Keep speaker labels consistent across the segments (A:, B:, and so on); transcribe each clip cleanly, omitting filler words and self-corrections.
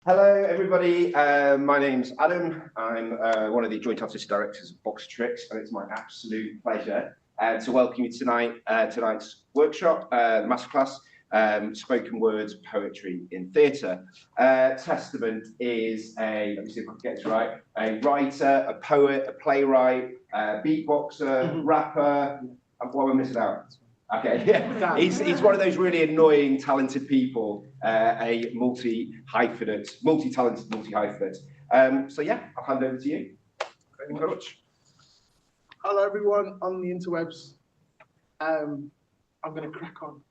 A: Hello, everybody. My name's Adam. I'm one of the joint artistic directors of Box Tricks, and it's my absolute pleasure to welcome you tonight. Tonight's workshop, Masterclass, spoken words, poetry in theatre. Testament is let me see if I can get this right, a writer, a poet, a playwright, a beatboxer, rapper. What am I missing out? Okay, yeah. He's one of those really annoying, talented people, a multi-talented, multi-hyphenate. So yeah, I'll hand over to you. Thank you very much.
B: Hello everyone on the interwebs. I'm going to crack on.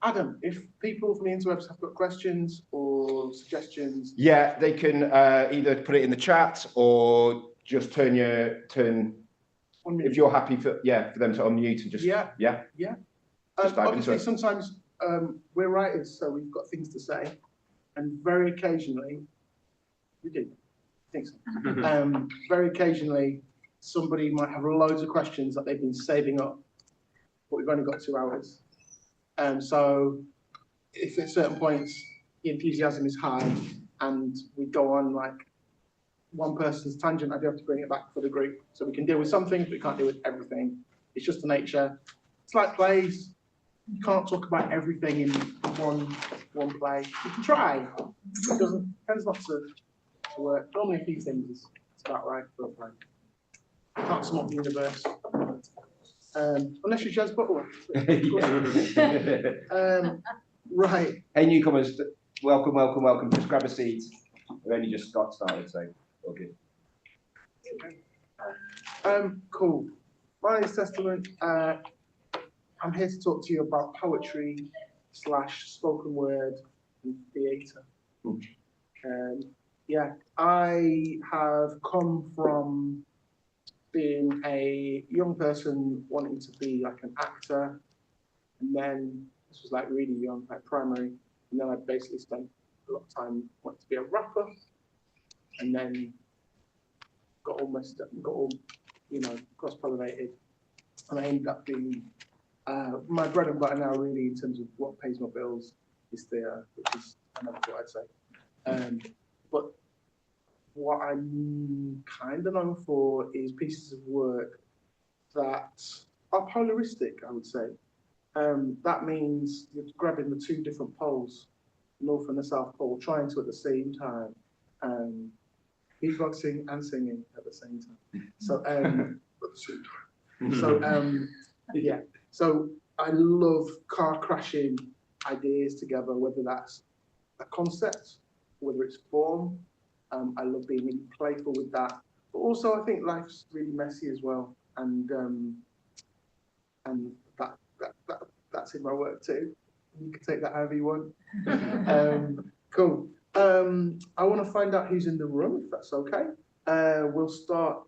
B: Adam, if people from the interwebs have got questions or suggestions.
A: Yeah, they can either put it in the chat or just turn if you're happy for them to unmute and just
B: obviously sometimes we're writers, so we've got things to say, and very occasionally we do. I think so. Very occasionally somebody might have loads of questions that they've been saving up, but we've only got 2 hours. So if at certain points the enthusiasm is high and we go on like one person's tangent, I do have to bring it back for the group. So we can deal with some things, but we can't deal with everything. It's just the nature. It's like plays. You can't talk about everything in one play. You can try. It tends not to work. Normally a few things is about right for a play. You can't sum up the universe. Unless you're Jazz Butler. Right.
A: Hey newcomers, welcome. Just grab a seat. We've only just got started, so all good.
B: Cool. My name's Testament. I'm here to talk to you about poetry / spoken word and theatre. I have come from being a young person wanting to be like an actor, and then this was like really young, like primary, and then I basically spent a lot of time wanting to be a rapper, and then got all cross-pollinated, and I ended up being my bread and butter now, really, in terms of what pays my bills, is theatre, which is another what I'd say. But what I'm kind of known for is pieces of work that are polaristic, I would say. That means you're grabbing the 2 different poles, North and the South Pole, trying to at the same time beatboxing and singing at the same time. So, So I love car crashing ideas together, whether that's a concept, whether it's form. I love being really playful with that. But also I think life's really messy as well. And that's in my work too. You can take that however you want. Cool. I want to find out who's in the room, if that's okay. We'll start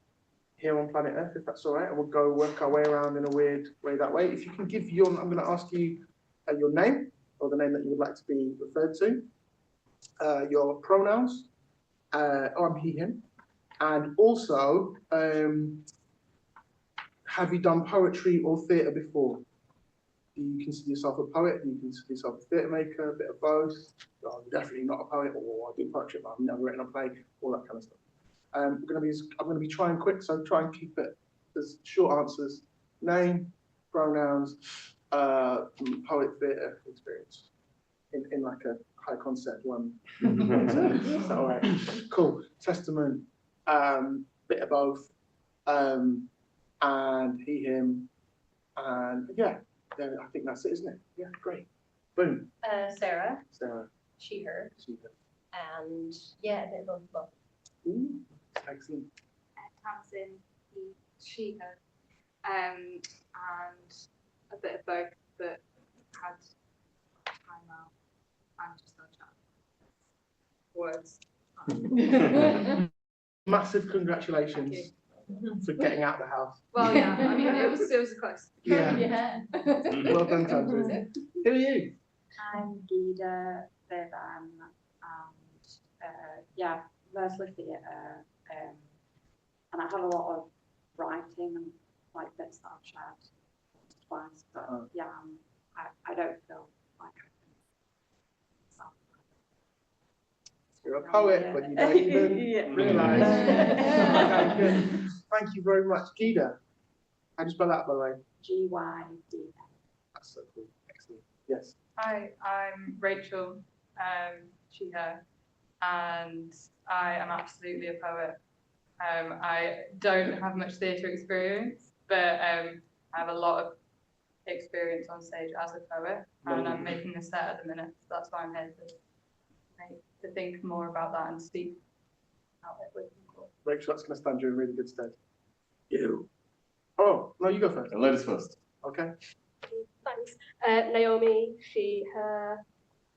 B: here on planet Earth, if that's all right, and we'll go work our way around in a weird way that way. If you can give I'm going to ask you your name, or the name that you would like to be referred to, your pronouns, I'm he, him, and also, have you done poetry or theatre before? Do you consider yourself a poet? Do you consider yourself a theatre maker? A bit of both? Oh, I'm definitely not a poet, or I do poetry, but I've never written a play, all that kind of stuff. I'm going to be trying quick, so try and keep it as short answers. Name, pronouns, poet, theatre experience, in like a high concept one. Is that all right? Cool. Testament, bit of both, and he, him, and I think that's it, isn't it? Yeah, great. Boom.
C: Sarah.
B: Sarah.
C: She, her.
B: She, her.
C: And yeah, they're both.
B: Ooh, excellent.
D: Tamsin, he, she, her. And a bit of both, but had time out and just no chat. Words.
B: Massive congratulations for getting out of the house.
D: Well, yeah, I mean, it was close.
B: Yeah. Well done, Tamsin. Who are you?
E: I'm Gita Bevan, and mostly theatre, and I have a lot of writing and like bits that I've shared twice, but I don't feel like I
B: a poet, but you don't even realise. Okay, good. Thank you very much. Gida, how do you spell that, by the way?
E: GYD.
B: That's so cool. Excellent. Yes.
F: Hi, I'm Rachel, she, her, and I am absolutely a poet. I don't have much theatre experience, but I have a lot of experience on stage as a poet, and I'm making a set at the minute, so that's why I'm here to think more about that and speak about it with people.
B: Rachel, that's going to stand you in really good stead. You. Oh, no, you go first.
G: Ladies first.
B: Okay.
H: Thanks. Naomi, she, her,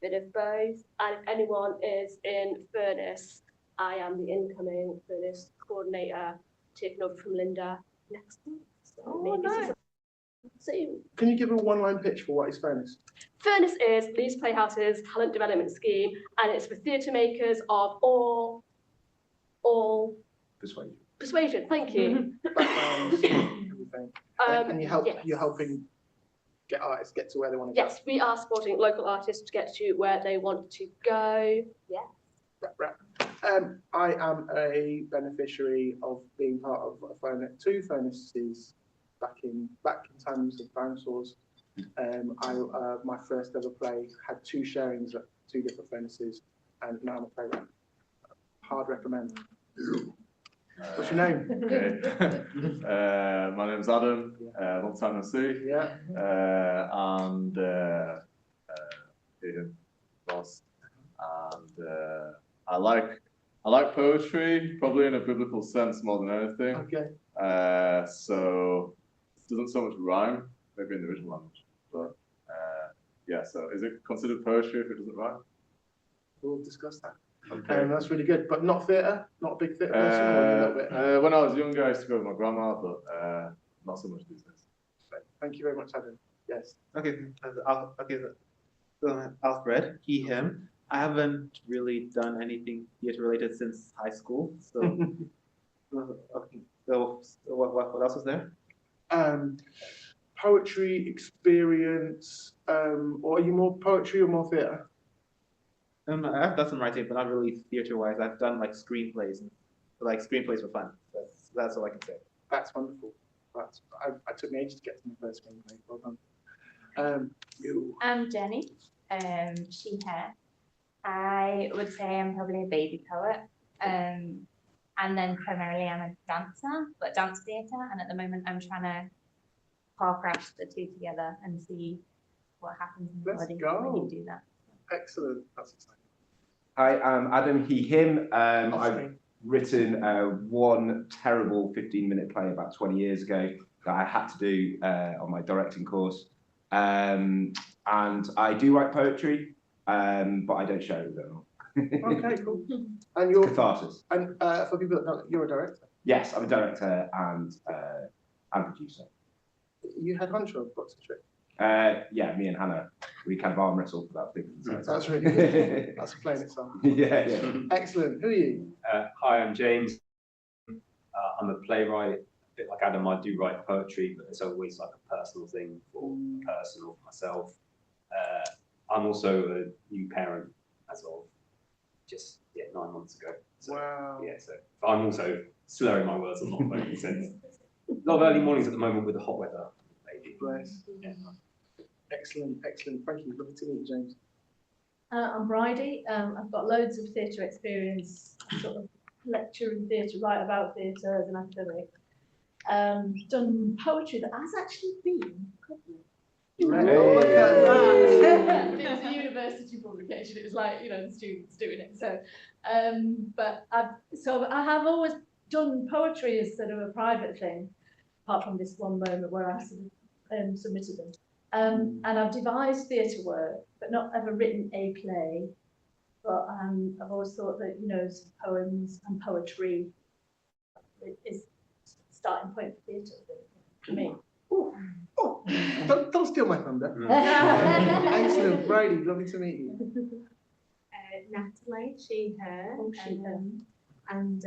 H: bit of both. And if anyone is in Furnace, I am the incoming Furnace coordinator, taking over from Linda next month. So maybe see some soon.
B: Can you give a one-line pitch for what is Furnace?
H: Furnace is Leeds Playhouse's talent development scheme, and it's for theatre makers of all persuasion. Thank you.
B: Backgrounds, everything. And you help.
H: Yes.
B: You're helping get artists get to where they want to
H: Yes, we are supporting local artists to get to where they want to go. Yeah.
B: I am a beneficiary of being part of two furnaces back in times of dinosaurs. My first ever play had 2 sharings at 2 different furnaces, and now I'm a playwright. Hard recommend. What's your name?
G: Okay. My name's Adam. Long time no see.
B: Yeah.
G: And lost. And I like poetry, probably in a biblical sense more than anything.
B: Okay.
G: So it doesn't so much rhyme, maybe in the original language, but yeah. So is it considered poetry if it doesn't rhyme?
B: We'll discuss that.
G: Okay.
B: That's really good. But not theatre? Not a big theatre person? Or a little bit?
G: When I was younger, I used to go with my grandma, but not so much these days.
B: Thank you very much, Adam. Yes.
I: Okay, so Alfred, he, him. I haven't really done anything theatre related since high school, so okay. So what else was there?
B: Poetry experience, or are you more poetry or more theatre?
I: I've done some writing, but not really theatre-wise. I've done like screenplays, and like screenplays for fun. That's all I can say.
B: That's wonderful. I took me ages to get to my first screenplay. Well done. You.
C: I'm Jenny, she, her. I would say I'm probably a baby poet. And then primarily I'm a dancer, but dance theatre. And at the moment I'm trying to car crash the 2 together and see what happens in the
B: Let's
C: body
B: go.
C: when you do that.
B: Excellent. That's exciting.
A: Hi, I'm Adam, he, him. I've written one terrible 15-minute play about 20 years ago that I had to do on my directing course. And I do write poetry, but I don't share it with anyone.
B: Okay, cool. And you're
A: Catharsis.
B: and for people that don't, you're a director.
A: Yes, I'm a director and producer.
B: You had Hunter of Boxer Trick.
A: Yeah, me and Hannah, we kind of arm wrestled for that thing.
B: That's really good. That's playing itself.
A: Yeah.
B: Excellent. Who are you?
J: Hi, I'm James. I'm a playwright. A bit like Adam, I do write poetry, but it's always like a personal thing for myself. I'm also a new parent as of just 9 months ago. So,
B: Wow.
J: Yeah, so I'm also slurring my words a lot, making sense. A lot of early mornings at the moment with the hot weather. Maybe.
B: Bless.
J: Yeah.
B: Excellent. Thank you. Lovely to meet you, James.
K: I'm Bridie. I've got loads of theatre experience, sort of lecture in theatre, write about theatre as an academic. Done poetry that has actually been published.
B: Oh, look at that.
K: It was a university publication. It was like, the students doing it. So, but I have always done poetry as sort of a private thing, apart from this one moment where I sort of submitted them. And I've devised theatre work, but not ever written a play. But I've always thought that, poems and poetry is starting point for theatre for me.
B: Don't steal my thunder. Excellent. Bridie, lovely to meet you.
L: Natalie, she, her. And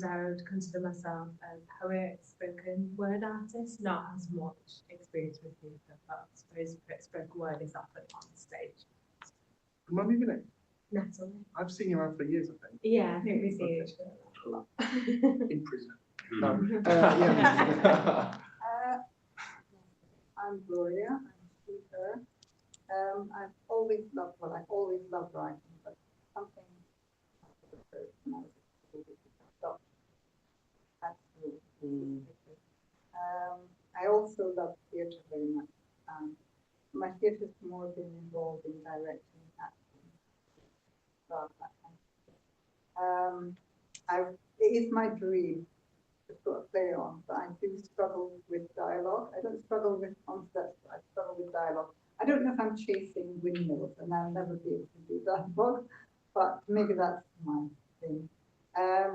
L: I would consider myself a poet, spoken word artist, not as much experience with theatre, but I suppose spoken word is often on stage.
B: Remind me of your name.
L: Natalie.
B: I've seen you around for years, I think.
L: Yeah, I think we see each other a lot.
B: In prison. No. Yeah.
M: I'm Gloria. I'm her. I've always loved, well, I've always loved writing, but something stopped. Absolutely. I also love theatre very much. My theatre has more been involved in directing, acting, stuff, that kind of thing. It is my dream to put a play on, but I do struggle with dialogue. I don't struggle with concepts, I struggle with dialogue. I don't know if I'm chasing windmills and I'll never be able to do dialogue, but maybe that's my thing.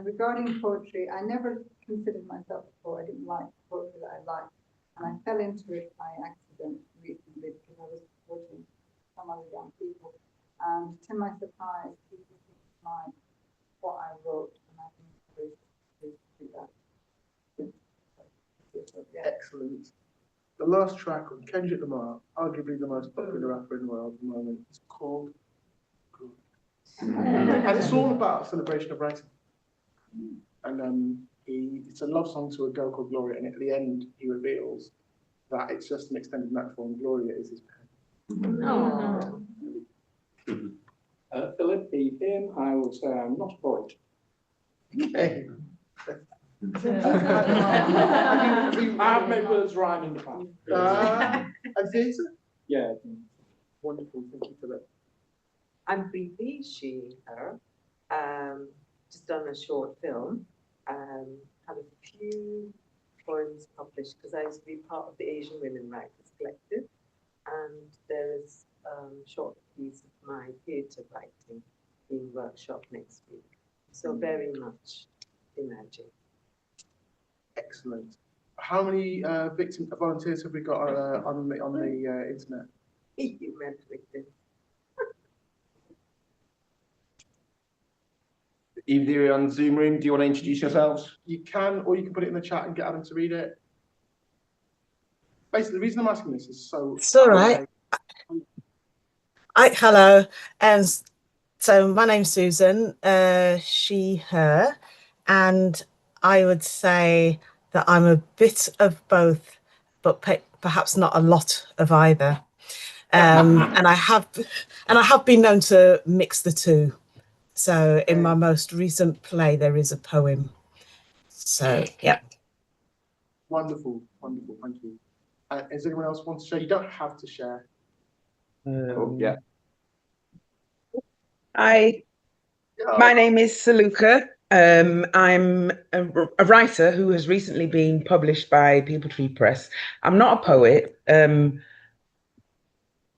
M: Regarding poetry, I never considered myself a poet. I didn't like poetry that I liked. And I fell into it by accident recently because I was supporting some other young people. And to my surprise, people didn't like what I wrote, and I think it's very to do that.
B: Excellent. The last track on Kendrick Lamar, arguably the most popular rapper in the world at the moment, is called Good. And it's all about a celebration of writing. And it's a love song to a girl called Gloria, and at the end he reveals that it's just an extended metaphor and Gloria is his pen.
K: Oh.
B: Philip, he, him, I will say I'm not a poet. Okay. I have made words rhyme in the past. And theatre? Yeah, wonderful, thank you, Philip.
N: I'm Preeti, she, her. Just done a short film. Have a few poems published because I used to be part of the Asian Women Writers Collective, and there is a short piece of my theatre writing being workshopped next week. So very much emerging.
B: Excellent. How many volunteers have we got on the internet?
N: You meant victims.
A: Either on Zoom room, do you want to introduce yourselves?
B: You can, or you can put it in the chat and get Adam to read it. Basically, the reason I'm asking this is so...
O: It's all right. Hello. So my name's Susan, she, her, and I would say that I'm a bit of both, but perhaps not a lot of either. And I have been known to mix the two. So in my most recent play, there is a poem. So, yeah.
B: Wonderful, wonderful, thank you. Does anyone else want to share? You don't have to share.
A: Yeah.
P: Hi, my name is Saluka. I'm a writer who has recently been published by People Tree Press. I'm not a poet. I'm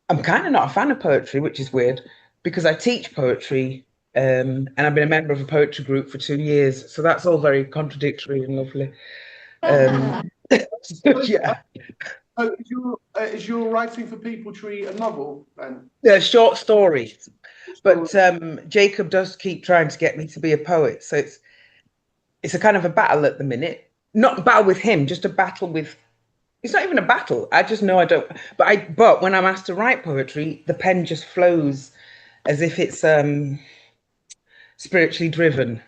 P: kind of not a fan of poetry, which is weird because I teach poetry and I've been a member of a poetry group for 2 years. So that's all very contradictory and lovely. So, yeah.
B: Is your writing for People Tree a novel then?
P: Yeah, short stories. But Jacob does keep trying to get me to be a poet. So it's a kind of a battle at the minute. Not a battle with him, just a battle with... It's not even a battle. I just know I don't... But when I'm asked to write poetry, the pen just flows as if it's spiritually driven.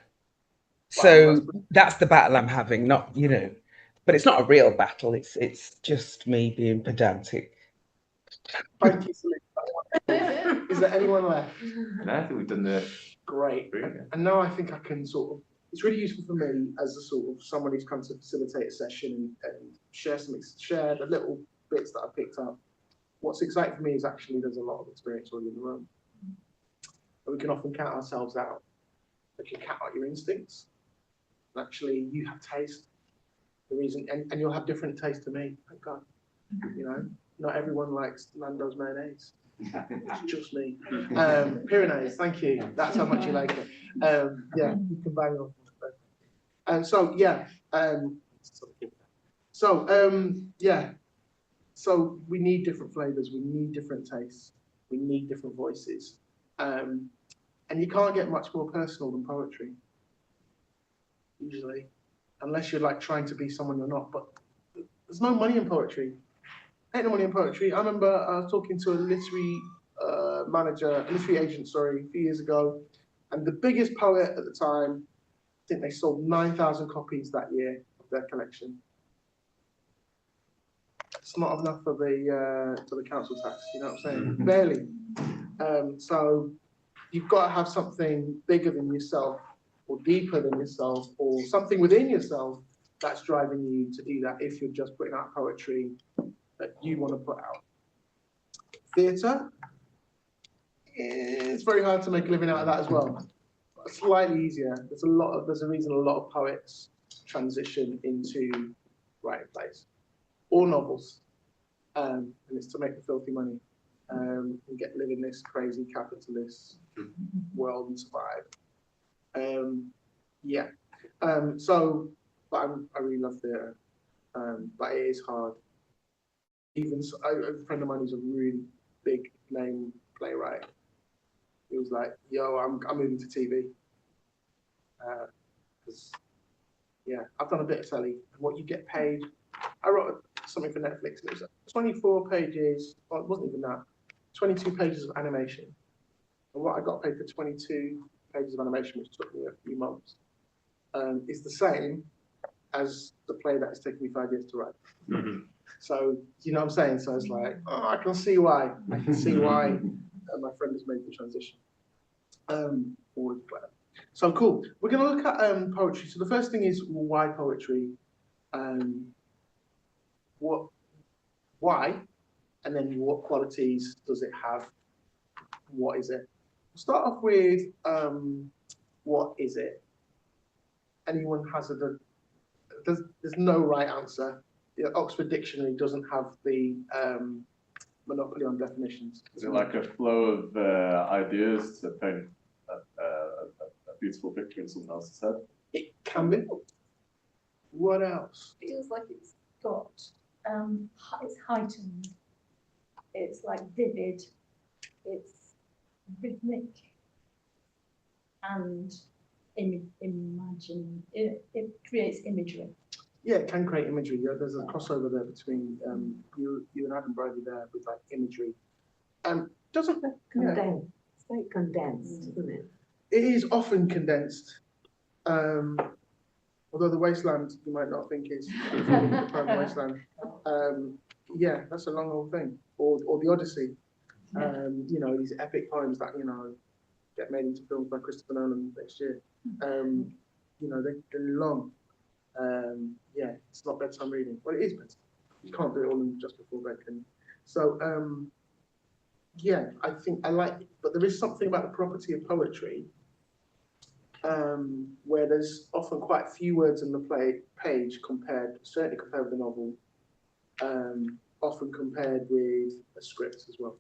P: So that's the battle I'm having, not, you know... But it's not a real battle. It's just me being pedantic.
B: Thank you, Celine. Is there anyone left?
G: No, I think we've done the...
B: Great. And now I think I can sort of... It's really useful for me as a sort of someone who's come to facilitate a session and share the little bits that I picked up. What's exciting for me is actually there's a lot of experience already in the room. But we can often count ourselves out. But you count out your instincts. And actually, you have taste. The reason, and you'll have different taste to me. Thank God. You know, not everyone likes Nando's mayonnaise. It's just me. Pyrenees, thank you. That's how much you like it. Yeah, you can buy your. So yeah. Yeah. So we need different flavors. We need different tastes. We need different voices. And you can't get much more personal than poetry. Usually. Unless you're like trying to be someone you're not, but there's no money in poetry. Ain't no money in poetry. I remember I was talking to a literary manager, a literary agent, sorry, a few years ago. And the biggest poet at the time, I think they sold 9,000 copies that year of their collection. It's not enough for the council tax, you know what I'm saying? Barely. So you've got to have something bigger than yourself, or deeper than yourself, or something within yourself that's driving you to do that if you're just putting out poetry that you want to put out. Theatre, it's very hard to make a living out of that as well. Slightly easier. There's a reason a lot of poets transition into writing plays or novels, and it's to make the filthy money and live in this crazy capitalist world and survive. Yeah. But I really love theatre, but it is hard. Even so, a friend of mine who's a really big name playwright. He was like, "Yo, I'm moving to TV." Because yeah, I've done a bit of telly, and what you get paid. I wrote something for Netflix, and it was 24 pages. Well, it wasn't even that. 22 pages of animation, and what I got paid for 22 pages of animation, which took me a few months, is the same as the play that has taken me 5 years to write. Mm-hmm. So, you know what I'm saying? So it's like, oh, I can see why. I can see why my friend has made the transition. Always glad. So cool. We're going to look at poetry. So the first thing is, why poetry? Why? And then what qualities does it have? What is it? We'll start off with what is it? Anyone has there's no right answer. The Oxford Dictionary doesn't have the monopoly on definitions.
G: Is it like a flow of ideas to paint a beautiful picture in someone else's head?
B: It can be. What else?
K: Feels like it's got, it's heightened. It's like vivid. It's rhythmic. And imagine, it creates imagery.
B: Yeah, it can create imagery. Yeah, there's a crossover there between you and Adam Brady there with like imagery. Doesn't
N: condensed? It's like condensed, isn't it?
B: It is often condensed. Although the Wasteland you might not think is the poem Wasteland. Yeah, that's a long old thing. Or the Odyssey. You know, these epic poems that, you know, get made into films by Christopher Nolan next year. You know, they're long. Yeah, it's not bedtime reading. Well, it is bedtime. You can't do it all in just before bed, can you? So, yeah, I think I like it. But there is something about the property of poetry where there's often quite a few words in the page certainly compared with a novel, often compared with a script as well.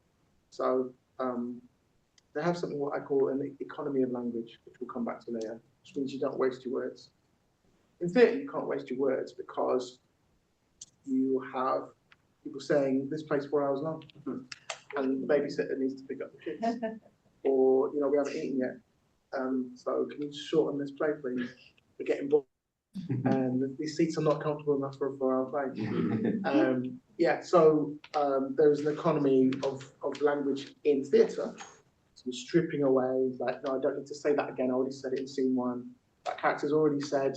B: So they have something what I call an economy of language, which we'll come back to later, which means you don't waste your words. In theatre, you can't waste your words because you have people saying this plays 4 hours long, and the babysitter needs to pick up the kids, or you know we haven't eaten yet. So can you shorten this play, please? We're getting bored, and these seats are not comfortable enough for a 4-hour play. Yeah, so there's an economy of language in theatre. So we're stripping away, like, no, I don't need to say that again. I already said it in scene 1. That character's already said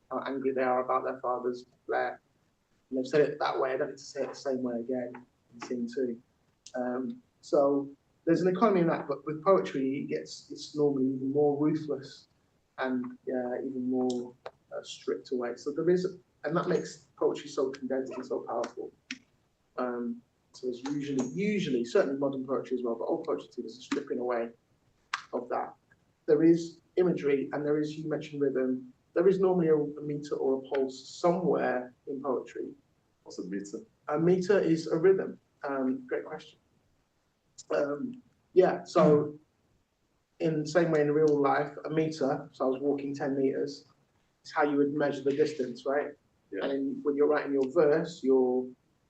B: how angry they are about their father's flair. And they've said it that way. I don't need to say it the same way again in scene 2. So there's an economy in that, but with poetry, it's normally even more ruthless and even more stripped away. So there is, and that makes poetry so condensed and so powerful. So there's usually, certainly modern poetry as well, but old poetry too, there's a stripping away of that. There is imagery, and there is, you mentioned rhythm, there is normally a meter or a pulse somewhere in poetry.
G: What's a meter? A
B: meter is a rhythm. Great question. Yeah, so in the same way in real life, a meter, so I was walking 10 meters, is how you would measure the distance, right? Yeah. And then when you're writing your verse,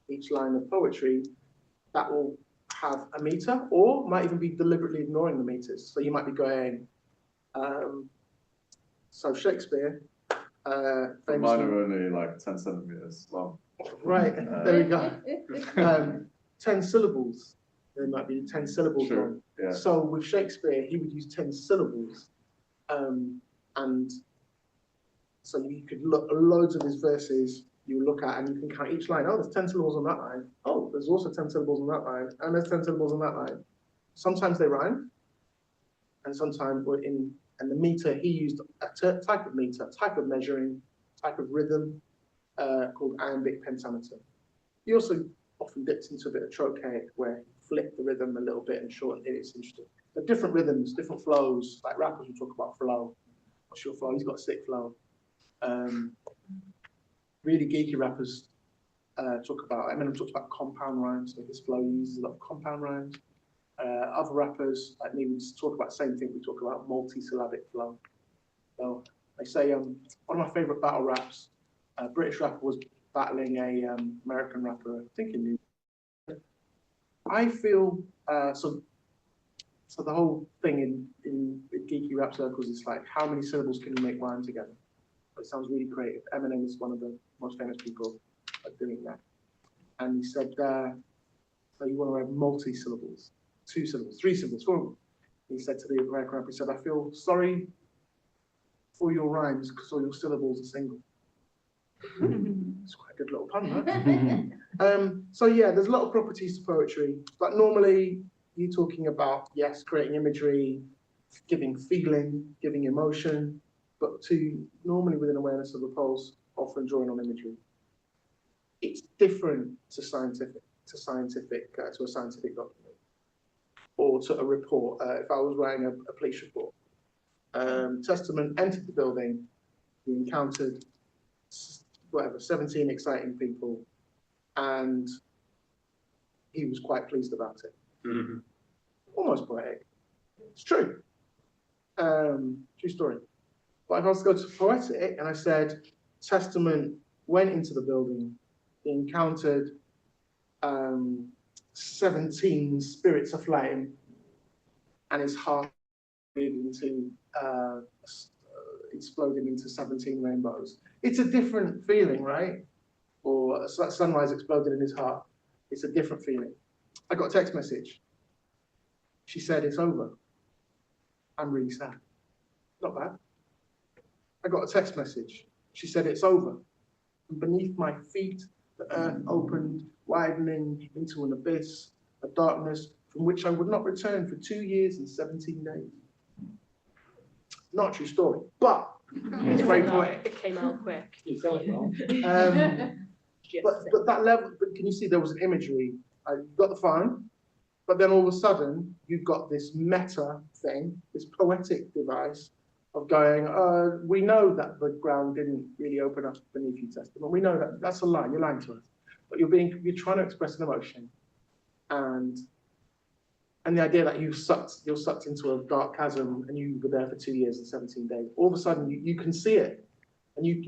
B: each line of poetry, that will have a meter, or might even be deliberately ignoring the meters. So you might be going, so Shakespeare,
G: mine are only like 10 centimeters long.
B: Right, there we go. 10 syllables. there might be 10 syllables
G: Sure,
B: long.
G: yeah.
B: So with Shakespeare, he would use 10 syllables. And so you could look loads of his verses, you look at and you can count each line. Oh, there's 10 syllables on that line. Oh, there's also 10 syllables on that line. And there's 10 syllables on that line. Sometimes they rhyme. And sometimes and the meter, he used a type of meter, type of measuring, type of rhythm called iambic pentameter. He also often dipped into a bit of trochaic where he flipped the rhythm a little bit and shortened it. It's interesting. There are different rhythms, different flows. Like rappers will talk about flow. What's your flow? He's got a sick flow. Really geeky rappers talk about, Eminem talks about compound rhymes. So his flow uses a lot of compound rhymes. Other rappers like me would talk about the same thing. We talk about multi-syllabic flow. So they say one of my favorite battle raps, a British rapper was battling a American rapper, I think in New York. I feel so the whole thing in geeky rap circles is like, how many syllables can you make rhyme together? It sounds really creative. Eminem is one of the most famous people at doing that. And he said, so you want to have multi-syllables, 2 syllables, 3 syllables, 4. He said to the American rapper, he said, I feel sorry for your rhymes because all your syllables are single. It's quite a good little pun, right? So yeah, there's a lot of properties to poetry, but normally you're talking about, yes, creating imagery, giving feeling, giving emotion, but normally with an awareness of the pulse, often drawing on imagery. It's different to a scientific document or to a report. If I was writing a police report, Testament entered the building, he encountered 17 exciting people, and he was quite pleased about it. Mm-hmm. Almost poetic. It's true. True story. But if I was to go to poetic and I said, Testament went into the building, he encountered 17 spirits aflame, and his heart exploded into 17 rainbows. It's a different feeling, right? Or a sunrise exploded in his heart. It's a different feeling. I got a text message. She said, it's over. I'm really sad. Not bad. I got a text message. She said, it's over. And beneath my feet, the earth opened, widening into an abyss, a darkness from which I would not return for 2 years and 17 days. Not a true story, but it's very poetic.
H: It came out quick.
B: But that level, but can you see there was an imagery? You got the phone, but then all of a sudden you've got this meta thing, this poetic device of going, we know that the ground didn't really open up beneath you, Testament. We know that that's a lie. You're lying to us, but you're trying to express an emotion, and the idea that you're sucked into a dark chasm and you were there for 2 years and 17 days. All of a sudden you can see it, and you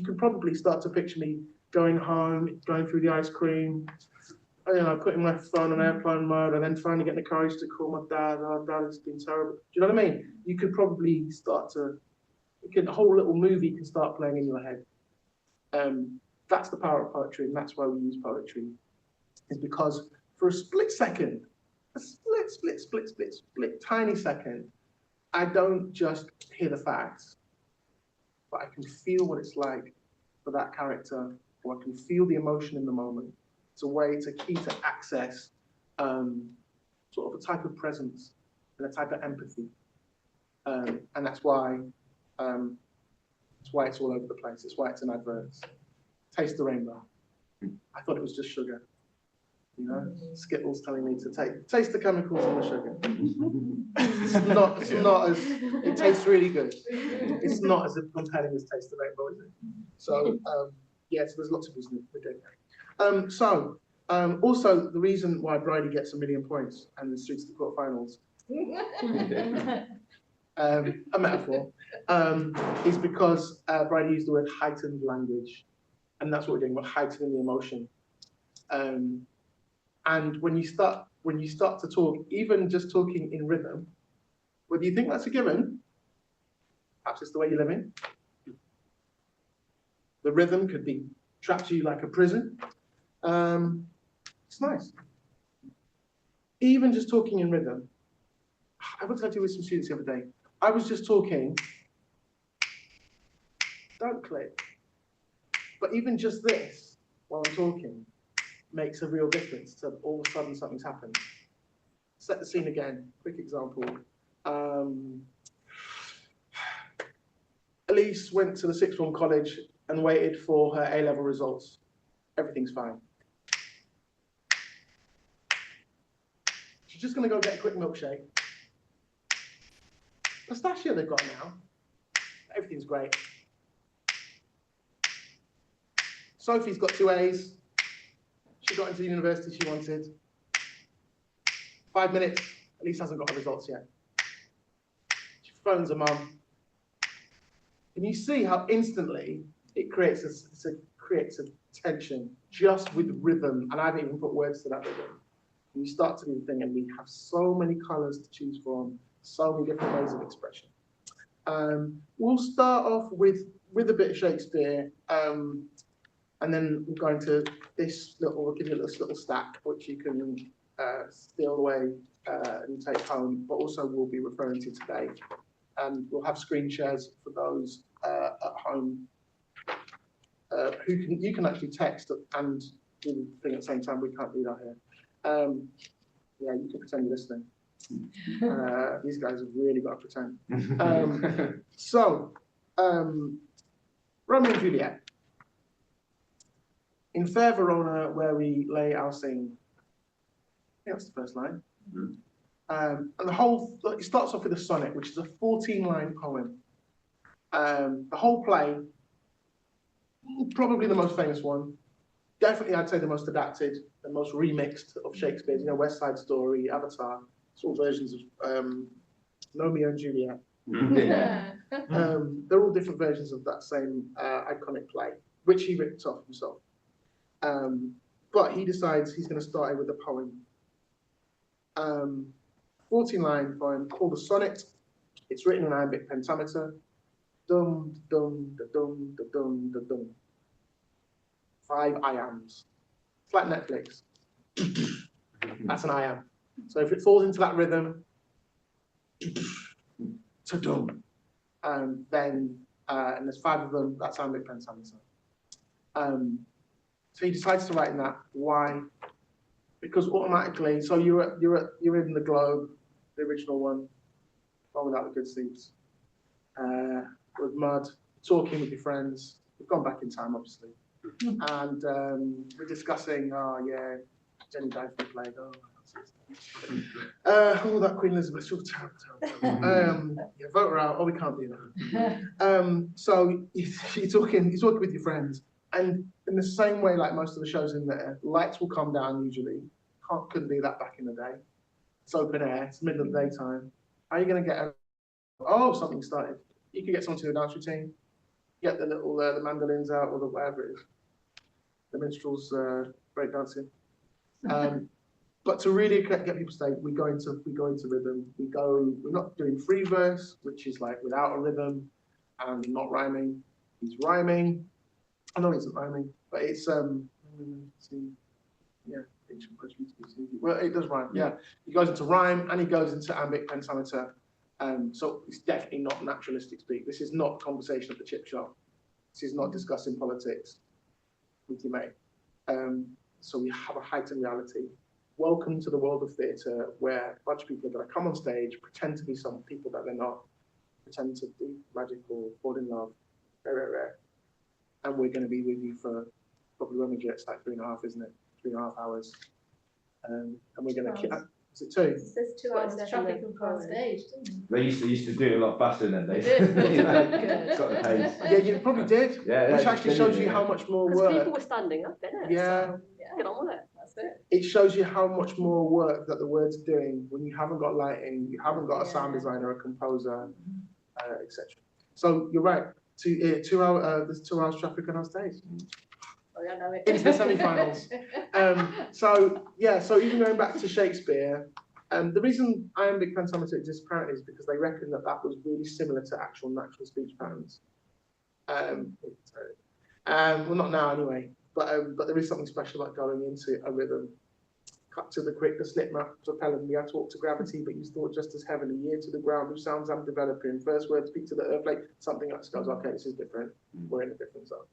B: can probably start to picture me going home, going through the ice cream, putting my phone on airplane mode, and then finally getting the courage to call my dad. Oh, Dad, it's been terrible. Do you know what I mean? You could probably a whole little movie can start playing in your head. That's the power of poetry, and that's why we use poetry. Is because for a split second, a split, tiny second, I don't just hear the facts, but I can feel what it's like for that character, or I can feel the emotion in the moment. It's a key to access sort of a type of presence and a type of empathy. And that's why it's all over the place. It's why it's in adverts. Taste the rainbow. I thought it was just sugar. Skittles telling me to taste the chemicals in the sugar. It tastes really good. It's not as compelling as Taste the Rainbow, is it? So, yes, there's lots of reasons we're doing that. Also, the reason why Bridie gets 1 million points and is through to the quarterfinals, a metaphor, is because Bridie used the word heightened language, and that's what we're doing. We're heightening the emotion. And when you start to talk, even just talking in rhythm, whether you think that's a given, perhaps it's the way you're living. The rhythm could be trapped to you like a prison. It's nice. even just talking in rhythm. I went to do with some students the other day. I was just talking, don't click. But even just this, while I'm talking, makes a real difference to all of a sudden something's happened. Set the scene again, quick example. Elise went to the sixth form college and waited for her A-level results. Everything's fine. She's just gonna go get a quick milkshake. Pistachio they've got now. Everything's great. Sophie's got 2 A's. She got into the university she wanted. 5 minutes, Elise hasn't got her results yet. She phones her mum. Can you see how instantly it creates a tension just with rhythm? And I haven't even put words to that rhythm. And you start to do the thing, and we have so many colours to choose from, so many different ways of expression. We'll start off with a bit of Shakespeare, and then we'll go into this little, we'll give you this little stack, which you can steal away and take home, but also we'll be referring to today. And we'll have screen shares for those at home you can actually text and do the thing at the same time. We can't do that here. Yeah, you can pretend you're listening. These guys have really got to pretend. Romeo and Juliet. In fair Verona, where we lay our scene. Yeah, that's the first line. Mm-hmm. And it starts off with a sonnet, which is a 14-line poem. The whole play, probably the most famous one. Definitely, I'd say the most adapted, the most remixed of Shakespeare's. You know, West Side Story, Avatar. It's all versions of Romeo and Juliet. Yeah. They're all different versions of that same iconic play, which he ripped off himself. But he decides he's going to start it with a poem. 14-line poem called a sonnet. It's written in iambic pentameter. Dum, dum, da, dum, da, dum, da, dum. 5 iambs. It's like Netflix. That's an iamb. So if it falls into that rhythm, ta-dum, then and there's 5 of them. That's iambic pentameter. So he decides to write in that. Why? Because automatically, so you're in the Globe, the original one without the good seats, with mud, talking with your friends. We've gone back in time, obviously, and we're discussing. Oh yeah, Jenny died for the plague. Oh, that Queen Elizabeth, she was terrible. Yeah, vote her out. Oh, we can't do that. So you're talking with your friends. And in the same way, like most of the shows in there, lights will come down usually. Couldn't do that back in the day. It's open air, it's middle of the daytime. How are you going to get something started? You can get someone to do a dance routine, get the little the mandolins out or the whatever it is, the minstrels breakdancing. But to really get people to stay, we go into rhythm. We're not doing free verse, which is like without a rhythm and not rhyming. He's rhyming. I know it's rhyming, but it's yeah. Well, it does rhyme. Yeah, he goes into rhyme and he goes into iambic pentameter. So it's definitely not naturalistic speak. This is not conversation at the chip shop. This is not discussing politics with your mate. So we have a heightened reality. Welcome to the world of theatre, where a bunch of people are going to come on stage, pretend to be some people that they're not, pretend to be magical, fall in love, very rare. And we're going to be with you for probably when we get it's like 3.5, isn't it? 3.5 hours. And we're going to keep. Is it 2?
K: It says 2 hours traffic on stage, doesn't it?
Q: They used to do it a lot faster than they
K: did.
Q: Got the pace.
B: Yeah, you probably did.
Q: Yeah,
B: which actually shows you how much more work.
H: Because people were standing up, didn't it?
B: Yeah.
H: So, get on with it. That's it.
B: It shows you how much more work that the word's doing when you haven't got lighting, you haven't got a sound designer, a composer, etc. So you're right. 2 hours. There's 2 hours traffic on our stage.
K: Oh, yeah, I know it.
B: Into the semi-finals. So even going back to Shakespeare, the reason iambic pentameter exists apparently is because they reckon that was really similar to actual natural speech patterns. Well, not now anyway, but there is something special about going into a rhythm. cut to the slip my propellant, we had talk to gravity, but you thought just as heavily, year to the ground, which sounds I'm developing. First word, speak to the earth, like something else goes, okay, this is different. We're in a different zone.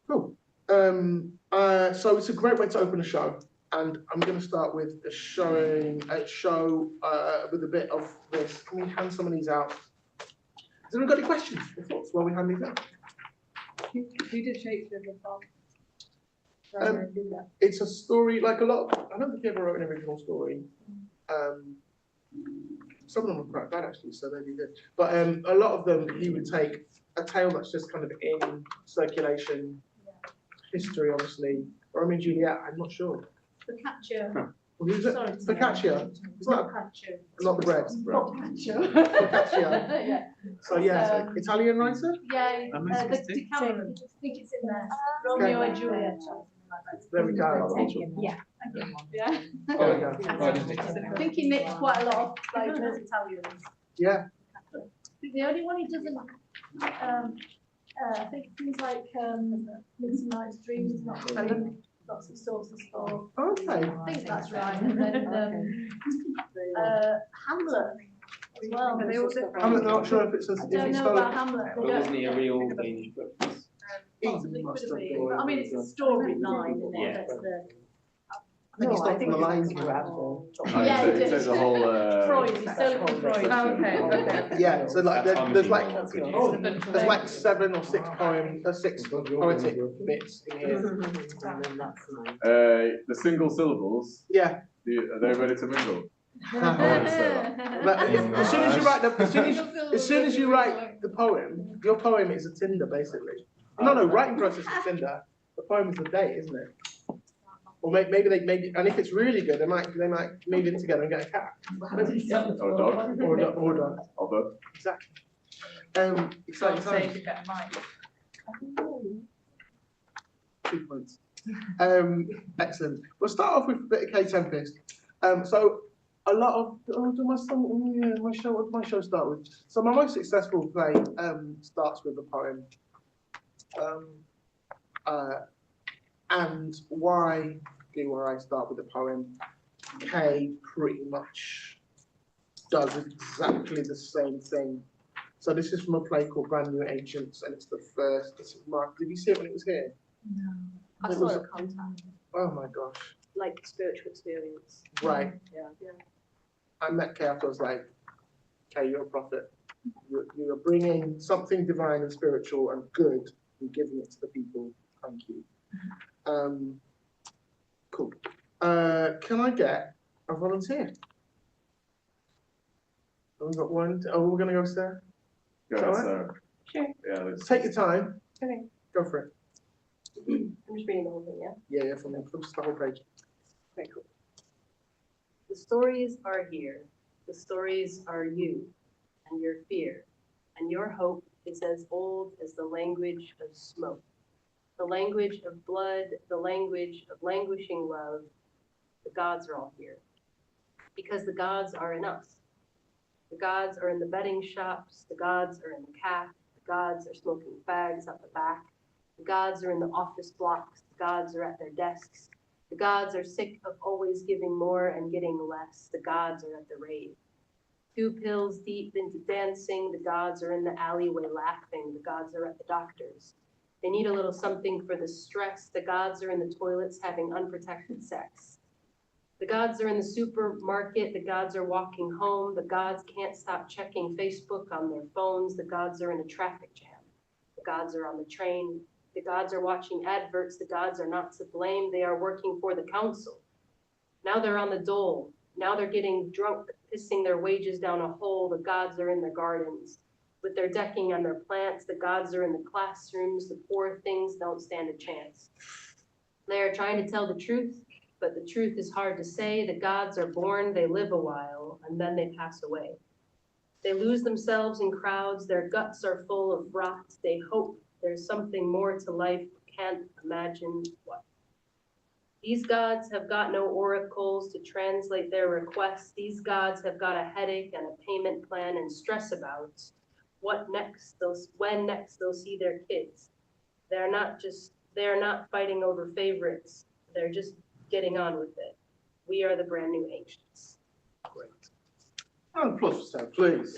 B: Cool. So it's a great way to open a show. And I'm going to start with showing a show with a bit of this. Can we hand some of these out? Has anyone got any questions or thoughts while we hand these out?
K: Who did Shakespeare before?
B: It's a story, like a lot of, I don't think he ever wrote an original story. Some of them were quite bad actually, so maybe good. But a lot of them, he would take a tale that's just kind of in circulation, history obviously. Romeo and Juliet, I'm not sure.
K: Focaccia.
B: Who's it?
K: Sorry,
B: Focaccia. It's not the bread.
K: Focaccia.
B: Focaccia.
K: Yeah.
B: So yeah, Italian writer?
K: Yeah, the Decameron. I think it's in there. Romeo and Juliet.
B: There we go.
K: Yeah. Yeah.
B: There we go.
K: I think he mixed quite a lot of like those Italians.
B: Yeah.
K: The only one he doesn't, I think things like Midsummer Night's Dreams, not really. Lots of sources for.
B: Okay.
K: I think that's right. And then Hamlet as well.
B: I'm not sure if it's a.
K: I don't know about Hamlet.
J: But wasn't he a real English book?
K: Possibly could have been. But I mean, it's a storyline, isn't it?
J: Yeah.
K: That's the.
B: I think it's not from the lines.
K: Yeah,
G: it says a whole.
K: Freud. He's still from Freud.
F: Oh, okay.
B: Yeah, so like there's like 7 or 6 poems, 6 poetic bits in here.
G: The single syllables.
B: Yeah.
G: Are they ready to mingle?
B: But as soon as you write as soon as you write the poem, your poem is a Tinder basically. No, writing process is Tinder. The poem is the date, isn't it? Or maybe and if it's really good, they might move in together and get a cat.
G: Or a dog.
B: Or a dog.
G: Or both.
B: Exactly. Exciting times.
F: To get a mic.
B: 2 points. Excellent. We'll start off with a bit of K Tempest. So a lot of my show start with. So my most successful play starts with a poem. And why do I start with a poem? K pretty much does exactly the same thing. So this is from a play called Brand New Ancients, and it's the first. This is Mark. Did you see it when it was here?
H: No. I saw it contact.
B: Oh my gosh.
H: Like spiritual experience.
B: Right.
H: Yeah.
B: I met Kay after I was like, Kay, you're a prophet. You're bringing something divine and spiritual and good and giving it to the people. Thank you. Cool. Can I get a volunteer? We've got one. Oh, we're going to go, Sarah?
G: Go ahead, Sarah.
H: Sure.
G: Yeah, let's
B: Take your time.
H: Okay.
B: Go for it.
H: I'm just reading the whole thing, yeah?
B: Yeah, from just the whole page.
H: Very cool. The stories are here. The stories are you and your fear. And your hope is as old as the language of smoke. The language of blood, the language of languishing love. The gods are all here. Because the gods are in us. The gods are in the betting shops. The gods are in the cafe. The gods are smoking fags up the back. The gods are in the office blocks. The gods are at their desks. The gods are sick of always giving more and getting less. The gods are at the rave. 2 pills deep into dancing. The gods are in the alleyway laughing. The gods are at the doctors. They need a little something for the stress. The gods are in the toilets having unprotected sex. The gods are in the supermarket. The gods are walking home. The gods can't stop checking Facebook on their phones. The gods are in a traffic jam. The gods are on the train. The gods are watching adverts. The gods are not to blame. They are working for the council. Now they're on the dole. Now they're getting drunk, pissing their wages down a hole. The gods are in their gardens. With their decking and their plants, the gods are in the classrooms. The poor things don't stand a chance. They are trying to tell the truth, but the truth is hard to say. The gods are born, they live a while, and then they pass away. They lose themselves in crowds. Their guts are full of rot. They hope there's something more to life, but can't imagine what. These gods have got no oracles to translate their requests. These gods have got a headache and a payment plan and stress about when next they'll see their kids. They are not fighting over favorites. They're just getting on with it. We are the brand new ancients.
B: Great. And applause for Sam, please.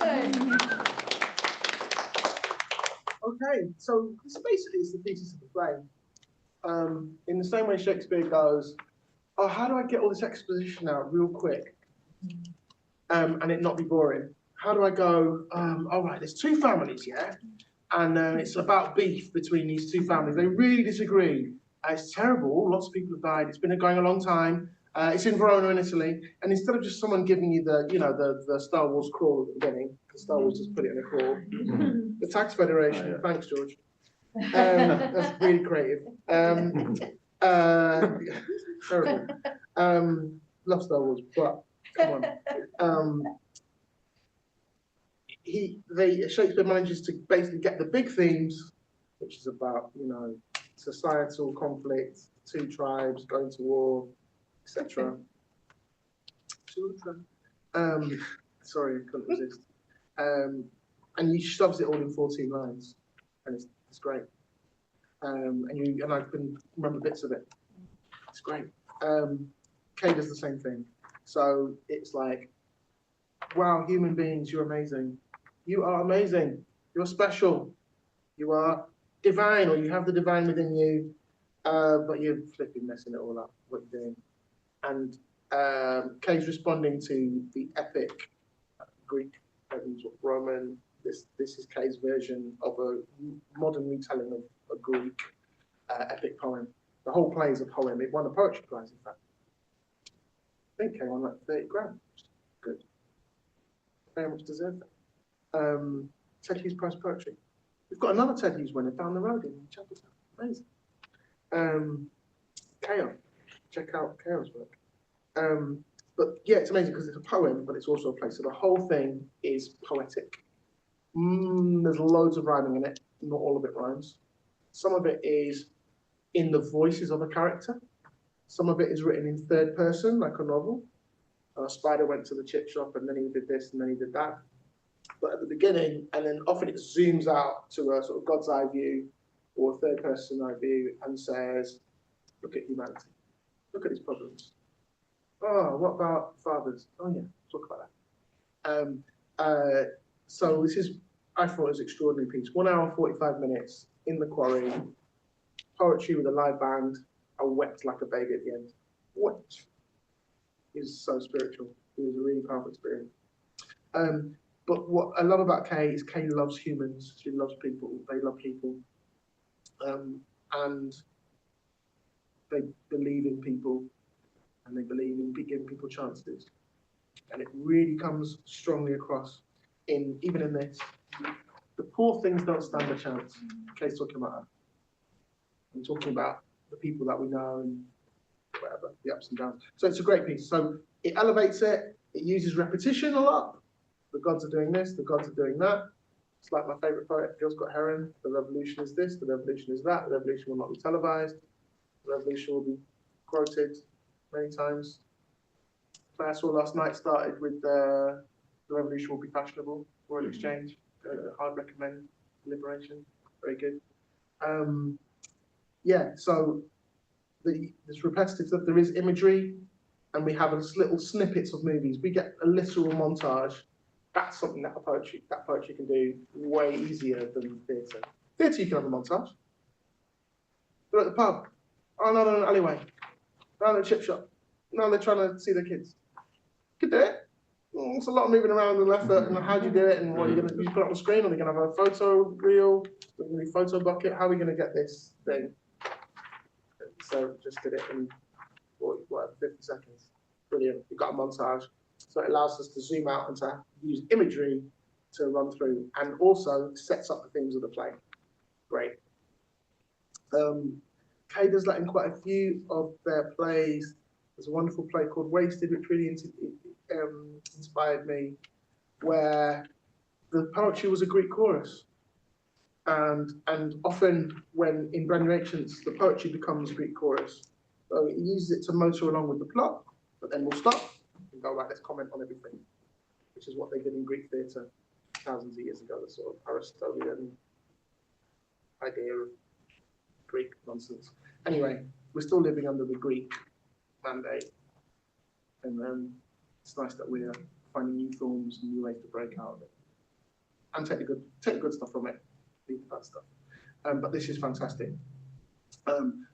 B: Okay, so this basically is the thesis of the play. In the same way Shakespeare goes, oh, how do I get all this exposition out real quick and it not be boring? How do I go, all right, there's two families, yeah? And it's about beef between these two families. They really disagree. It's terrible, lots of people have died. It's been going a long time. It's in Verona in Italy. And instead of just someone giving you the, you know, the Star Wars crawl at the beginning, because Star Wars just put it in a crawl. The Tax Federation, thanks, George. That's really creative. Terrible. Love Star Wars, but come on. Shakespeare manages to basically get the big themes, which is about, you know, societal conflict, two tribes going to war, etc. Sorry, I couldn't resist. And he shoves it all in 14 lines, and it's great. And I can remember bits of it. It's great. Kay does the same thing. So it's like, wow, human beings, you're amazing. You are amazing. You're special. You are divine, or you have the divine within you, but you're flipping messing it all up, what you're doing. And Kay's responding to the epic Greek, Roman. This is Kay's version of a modern retelling of a Greek epic poem. The whole play is a poem. It won a poetry prize, in fact. I think Kay won like 30 grand. Good. Very much deserved that. Ted Hughes Prize Poetry. We've got another Ted Hughes winner down the road in Chapeltown. Amazing. Kale. Check out Kale's work. But yeah, it's amazing because it's a poem, but it's also a play. So the whole thing is poetic. There's loads of rhyming in it. Not all of it rhymes. Some of it is in the voices of a character. Some of it is written in third person, like a novel. Spider went to the chip shop and then he did this and then he did that. But at the beginning, and then often it zooms out to a sort of God's eye view or a third person eye view and says, look at humanity. Look at these problems. Oh, what about fathers? Oh yeah, talk about that. So this is, I thought it was an extraordinary piece. 1 hour, 45 minutes in the quarry, poetry with a live band. I wept like a baby at the end. Wept. It was so spiritual. It was a really powerful experience. But what I love about Kay is Kay loves humans. She loves people. They love people. And they believe in people. And they believe in giving people chances. And it really comes strongly across even in this. The poor things don't stand a chance. Kay's talking about her. I'm talking about the people that we know and whatever, the ups and downs. So it's a great piece. So it elevates it. It uses repetition a lot. The gods are doing this, the gods are doing that. It's like my favourite poet, Gil Scott Heron. The revolution is this, the revolution is that. The revolution will not be televised. The revolution will be quoted many times. The play I saw last night started with the revolution will be fashionable. Royal Exchange. Hard recommend. Liberation. Very good. Yeah, so there's repetitive stuff. There is imagery, and we have little snippets of movies. We get a literal montage. That's something that poetry can do way easier than theatre. Theatre, you can have a montage. They're at the pub. Oh, no, an alleyway. No, the chip shop. No, they're trying to see their kids. You can do it. It's a lot of moving around and effort, and how do you do it, and what you're going to put it on the screen, or they're going to have a photo reel, a photo bucket. How are we going to get this thing? So just did it in 50 seconds. Brilliant. You've got a montage. So it allows us to zoom out and to use imagery to run through, and also sets up the themes of the play. Great. Kay does that in quite a few of their plays. There's a wonderful play called Wasted, which really inspired me, where the poetry was a Greek chorus. And often when in brand new ancients, the poetry becomes a Greek chorus. So it uses it to motor along with the plot, but then we'll stop and go, right, let's comment on everything, which is what they did in Greek theatre thousands of years ago, the sort of Aristotelian idea of Greek nonsense. Anyway, we're still living under the Greek mandate. And it's nice that we're finding new films and new ways to break out of it. And take the good stuff from it, leave the bad stuff. But this is fantastic.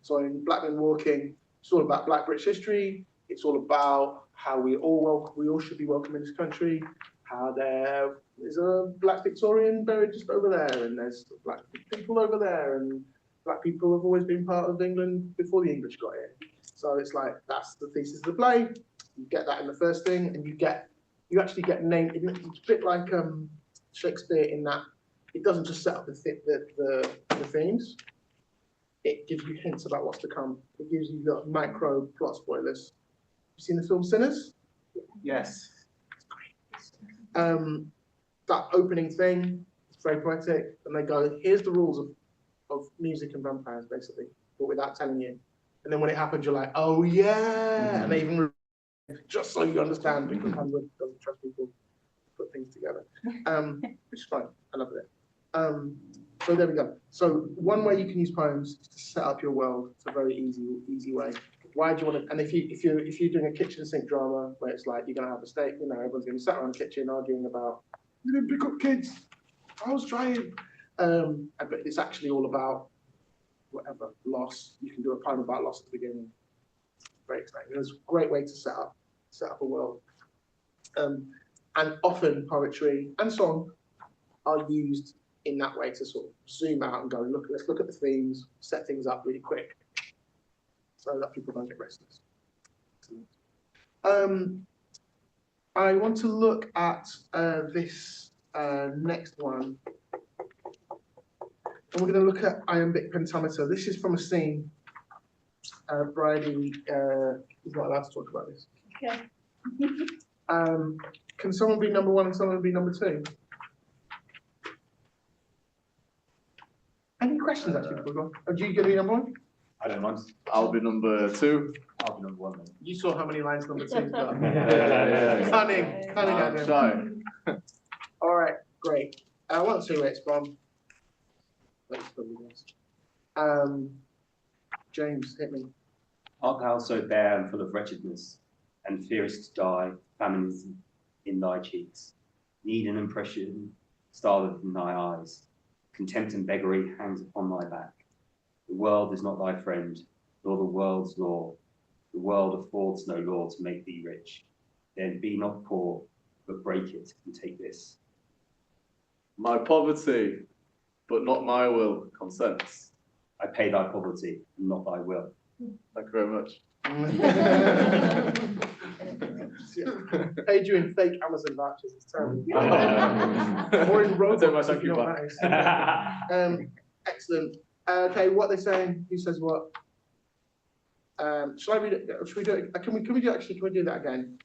B: So in Black Men Walking, it's all about Black British history. It's all about how we all should be welcome in this country. How there is a Black Victorian buried just over there, and there's Black people over there, and Black people have always been part of England before the English got here. So it's like that's the thesis of the play. You get that in the first thing, and you actually get named. It's a bit like Shakespeare in that it doesn't just set up the themes. It gives you hints about what's to come. It gives you the micro plot spoilers. You seen the film Sinners?
I: Yes.
B: That opening thing, it's very poetic, and they go, here's the rules of music and vampires, basically, but without telling you. And then when it happens, you're like, oh yeah, and they even just so you understand, because Hollywood doesn't trust people to put things together, which is fine. I love it. So there we go. So one way you can use poems is to set up your world. It's a very easy way. Why do you want to? And if you're doing a kitchen sink drama where it's like you're gonna have a steak, you know, everyone's gonna be sat around the kitchen arguing about you didn't pick up kids. I was trying. But it's actually all about whatever loss. You can do a poem about loss at the beginning. Very exciting. It's a great way to set up a world. And often poetry and song are used in that way to sort of zoom out and go, let's look at the themes, set things up really quick, so that people don't get restless. I want to look at this next one. And we're going to look at iambic pentameter. This is from a scene. Bridie is not allowed to talk about this.
K: Okay.
B: Can someone be number one and someone be number two? Any questions actually before we go on? Are you going to be number one?
J: I don't mind.
G: I'll be number two.
J: I'll be number one then.
B: You saw how many lines number two's got.
G: Yeah.
B: Cunning, Adam.
G: Shy.
B: All right, great. I want to see where it's from. James, hit me.
J: Art thou so bare and full of wretchedness, and fearest to die, famine is in thy cheeks. Need and impression starveth in thy eyes. Contempt and beggary hangs upon thy back. The world is not thy friend, nor the world's law. The world affords no law to make thee rich. Then be not poor, but break it and take this.
G: My poverty, but not my will, consents.
J: I pay thy poverty, and not thy will.
G: Thank you very much.
B: Adrian, fake Amazon vouchers. It's terrible. Or in Roblox, if you know what that is. Excellent. Okay, what they're saying? Who says what? Shall I read it? Should we do it? Can we do that again?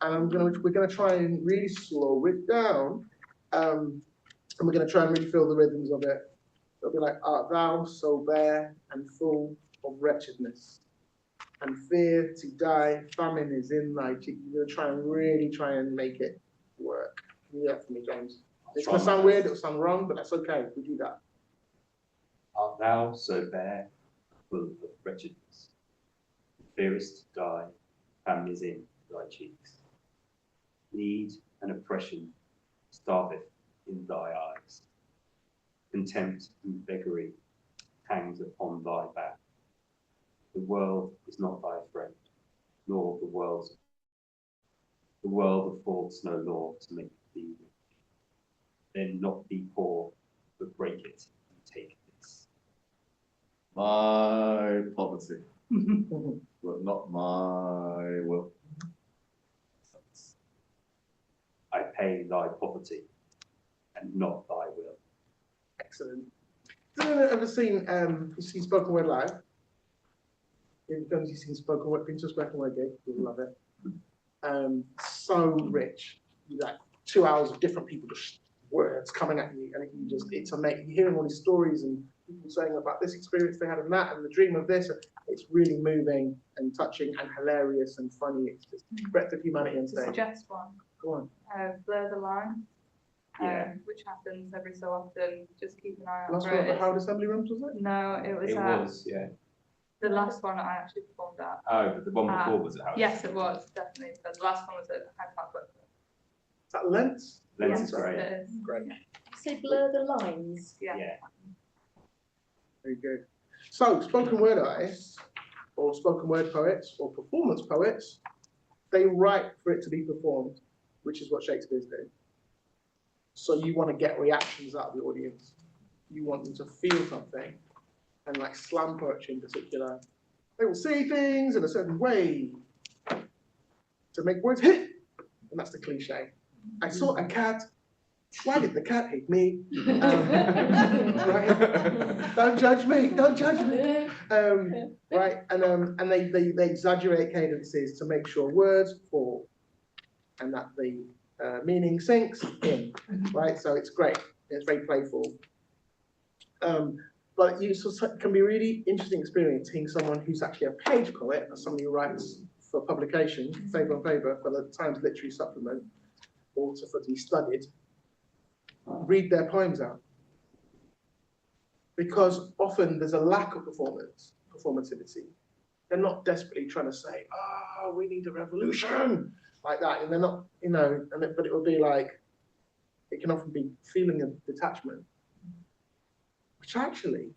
B: And we're gonna try and really slow it down. And we're gonna try and really feel the rhythms of it. It'll be like, art thou so bare and full of wretchedness, and fear to die, famine is in thy cheek. You're gonna really try and make it work. Can you do that for me, James? It's gonna sound weird, it'll sound wrong, but that's okay. We do that.
J: Art thou so bare, full of wretchedness, fearest to die, famine is in thy cheeks. Need and oppression starveth in thy eyes. Contempt and beggary hangs upon thy back. The world is not thy friend, nor the world's. The world affords no law to make thee rich. Then not be poor, but break it and take this.
G: My poverty, but not my will.
J: I pay thy poverty, and not thy will.
B: Excellent. Has anyone ever seen Spoken Word Live? If you've seen Spoken Word, been to a Spoken Word gig, you'll love it. So rich. Like 2 hours of different people, just words coming at you, and it's amazing. You're hearing all these stories and people saying about this experience they had and that, and the dream of this. It's really moving and touching and hilarious and funny. It's just breadth of humanity on
F: To
B: stage.
F: suggest one.
B: Go on.
F: Blur the Line.
J: Yeah.
F: Which happens every so often. Just keep an eye out
B: Last
F: for
B: one
F: it.
B: at the Howard Assembly Rooms, was it?
F: No, it was.
J: It was, yeah.
F: The last one I actually performed at.
J: Oh, but the one before was at Harrods.
F: Yes, it was, definitely. But the last one was at Hyde Park Book Club.
B: Is that Lens?
J: Lens is great.
F: It is.
B: Great.
K: So blur the lines.
F: Yeah.
B: Very good. So, spoken word artists, or spoken word poets, or performance poets, they write for it to be performed, which is what Shakespeare's doing. So you want to get reactions out of the audience. You want them to feel something. And like slam poetry in particular, they will say things in a certain way to make words hit. And that's the cliche. I saw a cat. Why did the cat hate me? Right? Don't judge me. Don't judge me. Right? And they exaggerate cadences to make sure words fall and that the meaning sinks in. Right? So it's great. It's very playful. But you can be a really interesting experience seeing someone who's actually a page poet, or somebody who writes for publication, favour on favour, for the Times Literary Supplement, or to be studied, read their poems out. Because often there's a lack of performativity. They're not desperately trying to say, oh, we need a revolution, like that. And they're not, you know, but it will be like, it can often be feeling of detachment, which actually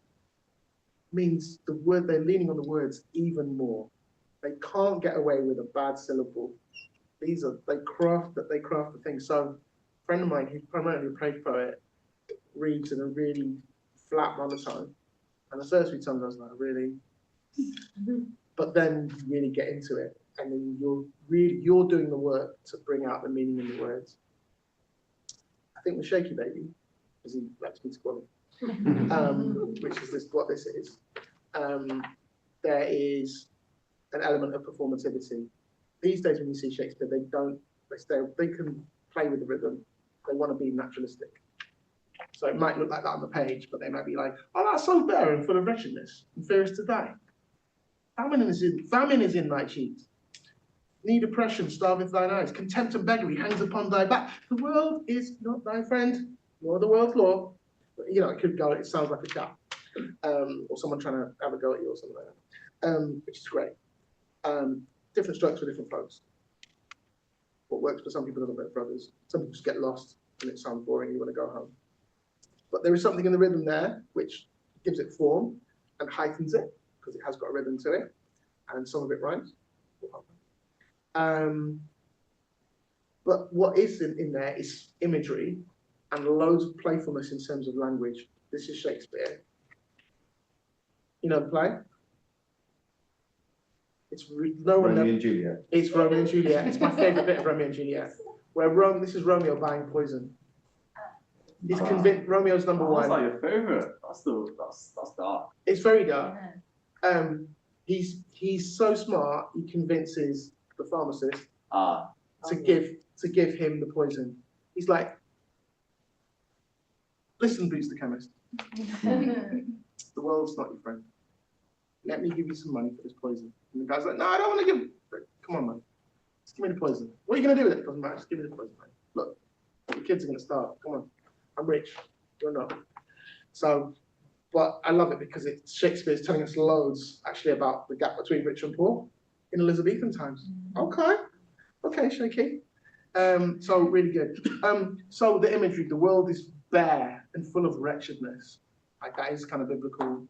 B: means they're leaning on the words even more. They can't get away with a bad syllable. They craft the thing. So a friend of mine, who's primarily a page poet, reads in a really flat monotone. And the first few times I was like, really? But then you really get into it. And then you're doing the work to bring out the meaning in the words. I think with Shaky Baby, as he likes me to call it, which is what this is, there is an element of performativity. These days when you see Shakespeare, they can play with the rhythm. They want to be naturalistic. So it might look like that on the page, but they might be like, oh, that's so bare and full of wretchedness, and fear is to die. Famine is in thy cheeks. Need oppression starveth thine eyes. Contempt and beggary hangs upon thy back. The world is not thy friend, nor the world's law. You know, it could go, it sounds like a cat. Or someone trying to have a go at you or something like that, which is great. Different strokes for different folks. What works for some people doesn't work for others. Some people just get lost and it sounds boring, you want to go home. But there is something in the rhythm there which gives it form and heightens it, because it has got a rhythm to it, and some of it rhymes. But what is in there is imagery and loads of playfulness in terms of language. This is Shakespeare. You know the play? It's
Q: Romeo and Juliet.
B: It's Romeo and Juliet. It's my favourite bit of Romeo and Juliet, where this is Romeo buying poison. He's convinced Romeo's number one.
G: That's not your favourite. That's dark.
B: It's very dark. He's so smart. He convinces the pharmacist to give him the poison. He's like, listen, Boots the chemist. The world's not your friend. Let me give you some money for this poison. And the guy's like, no, I don't want to give. Come on, man. Just give me the poison. What are you going to do with it? It doesn't matter. Just give me the poison, man. Look, the kids are going to starve. Come on. I'm rich. You're not. So, but I love it because Shakespeare's telling us loads actually about the gap between rich and poor in Elizabethan times. Okay, Shaky. So really good. So the imagery, the world is bare and full of wretchedness. Like that is kind of biblical.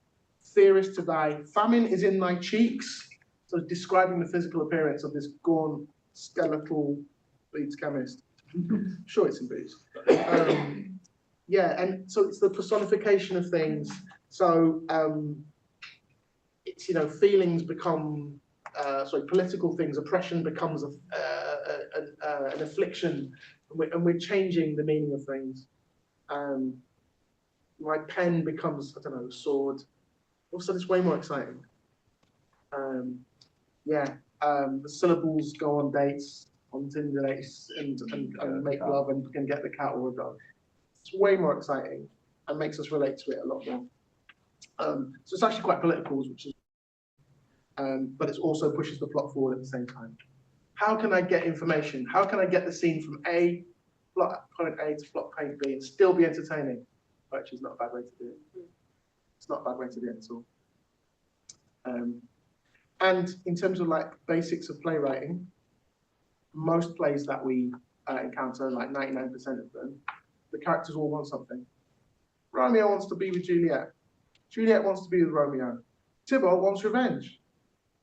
B: Fear is to die. Famine is in thy cheeks. So describing the physical appearance of this gaunt, skeletal Leeds chemist. Sure, it's in boots. Yeah, and so it's the personification of things. So it's, you know, feelings become, political things, oppression becomes an affliction, and we're changing the meaning of things. My pen becomes, I don't know, a sword. Also, it's way more exciting. The syllables go on dates, on Tinder dates, and make love and can get the cat or a dog. It's way more exciting and makes us relate to it a lot more. So it's actually quite political, which is, but it also pushes the plot forward at the same time. How can I get information? How can I get the scene from point A to plot point B and still be entertaining? Which is not a bad way to do it. It's not a bad way to do it at all. And in terms of like basics of playwriting, most plays that we encounter, like 99% of them, the characters all want something. Romeo wants to be with Juliet. Juliet wants to be with Romeo. Tybalt wants revenge.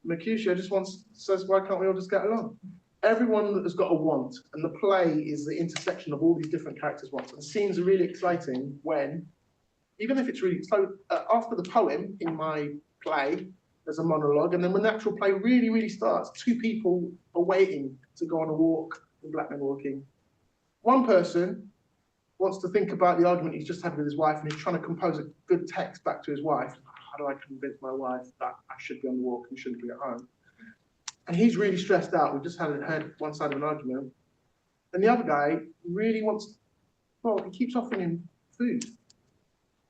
B: Mercutio just says, why can't we all just get along? Everyone has got a want, and the play is the intersection of all these different characters' wants. And scenes are really exciting when, even if it's really, so after the poem in my play, there's a monologue, and then when the actual play really, really starts, two people are waiting to go on a walk, in Black Men Walking. One person wants to think about the argument he's just had with his wife, and he's trying to compose a good text back to his wife. How do I convince my wife that I should be on the walk and shouldn't be at home? And he's really stressed out. We just heard one side of an argument. And the other guy really wants, well, he keeps offering him food.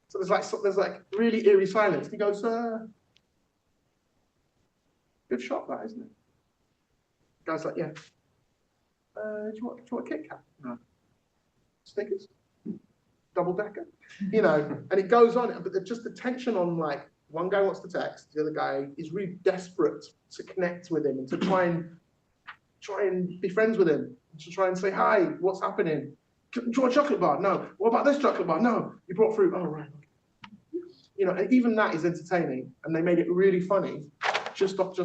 B: So there's like really eerie silence. He goes, good shot that, isn't it? The guy's like, yeah. Do you want a Kit Kat? No. Snickers? Double decker? You know, and it goes on, but just the tension on like, one guy wants to text, the other guy is really desperate to connect with him and to try and be friends with him, to try and say, hi, what's happening? Do you want a chocolate bar? No. What about this chocolate bar? No. You brought fruit? Oh, right. You know, and even that is entertaining, and they made it really funny, just off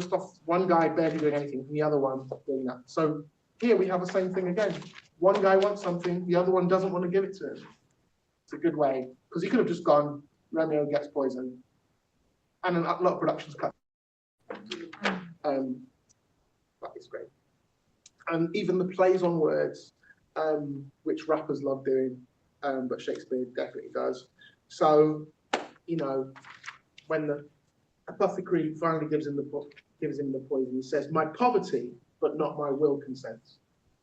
B: one guy barely doing anything, and the other one doing that. So here we have the same thing again. One guy wants something, the other one doesn't want to give it to him. It's a good way, because he could have just gone, Romeo gets poisoned. And a lot of productions cut. But it's great. And even the plays on words, which rappers love doing, but Shakespeare definitely does. So, you know, when the apothecary finally gives him the poison, he says, my poverty, but not my will consents.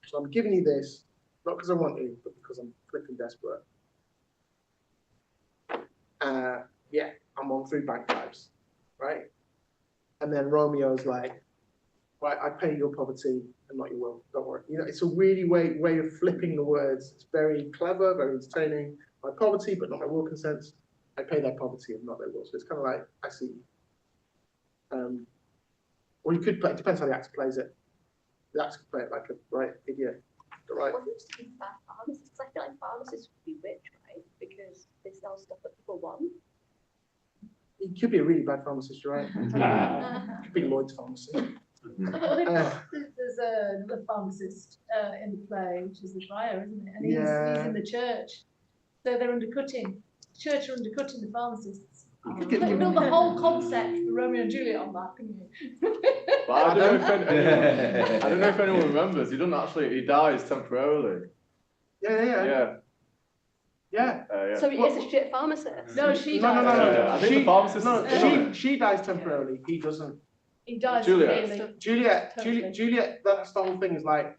B: So I'm giving you this, not because I want you, but because I'm flipping desperate. Yeah, I'm on food bank vibes, right? And then Romeo's like, right, I pay your poverty and not your will, don't worry. You know, it's a really way of flipping the words. It's very clever, very entertaining. My poverty, but not my will consents. I pay their poverty and not their will. So it's kind of like, I see. Or you could play, it depends how the actor plays it. The actor could play it like a right idiot. Right.
H: What used to be bad pharmacists? I feel like pharmacists would be rich, right? Because they sell stuff that people want.
B: He could be a really bad pharmacist, right? Could be Lloyd's pharmacist.
K: There's another pharmacist in the play, which is the friar, isn't it? And he's in the church. So they're undercutting. The church are undercutting the pharmacists. You could build the whole concept for Romeo and Juliet on that, couldn't you?
G: But I don't know if anyone remembers. He dies temporarily.
B: Yeah.
H: So he is a shit pharmacist.
K: No, she dies.
B: No.
G: I think the pharmacist.
B: She dies temporarily. He doesn't.
K: He dies.
B: Juliet. That's the whole thing. Is like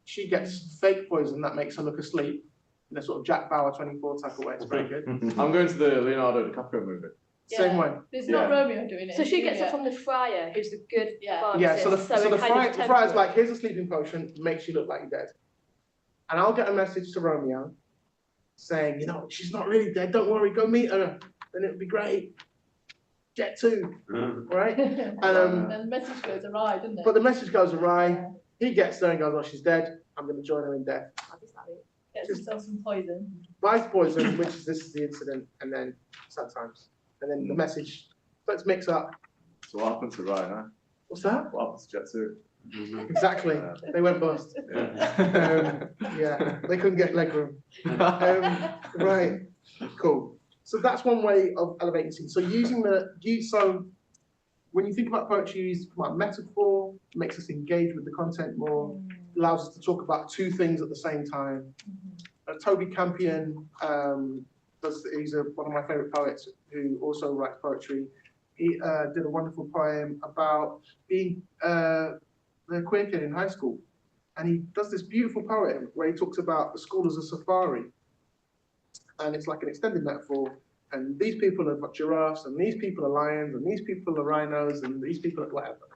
B: she gets fake poison that makes her look asleep in a sort of Jack Bauer 24 type of way. It's very good.
G: I'm going to the Leonardo DiCaprio movie.
B: Same way.
K: There's not Romeo doing it.
H: So she gets it from the friar, who's the good pharmacist.
B: Yeah. So the friar's like, here's a sleeping potion, makes you look like you're dead. And I'll get a message to Romeo saying, you know, she's not really dead. Don't worry, go meet her, and it'll be great. Jet 2, right? And
K: the message goes awry, doesn't it?
B: But the message goes awry. He gets there and goes, oh, she's dead. I'm going to join her in death.
K: Gets himself some poison.
B: Buys poison, which is this is the incident, and then sad times. And then the message, let's mix up.
G: So what happened to Ryan, huh?
B: What's that?
G: What happened to Jet 2?
B: Exactly. They went bust. Yeah, they couldn't get legroom. Right, cool. So that's one way of elevating scenes. So so when you think about poetry, you use metaphor, makes us engage with the content more, allows us to talk about two things at the same time. Toby Campion, he's one of my favorite poets who also writes poetry. He did a wonderful poem about being the queer kid in high school. And he does this beautiful poem where he talks about the school as a safari. And it's like an extended metaphor. And these people are giraffes, and these people are lions, and these people are rhinos, and these people are whatever.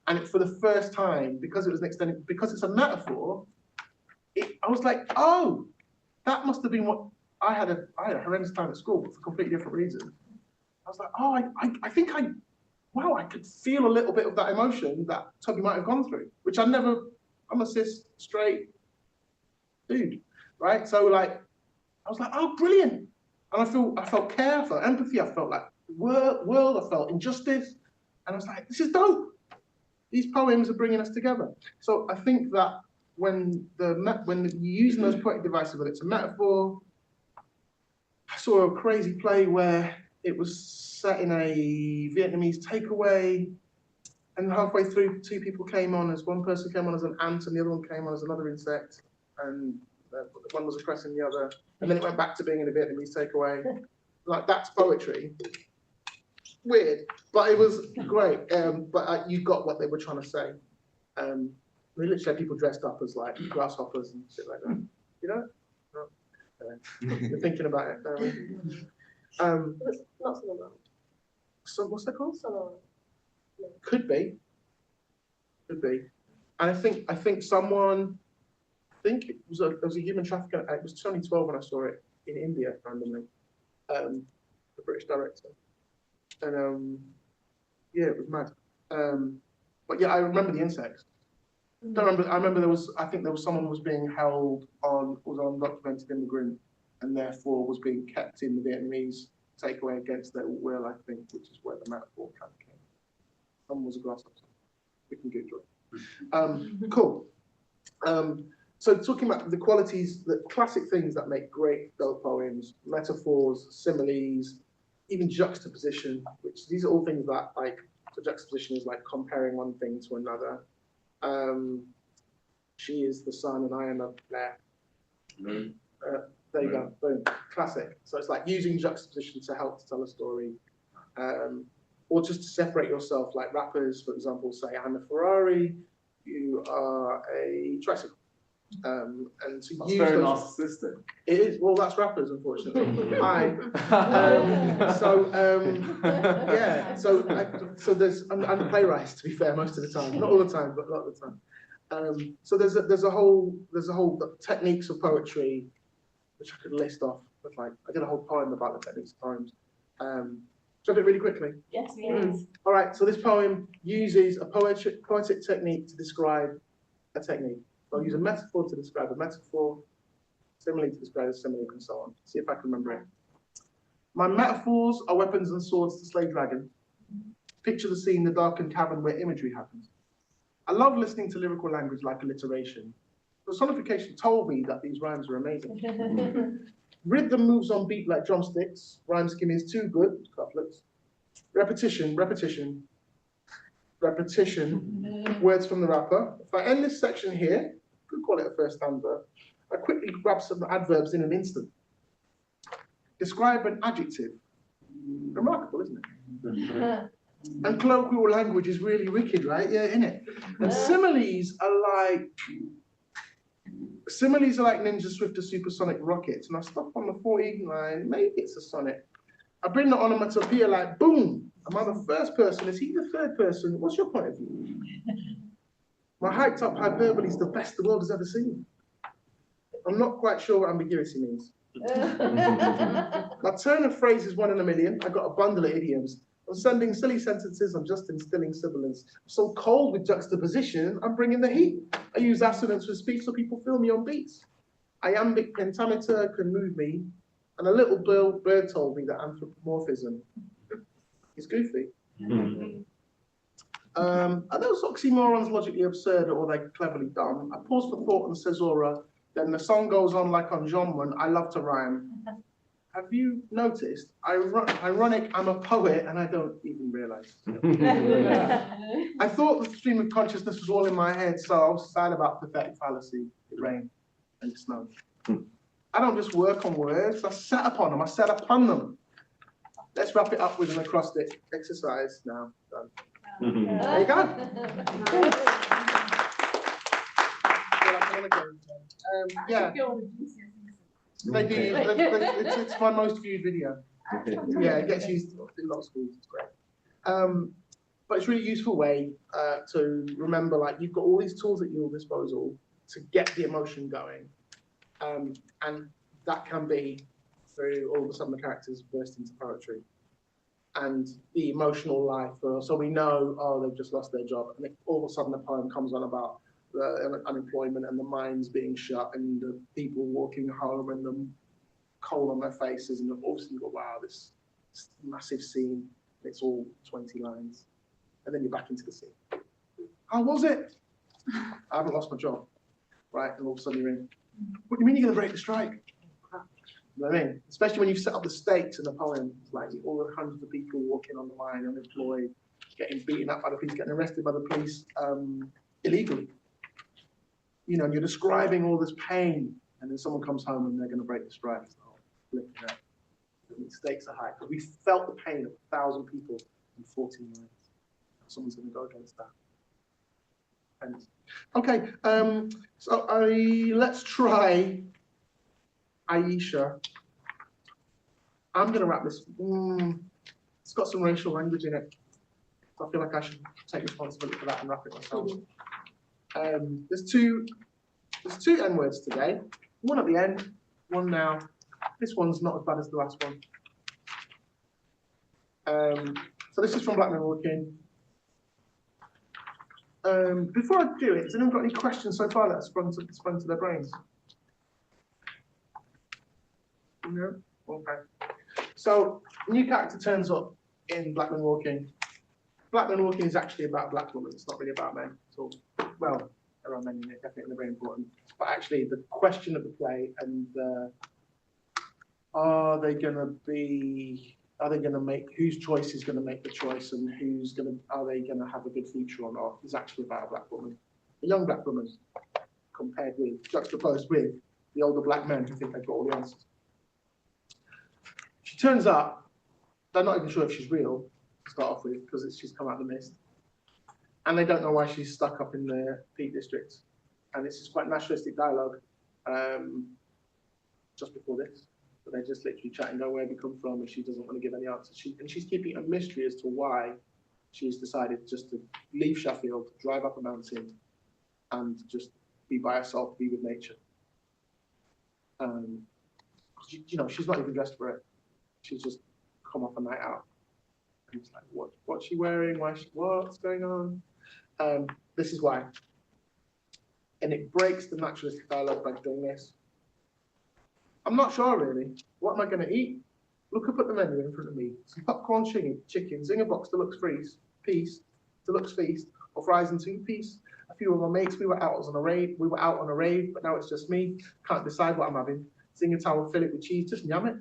B: And for the first time, because it was an extended, because it's a metaphor, I was like, oh, that must have been what I had a horrendous time at school for completely different reasons. I was like, oh, I think wow, I could feel a little bit of that emotion that Toby might have gone through, which I'm a cis, straight dude, right? So like, I was like, oh, brilliant. And I felt care, I felt empathy, I felt like world, I felt injustice. And I was like, this is dope. These poems are bringing us together. So I think that when you're using those poetic devices, whether it's a metaphor, I saw a crazy play where it was set in a Vietnamese takeaway, and halfway through, one person came on as an ant and the other one came on as another insect, and one was oppressing the other, and then it went back to being in a Vietnamese takeaway. Like, that's poetry. Weird, but it was great. But you got what they were trying to say. We literally had people dressed up as like grasshoppers and shit like that. You know? You're thinking about it.
H: Not so long.
B: So what's that called?
H: So long.
B: Could be. And I think someone, it was a human trafficking. It was 2012 when I saw it in India randomly. The British director. And yeah, it was mad. But yeah, I remember the insects. I remember I think there was someone who was being held was an undocumented immigrant, and therefore was being kept in the Vietnamese takeaway against their will, I think, which is where the metaphor kind of came. Someone was a grasshopper. We can Google it. Cool. So talking about the qualities, the classic things that make great dope poems, metaphors, similes, even juxtaposition, which these are all things that, like, so juxtaposition is like comparing one thing to another. She is the sun and I am a Blair. There you go, boom, classic. So it's like using juxtaposition to help to tell a story, or just to separate yourself, like rappers, for example, say, I'm a Ferrari, you are a tricycle. And to
G: that's
B: use
G: very
B: those,
G: narcissistic.
B: It is, well, that's rappers, unfortunately. Yeah, so there's, and playwrights, to be fair, most of the time, not all the time, but a lot of the time. So there's a whole techniques of poetry, which I could list off, but like, I did a whole poem about the techniques of poems. Should I do it really quickly?
K: Yes, please.
B: All right, so this poem uses a poetic technique to describe a technique. So I'll use a metaphor to describe a metaphor, simile to describe a simile, and so on. See if I can remember it. My metaphors are weapons and swords to slay dragons. Picture the scene, the darkened cavern where imagery happens. I love listening to lyrical language like alliteration. Personification told me that these rhymes are amazing. Rhythm moves on beat like drumsticks. Rhyme scheme is too good. Couplets. Repetition. Words from the rapper. If I end this section here, could call it a first stanza. I quickly grab some adverbs in an instant. Describe an adjective. Remarkable, isn't it? And colloquial language is really wicked, right? Yeah, innit? And similes are like ninja swifter supersonic rockets. And I stop on the 14 line, maybe it's a sonnet. I bring the onomatopoeia like boom. Am I the first person? Is he the third person? What's your point of view? My hyped up hyperbole is the best the world has ever seen. I'm not quite sure what ambiguity means. My turn of phrase is 1 in a million. I got a bundle of idioms. I'm sending silly sentences, I'm just instilling sibilance. I'm so cold with juxtaposition, I'm bringing the heat. I use assonance for speech so people feel me on beats. Iambic pentameter can move me, and a little bird told me that anthropomorphism is goofy. Are those oxymorons logically absurd or are they cleverly dumb? I pause for thought and caesura, then the song goes on like on Jean. I love to rhyme. Have you noticed? Ironic, I'm a poet and I don't even realize. I thought the stream of consciousness was all in my head, so I was sad about pathetic fallacy. It rained and it snowed. I don't just work on words, I set upon them, I set upon them. Let's wrap it up with an acrostic exercise now. Done. There you go. Yeah. They do. It's my most viewed video. Yeah, it gets used in a lot of schools. It's great. But it's a really useful way to remember, like, you've got all these tools at your disposal to get the emotion going, and that can be through all of a sudden the characters burst into poetry. and the emotional life. So we know, oh, they've just lost their job, and all of a sudden the poem comes on about the unemployment and the mines being shut and the people walking home and the coal on their faces, and obviously you go, wow, this massive scene. It's all 20 lines, and then you're back into the scene. How was it? I haven't lost my job, right? And all of a sudden you're in. What do you mean you're going to break the strike? You know what I mean? Especially when you've set up the stakes in the poem, it's like all the hundreds of people walking on the line, unemployed, getting beaten up by the police, getting arrested by the police illegally. You know, and you're describing all this pain, and then someone comes home and they're going to break the strike. It's the whole flipping out. The stakes are high because we felt the pain of 1,000 people in 14 lines. Someone's going to go against that. And okay, so let's try Aisha. I'm going to wrap this. It's got some racial language in it. So I feel like I should take responsibility for that and wrap it myself. There's two N words today. One at the end, one now. This one's not as bad as the last one. So this is from Black Men Walking. Before I do it, has anyone got any questions so far that have sprung to their brains? No? Okay. So, a new character turns up in Black Men Walking. Black Men Walking is actually about a black woman. It's not really about men at all. Well, there are men in it, definitely very important. But actually, the question of the play and are they going to make, whose choice is going to make the choice, and are they going to have a good future or not, is actually about a black woman, a young black woman, juxtaposed with the older black men who think they've got all the answers. She turns up, they're not even sure if she's real to start off with, because she's come out of the mist. And they don't know why she's stuck up in the Peak District. And this is quite naturalistic dialogue just before this. But they're just literally chatting, go, where have you come from? And she doesn't want to give any answers. She's keeping a mystery as to why she's decided just to leave Sheffield, drive up a mountain, and just be by herself, be with nature. You know, she's not even dressed for it. She's just come off a night out. And it's like, what's she wearing? What's going on? This is why. And it breaks the naturalistic dialogue by doing this. I'm not sure really. What am I going to eat? Look up at the menu in front of me. Some popcorn chicken, zinger box deluxe feast, or fries and 2-piece. A few of my mates, we were out on a rave, but now it's just me. Can't decide what I'm having. Zinger tower fillet with cheese, just yum it.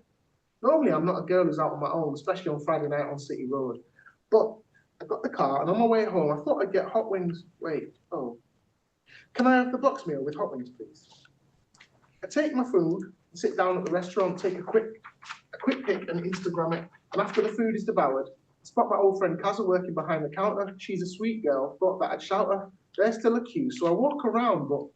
B: Normally I'm not a girl who's out on my own, especially on Friday night on City Road. But I got the car, and on my way home, I thought I'd get hot wings. Wait, oh. Can I have the box meal with hot wings, please? I take my food, sit down at the restaurant, take a quick pic and Instagram it. And after the food is devoured, I spot my old friend Kaza working behind the counter. She's a sweet girl, thought that I'd shout her. There's still a queue, so I walk around, but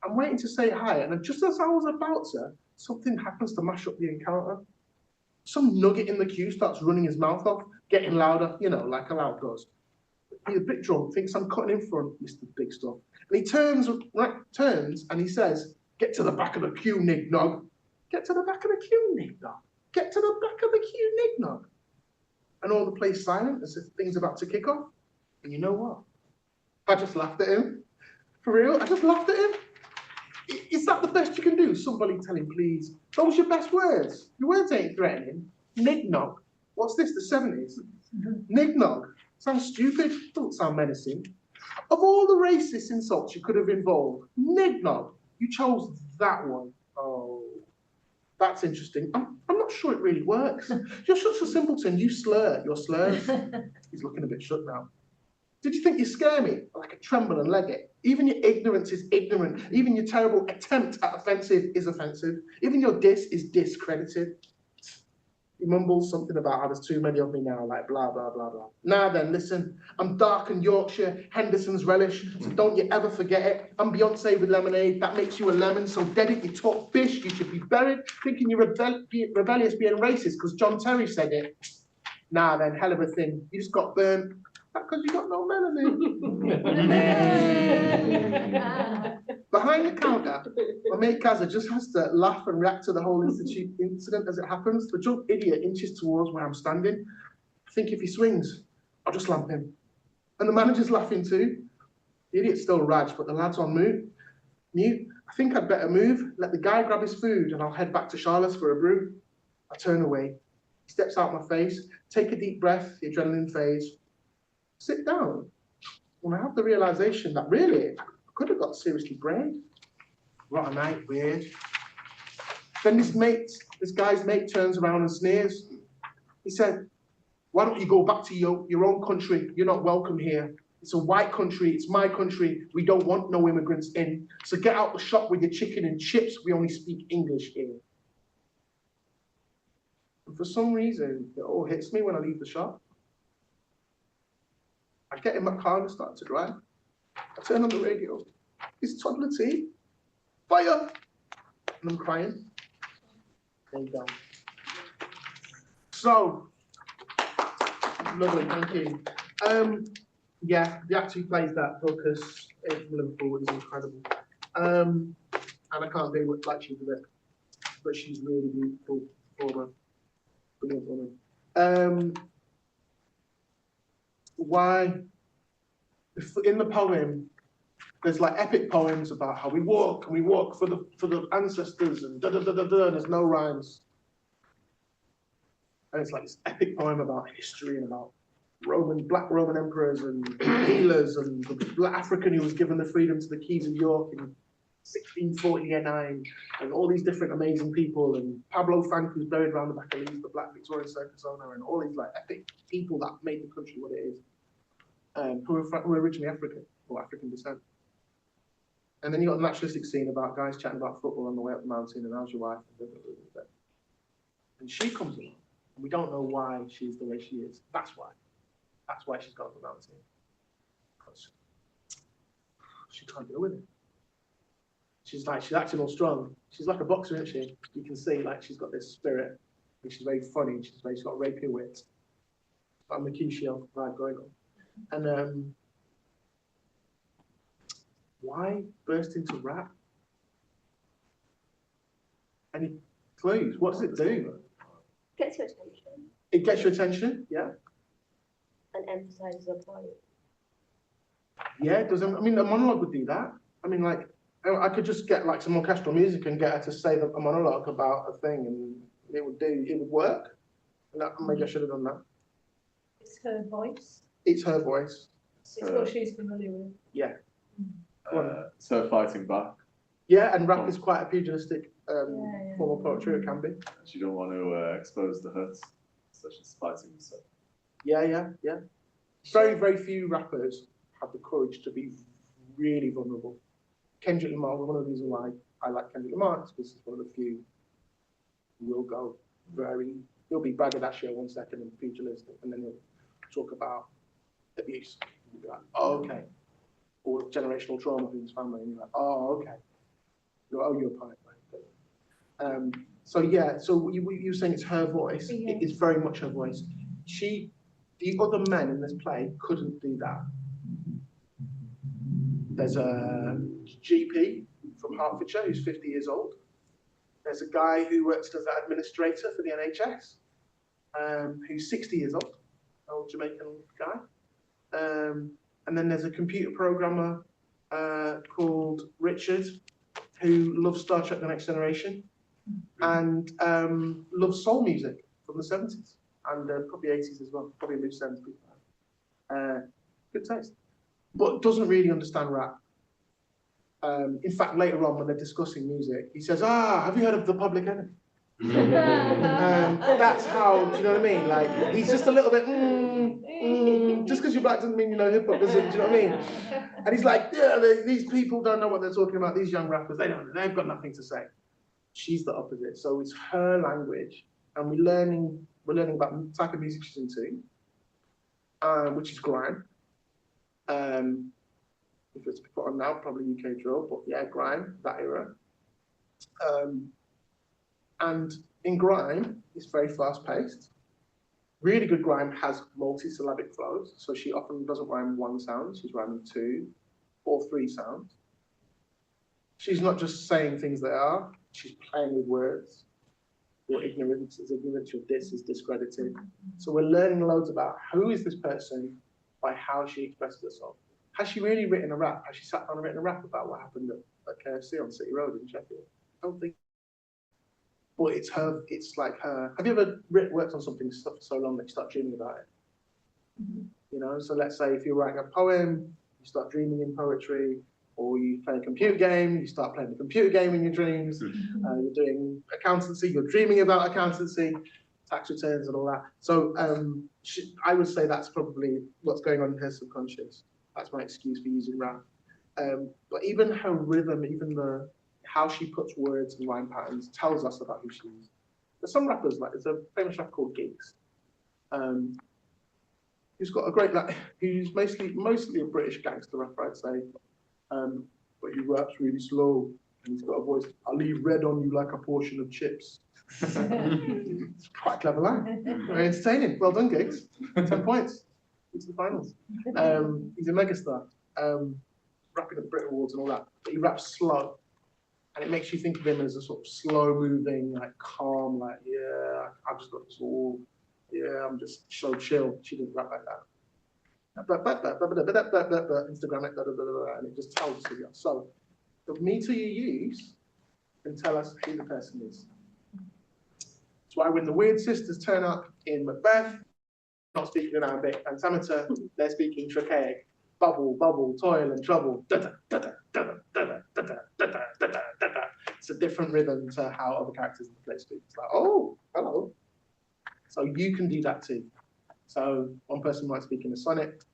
B: I'm waiting to say hi. And just as I was about to, something happens to mash up the encounter. Some nugget in the queue starts running his mouth off, getting louder, you know, like a loud does. He's a bit drunk, thinks I'm cutting in front, Mr. Big Stuff. And he turns and he says, get to the back of the queue, Nig-Nog. Get to the back of the queue, Nig-Nog. Get to the back of the queue, Nig-Nog. And all the place silent as if things about to kick off. And you know what? I just laughed at him. For real, I just laughed at him. Is that the best you can do? Somebody tell him, please. Those your best words. Your words ain't threatening. Nig-Nog. What's this, the 70s? Nig-Nog. Sounds stupid. Don't sound menacing. Of all the racist insults you could have involved, Nig-Nog, you chose that one. Oh, that's interesting. I'm not sure it really works. You're such a simpleton. You slur your slurs. He's looking a bit shook now. Did you think you scare me? Like a tremble and leg it. Even your ignorance is ignorant. Even your terrible attempt at offensive is offensive. Even your diss is discredited. He mumbles something about how there's too many of me now, like blah, blah, blah, blah. Now then, listen, I'm dark and Yorkshire, Henderson's relish, so don't you ever forget it. I'm Beyonce with lemonade, that makes you a lemon, so dead it, you talk fish, you should be buried, thinking you're rebellious being racist because John Terry said it. Nah then, hell of a thing, you just got burnt. Because you got no melanin. Behind the counter, my mate Kaza just has to laugh and react to the whole incident as it happens. The drunk idiot inches towards where I'm standing. think if he swings, I'll just lamp him. And the manager's laughing too. The idiot's still rage, but the lad's on mute. I think I'd better move, let the guy grab his food, and I'll head back to Charlotte's for a brew. I turn away. He steps out my face, take a deep breath, the adrenaline phase. Sit down. When I have the realization that really, I could have got seriously brained. What a night, weird. Then this guy's mate turns around and sneers. He said, why don't you go back to your own country? You're not welcome here. It's a white country, it's my country. We don't want no immigrants in. So get out the shop with your chicken and chips. We only speak English here. And for some reason, it all hits me when I leave the shop. I get in my car and start to drive. I turn on the radio. It's toddler tea. Fire! And I'm crying. There you go. So, lovely, thank you. Yeah, the actor who plays that Dorcas in Liverpool is incredible. And I can't do what like she did it, but she's really beautiful performer. Brilliant woman. Why? In the poem, there's like epic poems about how we walk and we walk for the ancestors and da da da da da. And there's no rhymes. And it's like this epic poem about history and about black Roman emperors and healers and the black African who was given the freedom to the Keys of York in 1649 and all these different amazing people and Pablo Frank who's buried around the back of Leeds, the black Victorian circus owner, and all these like epic people that made the country what it is, who were originally African or African descent. And then you got the naturalistic scene about guys chatting about football on the way up the mountain and how's your wife? And she comes along and we don't know why she's the way she is. That's why. That's why she's got the mountain. Because she can't deal with it. She's acting all strong. She's like a boxer, isn't she? You can see like she's got this spirit, and she's very funny. She's got rapier wit. Got a Mercutio vibe going on. And why burst into rap? Any clues? What does it do?
H: Gets your attention.
B: It gets your attention, yeah.
H: And emphasizes a point.
B: Yeah, it doesn't. I mean, a monologue would do that. I mean, like, I could just get like some orchestral music and get her to say a monologue about a thing, and it would work. And maybe I should have done that.
K: It's her voice.
B: It's her voice.
K: It's what she's familiar with.
B: Yeah.
G: It's her fighting back.
B: Yeah, and rap is quite a pugilistic form of poetry. It can be.
G: She don't want to expose the hurts, so she's fighting herself.
B: Yeah. Very, very few rappers have the courage to be really vulnerable. Kendrick Lamar, one of the reasons why I like Kendrick Lamar is because he's one of the few who will go he'll be braggadocio 1 second and pugilistic, and then he'll talk about abuse. You'll be like, oh, okay. Or generational trauma in his family, and you're like, oh, okay. You're a poet, right? So yeah, so you're saying it's her voice.
K: Yeah.
B: It is very much her voice. The other men in this play couldn't do that. There's a GP from Hertfordshire who's 50 years old. There's a guy who works as an administrator for the NHS, who's 60 years old, an old Jamaican guy. And then there's a computer programmer called Richard, who loves Star Trek: The Next Generation, and loves soul music from the 70s, and probably 80s as well, probably mid 70s. Good taste. But doesn't really understand rap. In fact, later on when they're discussing music, he says, have you heard of The Public Enemy? That's how, do you know what I mean? Like, he's just a little bit, just because you're black doesn't mean you know hip hop, does it? Do you know what I mean? And he's like, yeah, these people don't know what they're talking about, these young rappers, they've got nothing to say. She's the opposite. So it's her language, and we're learning about the type of music she's into, which is grime. If it's put on now, probably UK drill, but yeah, grime, that era. And in grime, it's very fast-paced. Really good grime has multi-syllabic flows, so she often doesn't rhyme one sound, she's rhyming 2 or 3 sounds. She's not just saying things they are, she's playing with words. Your ignorance is ignorance, your this is discredited. So we're learning loads about who is this person by how she expresses herself. Has she really written a rap? Has she sat down and written a rap about what happened at KFC on City Road in Sheffield? I don't think. But it's her, it's like her. Have you ever worked on something for so long that you start dreaming about it? You know, so let's say if you're writing a poem, you start dreaming in poetry, or you play a computer game, you start playing the computer game in your dreams. You're doing accountancy, you're dreaming about accountancy, tax returns and all that. So I would say that's probably what's going on in her subconscious. That's my excuse for using rap. But even her rhythm, even how she puts words and rhyme patterns tells us about who she is. There's some rappers, like there's a famous rapper called Giggs. Who's got a great, he's mostly a British gangster rapper, I'd say. But he raps really slow, and he's got a voice. I'll leave red on you like a portion of chips. It's quite a clever line. Very entertaining. Well done, Giggs. 10 points. Into the finals. He's a megastar. Rapping at the Brit Awards and all that. But he raps slow. And it makes you think of him as a sort of slow-moving, like calm, like, yeah, I've just got this all. Yeah, I'm just so chill. She doesn't rap like that. Instagram it, and it just tells us who you are. So the meter you use can tell us who the person is. That's why when the weird sisters turn up in Macbeth, not speaking in Arabic and pentameter, they're speaking Trochaic. Bubble, bubble, toil and trouble. It's a different rhythm to how other characters in the play speak. It's like, oh, hello. So you can do that too. So one person might speak in a sonnet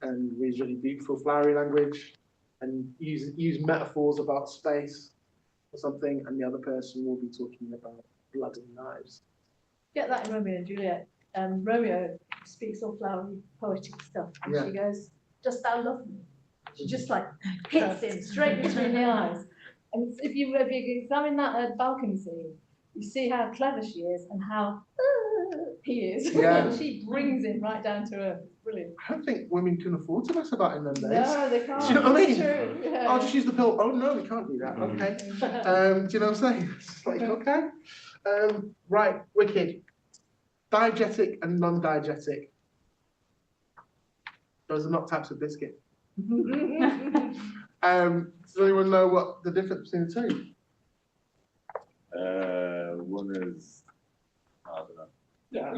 B: and use really beautiful flowery language and use metaphors about space or something, and the other person will be talking about blood and knives.
K: Get that in Romeo and Juliet. Romeo speaks all flowery poetic stuff, and she goes, "Dost thou love me?" She just like hits him straight between the eyes. And if you examine that balcony scene, you see how clever she is and how he is.
B: Yeah.
K: She brings him right down to earth. Brilliant.
B: I don't think women can afford to mess about in them days.
K: No, they can't.
B: Do you know what I mean?
K: True. Yeah.
B: I'll just use the pill. Oh no, we can't do that. Okay. Do you know what I'm saying? It's like, okay. Right, wicked. Diegetic and non-diegetic. Those are not types of biscuit. Does anyone know what the difference between the two?
G: One is, I don't know.
B: Yeah.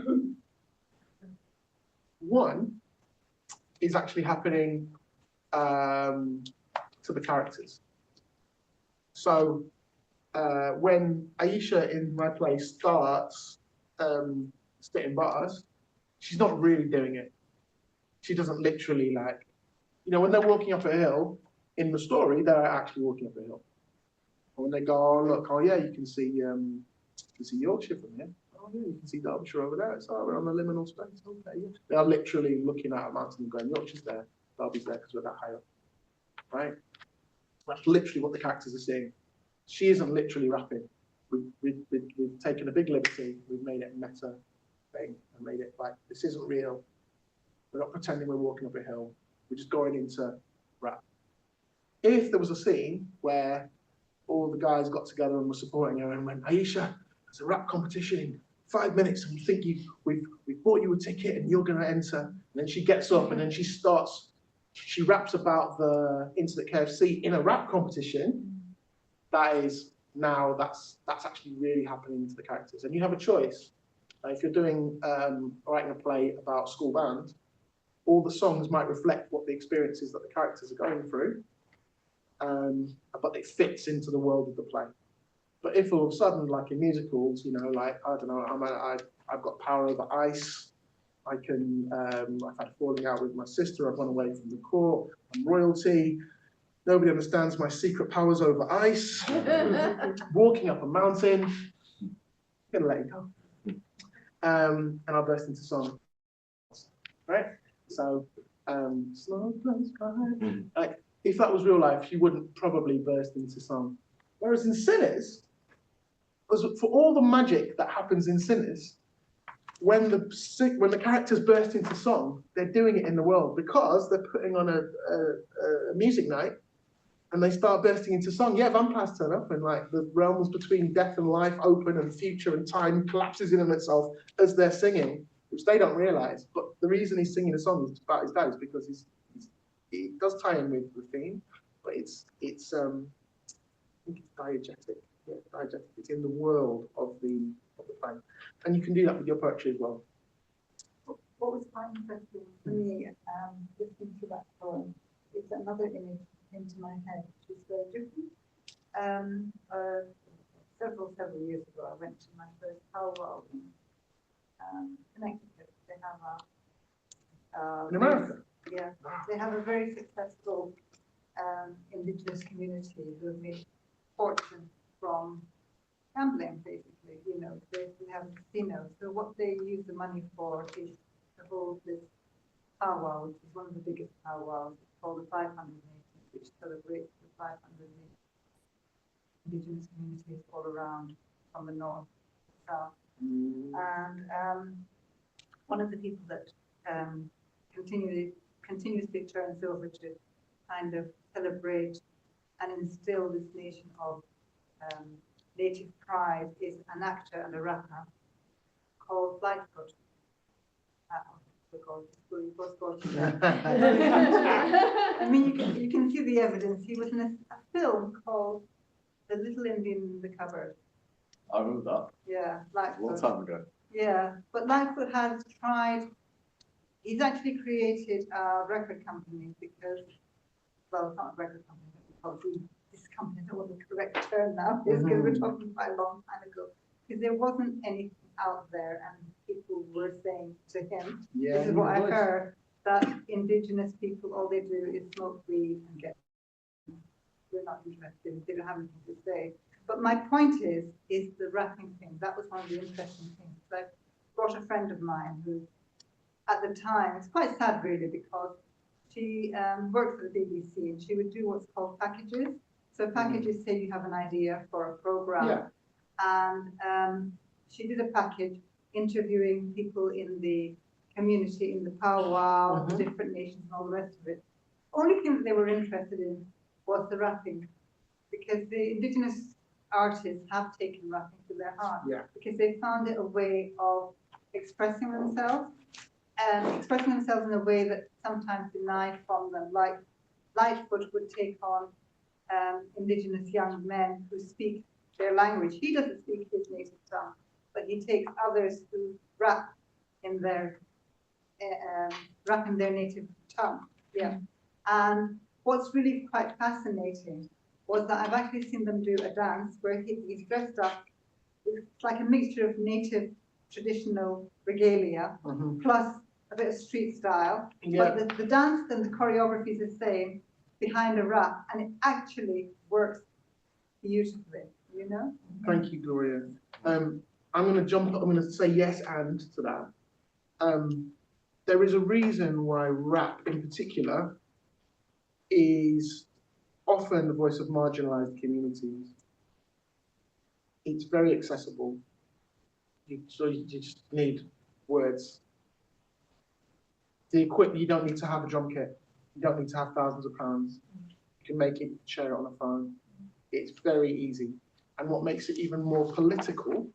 B: One is actually happening to the characters. So when Aisha in my play starts spitting bars, she's not really doing it. She doesn't literally like, when they're walking up a hill in the story, they're actually walking up a hill. And when they go, oh look, oh yeah, you can see Yorkshire from here. Oh yeah, you can see Derbyshire over there. It's we're on the liminal space. Okay, yeah. They are literally looking at a mountain and going, Yorkshire's there, Derby's there because we're that high up. Right? That's literally what the characters are seeing. She isn't literally rapping. We've taken a big liberty. We've made it a meta thing and made it like, this isn't real. We're not pretending we're walking up a hill. We're just going into rap. If there was a scene where all the guys got together and were supporting her and went, Aisha, there's a rap competition in 5 minutes and we think we've bought you a ticket and you're going to enter. And then she gets up and then she raps about the incident at KFC in a rap competition. That's actually really happening to the characters. And you have a choice. If you're writing a play about school band, all the songs might reflect what the experiences that the characters are going through, but it fits into the world of the play. But if all of a sudden, like in musicals, like, I don't know, I've got power over ice, I've had a falling out with my sister, I've run away from the court, I'm royalty, nobody understands my secret powers over ice, walking up a mountain, I'm gonna let it go. And I'll burst into song, right? So, slow goes by. Like, if that was real life, you wouldn't probably burst into song. Whereas in Sinners, for all the magic that happens in Sinners, when the characters burst into song, they're doing it in the world because they're putting on a music night, and they start bursting into song. Yeah, vampires turn up, and like the realms between death and life open, and future and time collapses in on itself as they're singing, which they don't realize. But the reason he's singing a song is about his dad is because it does tie in with the theme, but I think it's diegetic. Yeah, diegetic. It's in the world of the play, and you can do that with your poetry as well.
M: What was quite interesting for me, listening to that poem, is another image into my head, which is very different. Several years ago, I went to my first powwow in Connecticut. They have
B: in America?
M: Yeah, they have a very successful indigenous community who have made fortune from gambling, basically. You know, they have casinos. So what they use the money for is to hold this powwow, which is one of the biggest powwows. It's called the 500 Nations, which celebrates the 500 indigenous communities all around, from the north to the south. And one of the people that continuously turns over to kind of celebrate and instill this nation of native pride is an actor and a rapper called Lightfoot. I mean, you can see the evidence. He was in a film called The Little Indian in the Cupboard.
G: I remember that.
M: Yeah, Lightfoot.
G: A long time ago.
M: Yeah, but Lightfoot has tried. He's actually created a record company because, well, it's not a record company, but this company, I don't know what the correct term now is, because we're talking quite a long time ago, because there wasn't anything out there, and people were saying to him, this is what I heard, that indigenous people, all they do is smoke weed and get, we're not interested, they don't have anything to say. But my point is the rapping thing. That was one of the interesting things. I brought a friend of mine who, at the time, it's quite sad really, because she worked for the BBC and she would do what's called packages. So packages say you have an idea for a program, and she did a package interviewing people in the community, in the powwow, the different nations and all the rest of it. Only thing that they were interested in was the rapping, because the indigenous artists have taken rapping to their heart, because they found it a way of expressing themselves, and expressing themselves in a way that sometimes denied from them. Like Lightfoot would take on indigenous young men who speak their language. He doesn't speak his native tongue, but he takes others who rap in their native tongue. Yeah. And what's really quite fascinating was that I've actually seen them do a dance where he's dressed up. It's like a mixture of native traditional regalia plus a bit of street style. But the dance and the choreography is the same behind a rap, and it actually works beautifully, you know?
B: Thank you, Gloria. I'm going to say yes and to that. There is a reason why rap in particular is often the voice of marginalized communities. It's very accessible. So you just need words. The equipment, you don't need to have a drum kit. You don't need to have thousands of pounds. You can make it, share it on a phone. It's very easy. And what makes it even more political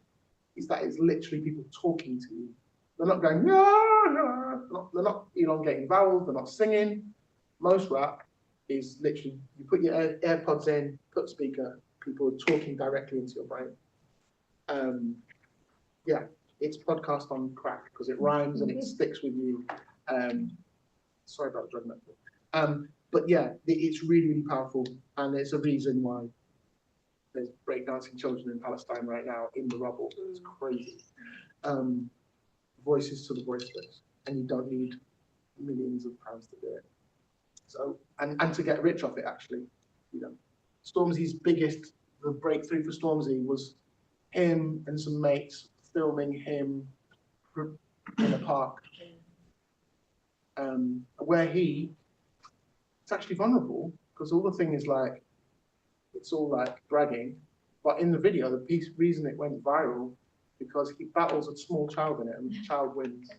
B: is that it's literally people talking to you. They're not going, no. They're not elongating vowels, they're not singing. Most rap is literally, you put your AirPods in, put speaker, people are talking directly into your brain. Yeah, it's podcast on crack because it rhymes and it sticks with you. Sorry about the drug metaphor. But yeah, it's really, really powerful, and there's a reason why there's breakdancing children in Palestine right now in the rubble. It's crazy. Voices to the voiceless, and you don't need millions of pounds to do it. So, and to get rich off it, actually, you know, Stormzy's the breakthrough for Stormzy was him and some mates filming him in a park, where it's actually vulnerable because all the thing is like, it's all like bragging, but in the video, the reason it went viral because he battles a small child in it and the child wins.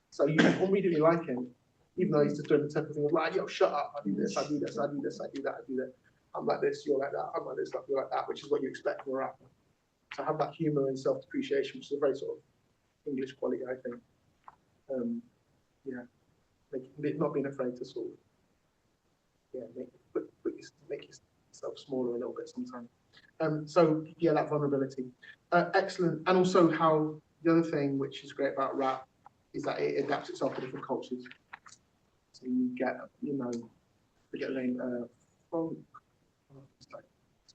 B: So you immediately like him. even though he's just doing the typical thing of like, yo, shut up, I do this, I do this, I do this, I do that, I do that. I'm like this, you're like that, I'm like this, you're like that, which is what you expect from a rapper. So have that humor and self-depreciation, which is a very sort of English quality, I think. Yeah, not being afraid to sort of, yeah, make yourself smaller a little bit sometimes. So yeah, that vulnerability, excellent. And also how the other thing which is great about rap is that it adapts itself to different cultures. So you get, you know, forget the name, funk, like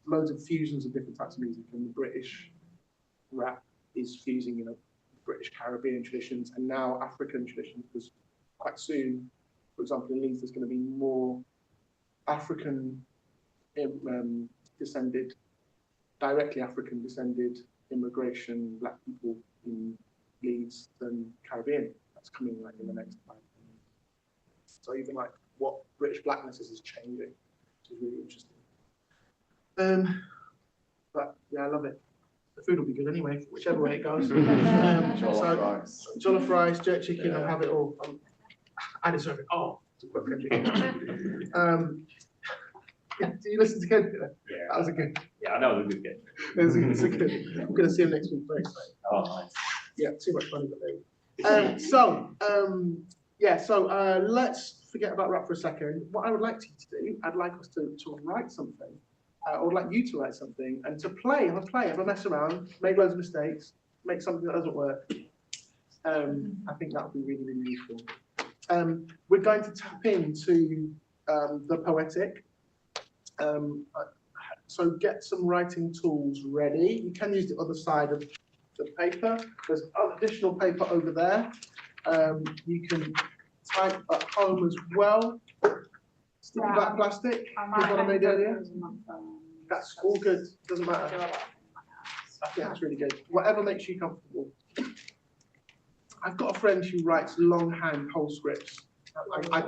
B: loads of fusions of different types of music, and the British rap is fusing, you know, British Caribbean traditions and now African traditions, because quite soon, for example, in Leeds, there's going to be more African descended, directly African descended immigration, black people in Leeds than Caribbean. That's coming like in the next 5 years. So even like what British blackness is changing, which is really interesting. But yeah, I love it. The food will be good anyway, whichever way it goes.
G: Jollof rice.
B: Jollof rice, jerk chicken,
G: Yeah.
B: I'll have it all. I deserve it all. Yeah, do you listen to Ken?
J: Yeah.
B: That was a good.
J: Yeah, I know it was a good game.
B: It's a good. I'm going to see him next week. Very excited.
J: Oh, nice.
B: Yeah, too much money, but there. So let's forget about rap for a second. What I would like you to do, I'd like us to write something. I would like you to write something and to have a mess around, make loads of mistakes, make something that doesn't work. I think that would be really, really useful. We're going to tap into the poetic. So get some writing tools ready. You can use the other side of the paper. There's additional paper over there. You can type at home as well. Sticky back plastic is what I made earlier. That's all good, doesn't matter. I think that's really good. Whatever makes you comfortable. I've got a friend who writes longhand whole scripts. I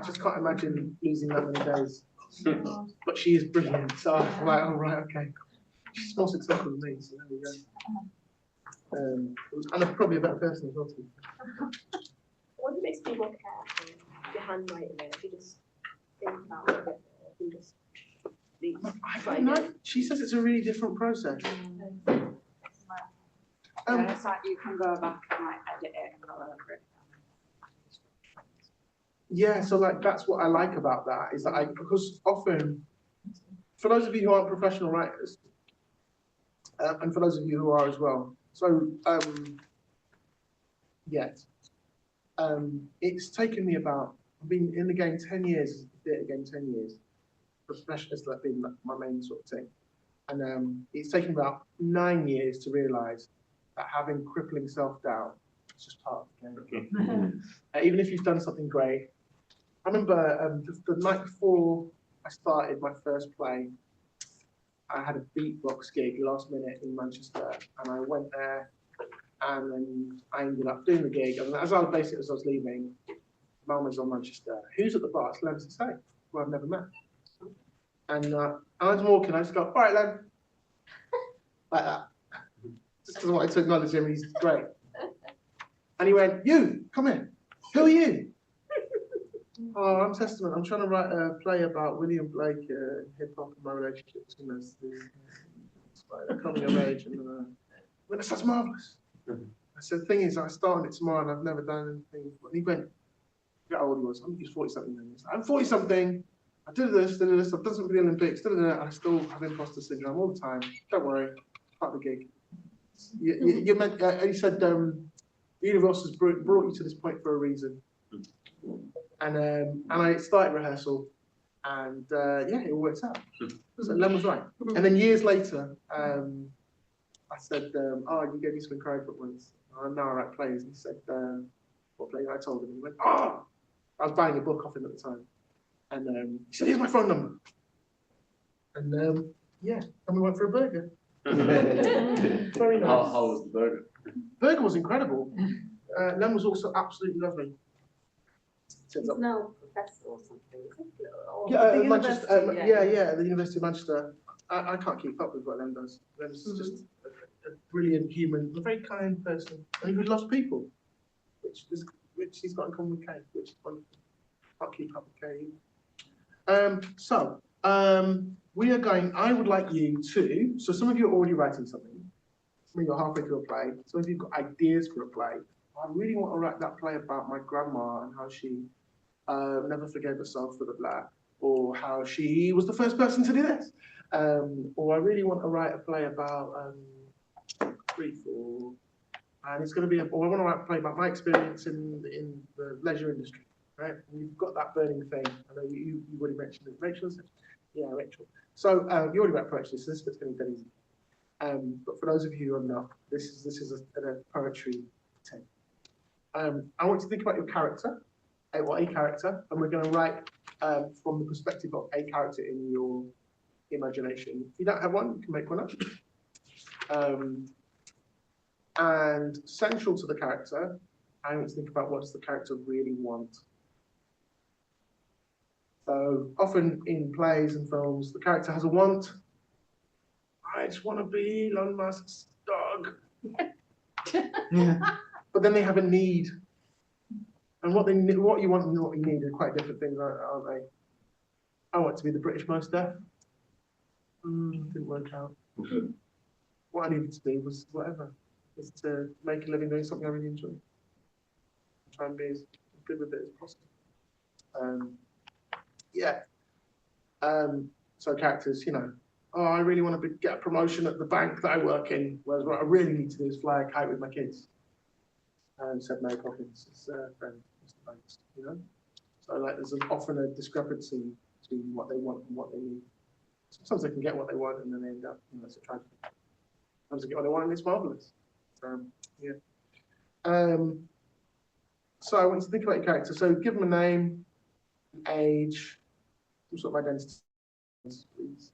B: just can't imagine losing that many days. But she is brilliant, so I'm like, oh right, okay. She's more successful than me, so there we go. And I'm probably a better person as well too.
H: What makes people care if you're handwriting it? If you just think about it a bit and just leave.
B: I don't know. She says it's a really different process.
E: It's like you can go back and like edit it and go over it.
B: Yeah, so like that's what I like about that is that because often, for those of you who aren't professional writers, and for those of you who are as well, so it's taken me I've been in the game 10 years, theatre game 10 years, professionals that have been my main sort of thing, and it's taken about 9 years to realise that having crippling self-doubt is just part of the game. Even if you've done something great. I remember the night before I started my first play, I had a beatbox gig last minute in Manchester, and I went there, and then I ended up doing the gig. And as I was leaving, Mum was on Manchester. Who's at the bar? It's Len Say, who I've never met. And I was walking, I just go, all right, Len, like that, just because I wanted to acknowledge him. He's great. And he went, you, come in. Who are you? Oh, I'm Testament. I'm trying to write a play about William Blake, hip hop and my relationships. And there's coming of age. And that's marvelous. I said, the thing is, I started it tomorrow and I've never done anything. And he went, how old he was? I think he was 40 something then. I'm 40 something. I did this, I've done something for the Olympics, I still have imposter syndrome all the time. Don't worry, part of the gig. You meant, he said, the universe has brought you to this point for a reason. And I started rehearsal, and it all worked out. Len was right. And then years later, I said, you gave me some encouragement once. Now I write plays. And he said, what play? I told him. He went, I was buying a book off him at the time. And he said, here's my phone number. And and we went for a burger. Very nice.
G: How was the burger?
B: Burger was incredible. Len was also absolutely lovely.
E: He's now professor or something.
B: Manchester. The University of Manchester. I can't keep up with what Len does. Len's just a brilliant human, a very kind person, and he loves people, which is which he's got in common with Kate, which is wonderful. I'll keep up with Kate. We are going, I would like you to, so some of you are already writing something, some of you are halfway through a play, some of you have got ideas for a play. I really want to write that play about my grandma and how she never forgave herself for the blah, or how she was the first person to do this. Or I really want to write a play about grief, and it's going to be, or I want to write a play about my experience in the leisure industry, right? And you've got that burning thing. I know you already mentioned it. Rachel, yeah, Rachel. So you already approached this. This bit's going to be dead easy. But for those of you who are not, this is a poetry thing. I want you to think about your character, or a character, and we're going to write from the perspective of a character in your imagination. If you don't have one, you can make one up. And central to the character, I want to think about what does the character really want. So often in plays and films, the character has a want. I just want to be Elon Musk's dog. Yeah. But then they have a need. And what you want and what you need are quite different things, aren't they? I want to be the British Most Deaf. Didn't work out. What I needed to do was whatever. Is to make a living doing something I really enjoy. Try and be as good with it as possible. So characters, oh, I really want to get a promotion at the bank that I work in, whereas what I really need to do is fly a kite with my kids. Said Mary Poppins' friend, Mr. Banks, So like, there's often a discrepancy between what they want and what they need. Sometimes they can get what they want and then they end up, it's a tragedy. Sometimes they get what they want and it's marvelous. So I want you to think about your character. So give them a name, an age, some sort of identity. Please.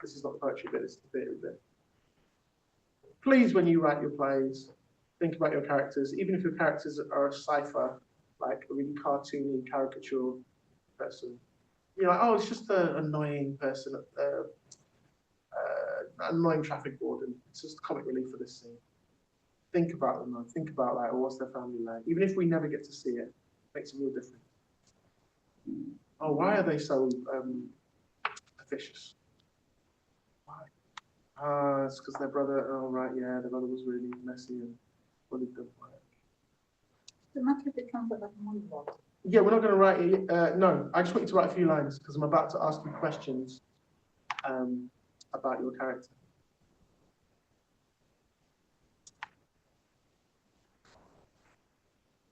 B: This is not the poetry bit, it's the theatre bit. Please, when you write your plays, think about your characters, even if your characters are a cipher, like a really cartoony caricature person. You're like, oh, it's just an annoying person, an annoying traffic warden. It's just comic relief for this scene. Think about them, though. Think about like, oh, what's their family like? Even if we never get to see it, it makes a real difference. Oh, why are they so officious? Why? It's because their brother. Oh, right, yeah, their brother was really messy and bullied them.
M: Does it matter if it comes out like a monologue?
B: Yeah, we're not going to write it. No, I just want you to write a few lines because I'm about to ask you questions about your character.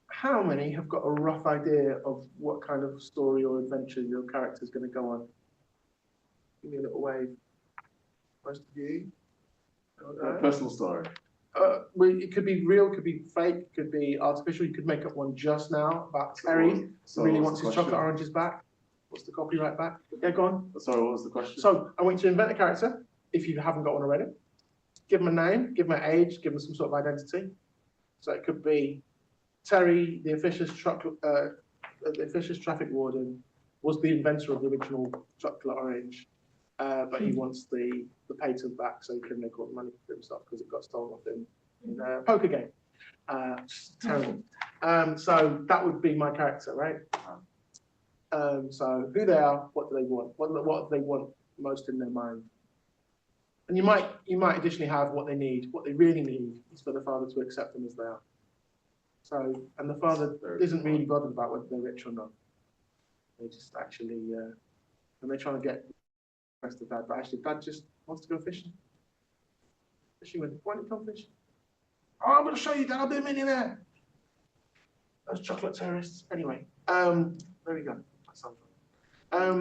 B: How many have got a rough idea of what kind of story or adventure your character is going to go on? Give me a little wave. Most of you?
G: Personal story.
B: It could be real, it could be fake, it could be artificial. You could make up one just now about Terry who really wants his chocolate oranges back. What's the copyright back? Yeah, go on.
G: Sorry, what was the question?
B: So I want you to invent a character if you haven't got one already. Give them a name, give them an age, give them some sort of identity. So it could be Terry, the officious traffic warden, was the inventor of the original chocolate orange, but he wants the patent back so he can make all the money for himself because it got stolen off him in a poker game. Terrible. So that would be my character, right? So who they are, what do they want? What do they want most in their mind? And you might additionally have what they need. What they really need is for the father to accept them as they are. So, and the father isn't really bothered about whether they're rich or not. They just actually, and they're trying to get the rest of dad, but actually dad just wants to go fishing. Fishing with, why don't you come fishing? Oh, I'm going to show you, Dad, I'll be a millionaire. Those chocolate terrorists. Anyway, there we go. That sounds right.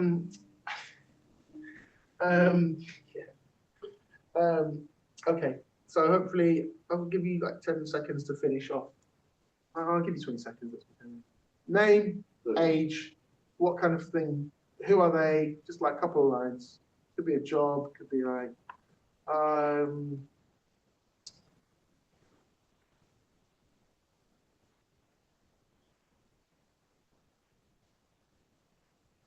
B: Okay, so hopefully I'll give you like 10 seconds to finish off. I'll give you 20 seconds. Name, age, what kind of thing, who are they? Just like a couple of lines. Could be a job, could be like,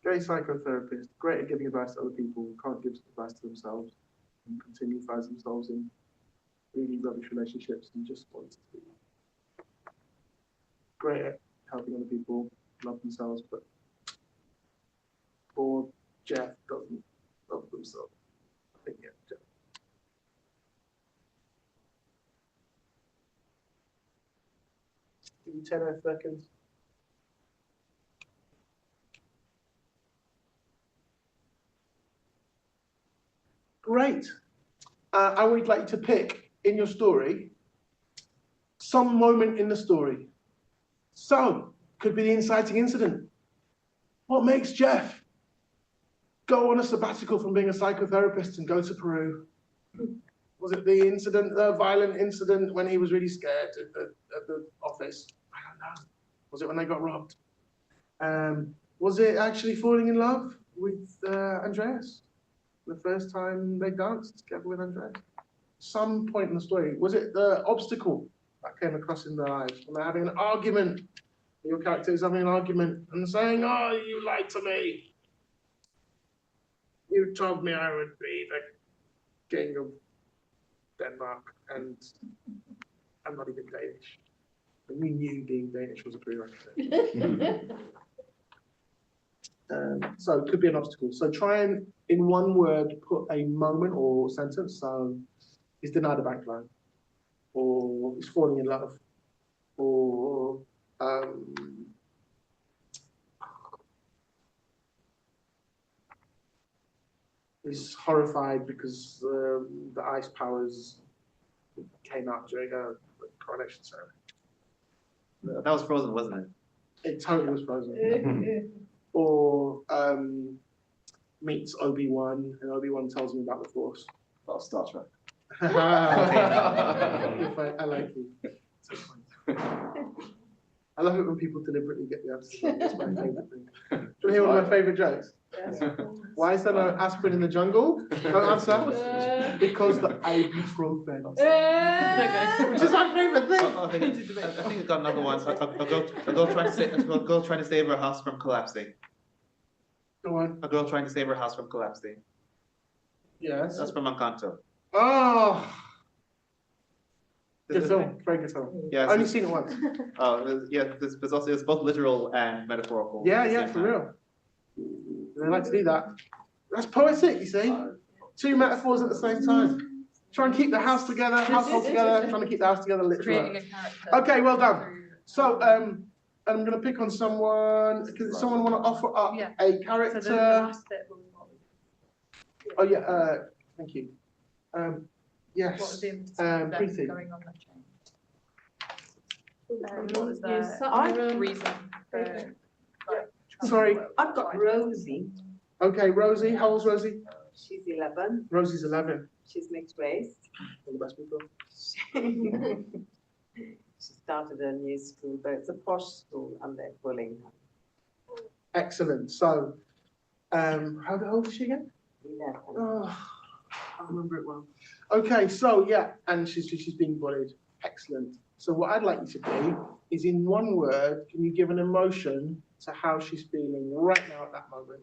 B: gay psychotherapist, great at giving advice to other people, can't give advice to themselves, and continue to find themselves in really rubbish relationships and just wants to be great at helping other people love themselves, but poor Jeff doesn't love himself. I think, yeah, Jeff. Give you 10 seconds. Great. I would like you to pick in your story some moment in the story. So, could be the inciting incident. What makes Jeff go on a sabbatical from being a psychotherapist and go to Peru? Was it the incident, the violent incident when he was really scared at the office? I don't know. Was it when they got robbed? Was it actually falling in love with Andreas? The first time they danced together with Andreas? Some point in the story. Was it the obstacle that came across in their lives when they're having an argument? Your character is having an argument and saying, "Oh, you lied to me. You told me I would be the king of Denmark, and I'm not even Danish." And we knew being Danish was a prerequisite. So it could be an obstacle. So try and, in one word, put a moment or sentence. So he's denied a bank loan, or he's falling in love, or he's horrified because the ice powers came out during a coronation ceremony.
I: That was Frozen, wasn't it?
B: It totally was Frozen. Or meets Obi-Wan, and Obi-Wan tells him about the Force.
G: Oh, Star Trek.
B: I like you. I love it when people deliberately get the answer. That's my favourite thing. Do you want to hear one of my favourite jokes? Yes. Why is there no aspirin in the jungle? No answer. Because the ibuprofen. Which is my favourite thing.
I: I think we've got another one. So a girl trying to save her house from collapsing.
B: Go on.
I: A girl trying to save her house from collapsing.
B: Yes.
I: That's from Encanto.
B: Oh. Good film. Very good film.
I: Yeah,
B: I've only seen it once.
I: Oh, yeah. It's both literal and metaphorical.
B: Yeah, yeah, for real. They like to do that. That's poetic, you see. Two metaphors at the same time. Try and keep the house together, household together, trying to keep the house together literally.
F: Creating a character.
B: Okay, well done. So, I'm going to pick on someone. Does someone want to offer up a character?
F: So the last bit was what we did.
B: Oh, yeah, thank you. Yes,
F: What was the impetus
B: Preeti.
F: going on that change? What was
N: I-
F: reason for
B: Sorry.
N: I've got Rosie.
B: Okay, Rosie. How old's Rosie?
N: She's 11.
B: Rosie's 11.
N: She's mixed race.
B: All the best people.
N: She started a new school, but it's a posh school and they're bullying her.
B: Excellent. So, how old is she again?
N: 11.
B: Oh, I remember it well. Okay, so yeah, and she's being bullied. Excellent. So what I'd like you to do is, in one word, can you give an emotion to how she's feeling right now at that moment?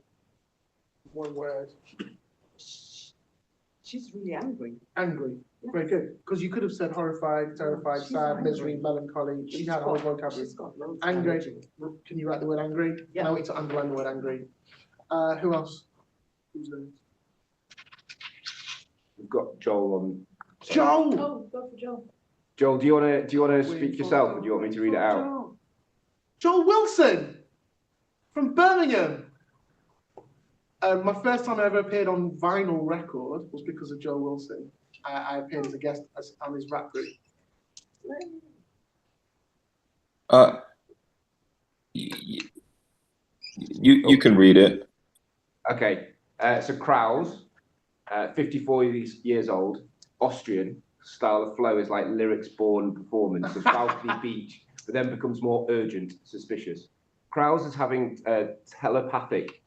B: One word.
N: She's really angry.
B: Angry. Yes. Very good. Because you could have said horrified, terrified, sad, misery, melancholy. She had a whole vocabulary. Angry. Can you write the word angry? Yeah. I want you to underline the word angry. Who else? Who's there?
A: We've got Joel on.
B: Joel!
K: Oh, go for Joel.
A: Joel, do you want to speak yourself, or do you want me to read it out?
B: Joel Wilson from Birmingham. My first time I ever appeared on vinyl record was because of Joel Wilson. I appeared as a guest on his rap group.
R: You can read it.
A: Okay. So Kraus, 54 years old, Austrian. Style of flow is like lyrics-born performance of Balcony Beach, but then becomes more urgent, suspicious. Kraus is having a telepathic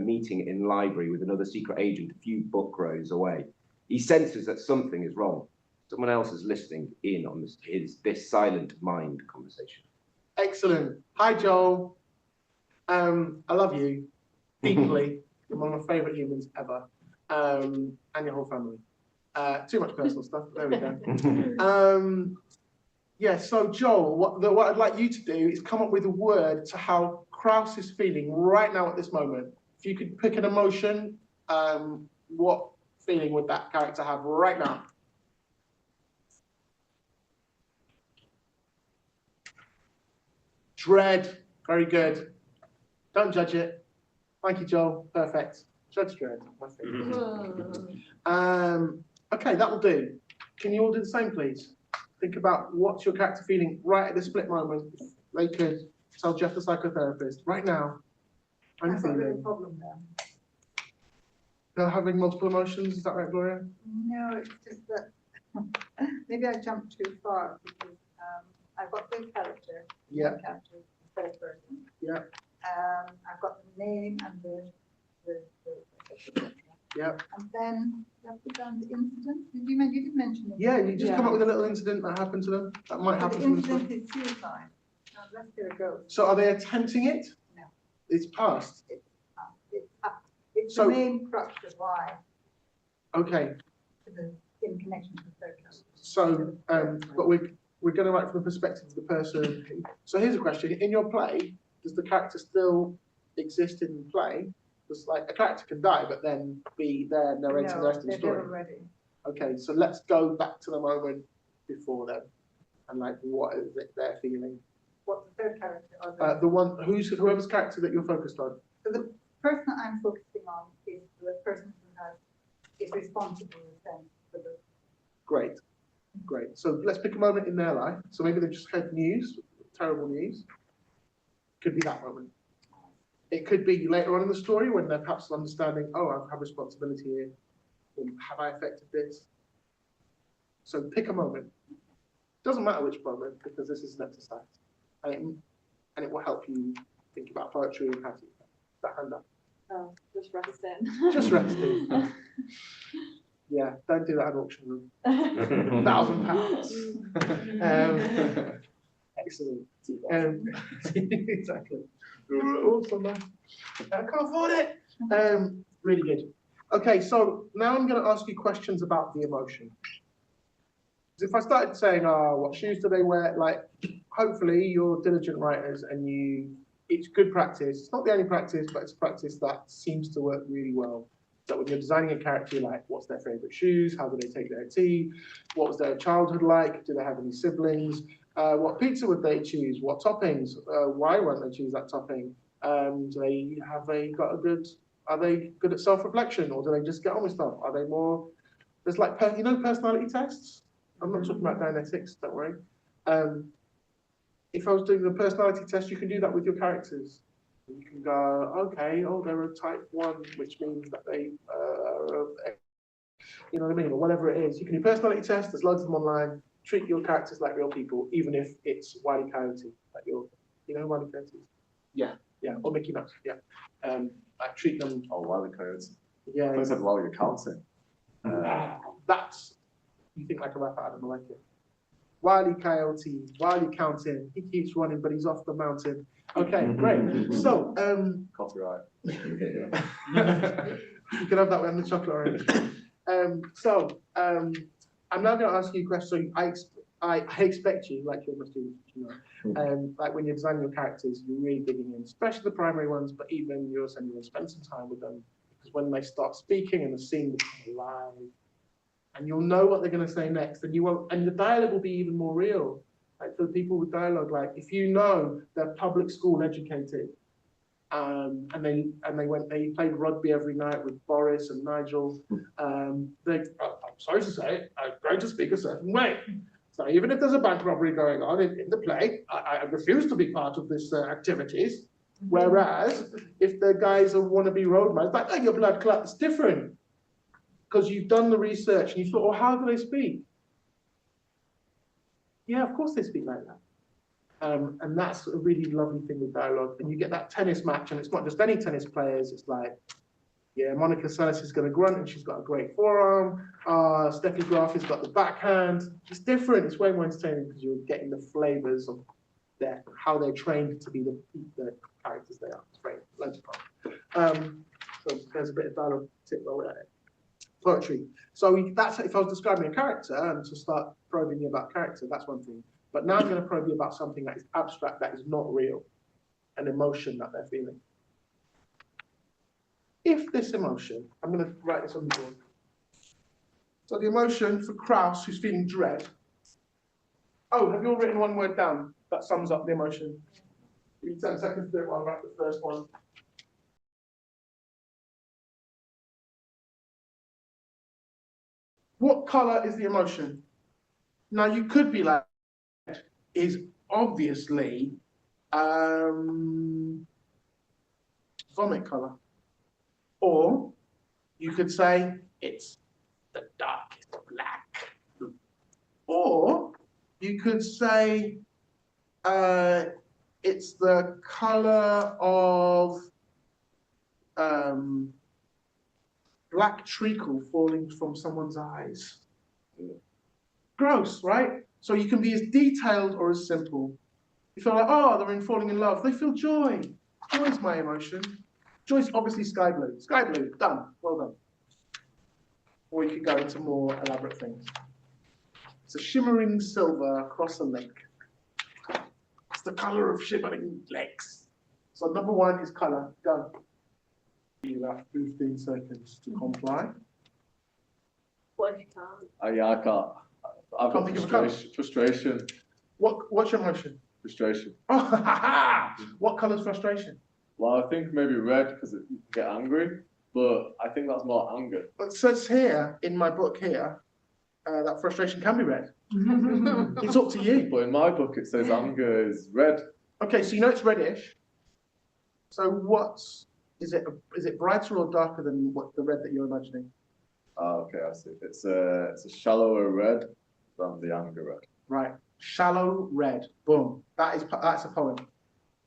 A: meeting in library with another secret agent a few book rows away. He senses that something is wrong. Someone else is listening in on this silent mind conversation.
B: Excellent. Hi, Joel. I love you deeply. You're one of my favourite humans ever, and your whole family. Too much personal stuff. There we go. Yeah, so Joel, what I'd like you to do is come up with a word to how Kraus is feeling right now at this moment. If you could pick an emotion, what feeling would that character have right now? Dread, very good. Don't judge it. Thank you, Joel. Perfect. Judge dread. My favorite. Okay, that will do. Can you all do the same, please? Think about what's your character feeling right at this split moment. They could tell Jeff the psychotherapist right now. I'm
M: I've got a
B: feeling.
M: little problem there.
B: They're having multiple emotions. Is that right, Gloria?
M: No, it's just that maybe I jumped too far because I've got the character.
B: Yeah.
M: The character, the third person.
B: Yeah.
M: I've got the name and the
B: yeah.
M: And then you have to put down the incident. You did mention it.
B: Yeah, you just come up with a little incident that happened to them. That might happen
M: The
B: to them.
M: incident is suicide. Now let's hear it go.
B: So are they attempting it?
M: No.
B: It's past.
M: It's
B: So-
M: the main crux of why.
B: Okay.
M: In connection to the third character.
B: So, but we're going to write from the perspective of the person. So here's a question: in your play, does the character still exist in the play? Because like a character can die, but then be there narrating the rest of the story.
M: Already.
B: Okay, so let's go back to the moment before then, and like what is it they're feeling?
M: What's the third character?
B: The one whoever's character that you're focused on.
M: So the person that I'm focusing on is the person who is responsible then for the.
B: Great, great. So let's pick a moment in their life. So maybe they've just had news, terrible news. Could be that moment. It could be later on in the story when they're perhaps understanding, oh, I have responsibility here. Or have I affected this? So pick a moment. Doesn't matter which moment because this is an exercise. And it will help you think about poetry and how to that hand up.
E: Oh, just resting.
B: Just resting. Yeah, don't do that at auction room. £1,000. Excellent. Exactly. Also nice. I can't afford it. Really good. Okay, so now I'm going to ask you questions about the emotion. If I started saying, what shoes do they wear? Like, hopefully you're diligent writers and it's good practice. It's not the only practice, but it's practice that seems to work really well. So when you're designing a character, you're like, what's their favorite shoes? How do they take their tea? What was their childhood like? Do they have any siblings? What pizza would they choose? What toppings? Why won't they choose that topping? Are they good at self-reflection, or do they just get on with stuff? Are they more, there's like, personality tests? I'm not talking about Dianetics, don't worry. If I was doing the personality test, you can do that with your characters. You can go, okay, they're a type 1, which means that they you know what I mean, or whatever it is. You can do personality tests, there's loads of them online. Treat your characters like real people, even if it's Wile E. Coyote. Like you know who Wile E. Coyote is? Yeah, or Mickey Mouse, yeah. I treat them.
G: Oh, Wile E. Coyote.
B: Yeah.
G: I said Wile E. Coyote.
B: That's, you think like a rapper, I don't like it. Wile E. Coyote, Wile E. Counting, he keeps running, but he's off the mountain. Okay, great. So,
G: copyright.
B: You can have that one, the chocolate orange. I'm now going to ask you a question. So I expect you, like you're my student, like when you're designing your characters, you're really digging in, especially the primary ones, but even you're saying you'll spend some time with them, because when they start speaking and the scene becomes alive, and you'll know what they're going to say next, and the dialogue will be even more real. Like for the people with dialogue, like if you know they're public school educated, and they played rugby every night with Boris and Nigel. I'm sorry to say, I'm going to speak a certain way. So even if there's a bank robbery going on in the play, I refuse to be part of this activities. Whereas if the guys are wannabe roadmen, it's like, oh, your blood clot, it's different. Because you've done the research and you thought, how do they speak? Yeah, of course they speak like that. And that's a really lovely thing with dialogue. And you get that tennis match, and it's not just any tennis players. It's like, yeah, Monica Seles is going to grunt, and she's got a great forearm. Steffi Graf has got the backhand. It's different. It's way more entertaining because you're getting the flavors of how they're trained to be the characters they are. It's great. Loads of fun. So there's a bit of dialogue tip while we're at it. Poetry. So that's if I was describing a character and to start probing you about character, that's one thing. But now I'm going to probe you about something that is abstract, that is not real, an emotion that they're feeling. If this emotion, I'm going to write this on the board. So the emotion for Kraus, who's feeling dread. Oh, have you all written one word down that sums up the emotion? Give me 10 seconds to do it while I write the first one. What color is the emotion? Now you could be like, is obviously vomit color. Or you could say it's the darkest black. Or you could say it's the color of black treacle falling from someone's eyes. Gross, right? So you can be as detailed or as simple. You feel like, oh, they're falling in love. They feel joy. Joy is my emotion. Joy is obviously sky blue. Sky blue, done. Well done. Or you could go into more elaborate things. It's a shimmering silver across a lake. It's the color of shimmering lakes. So number one is color. Go. You have 15 seconds to comply.
H: What if you can't?
G: Yeah, I can't. I've got frustration.
B: What's your emotion?
G: Frustration.
B: Oh, ha, ha, ha. What color's frustration?
G: Well, I think maybe red because you can get angry, but I think that's more anger.
B: It says here in my book here that frustration can be red. It's up to you.
G: But in my book it says anger is red.
B: Okay, so you know it's reddish. So is it brighter or darker than what the red that you're imagining?
G: Oh, okay, I see. It's a shallower red than the anger red.
B: Right, shallow red. Boom. That's a poem.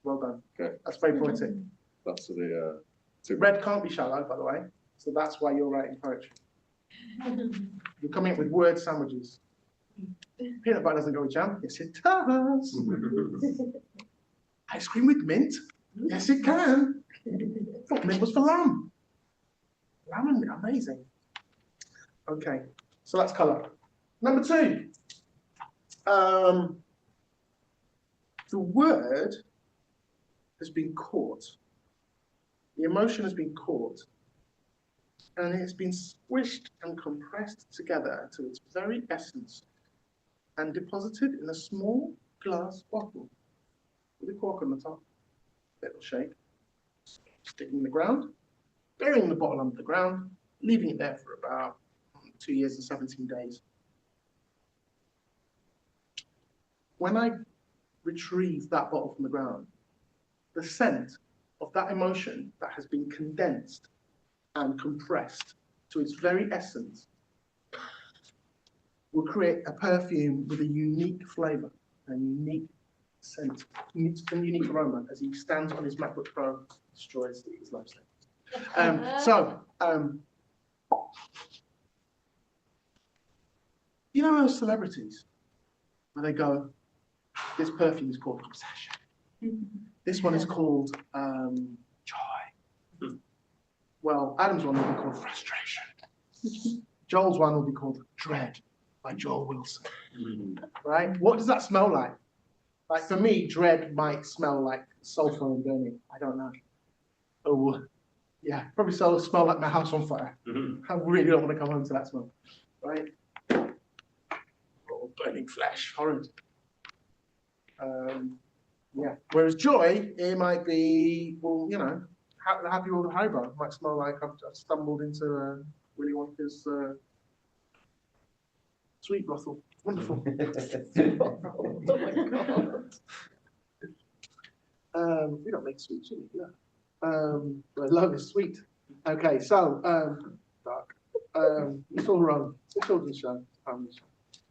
B: Well done.
G: Okay.
B: That's very poetic.
G: That's the
B: red can't be shallow, by the way. So that's why you're writing poetry. You're coming up with word sandwiches. Peanut butter doesn't go with jam. Yes, it does. Ice cream with mint. Yes, it can. I thought mint was for lamb. Lamb and mint, amazing. Okay, so that's colour. Number two. The word has been caught. The emotion has been caught. And it's been squished and compressed together to its very essence and deposited in a small glass bottle with a cork on the top. Little shake. Sticking in the ground, burying the bottle under the ground, leaving it there for about 2 years and 17 days. When I retrieve that bottle from the ground, the scent of that emotion that has been condensed and compressed to its very essence will create a perfume with a unique flavor, a unique scent, a unique aroma as he stands on his MacBook Pro, destroys his life savings. You know those celebrities where they go, this perfume is called obsession. This one is called joy. Well, Adam's one will be called frustration. Joel's one will be called dread by Joel Wilson. Right? What does that smell like? Like for me, dread might smell like sulfur and burning. I don't know. Oh, yeah, probably smell like my house on fire. I really don't want to come home to that smell. Right? Oh, burning flesh, horrid. Yeah. Whereas joy, it might be, well, you know, happy all the Haribo. It might smell like I've stumbled into Willy Wonka's sweet brothel. Wonderful. Oh my God. We don't make sweet chili, but love is sweet. Okay, so dark. It's all wrong. It's a children's show.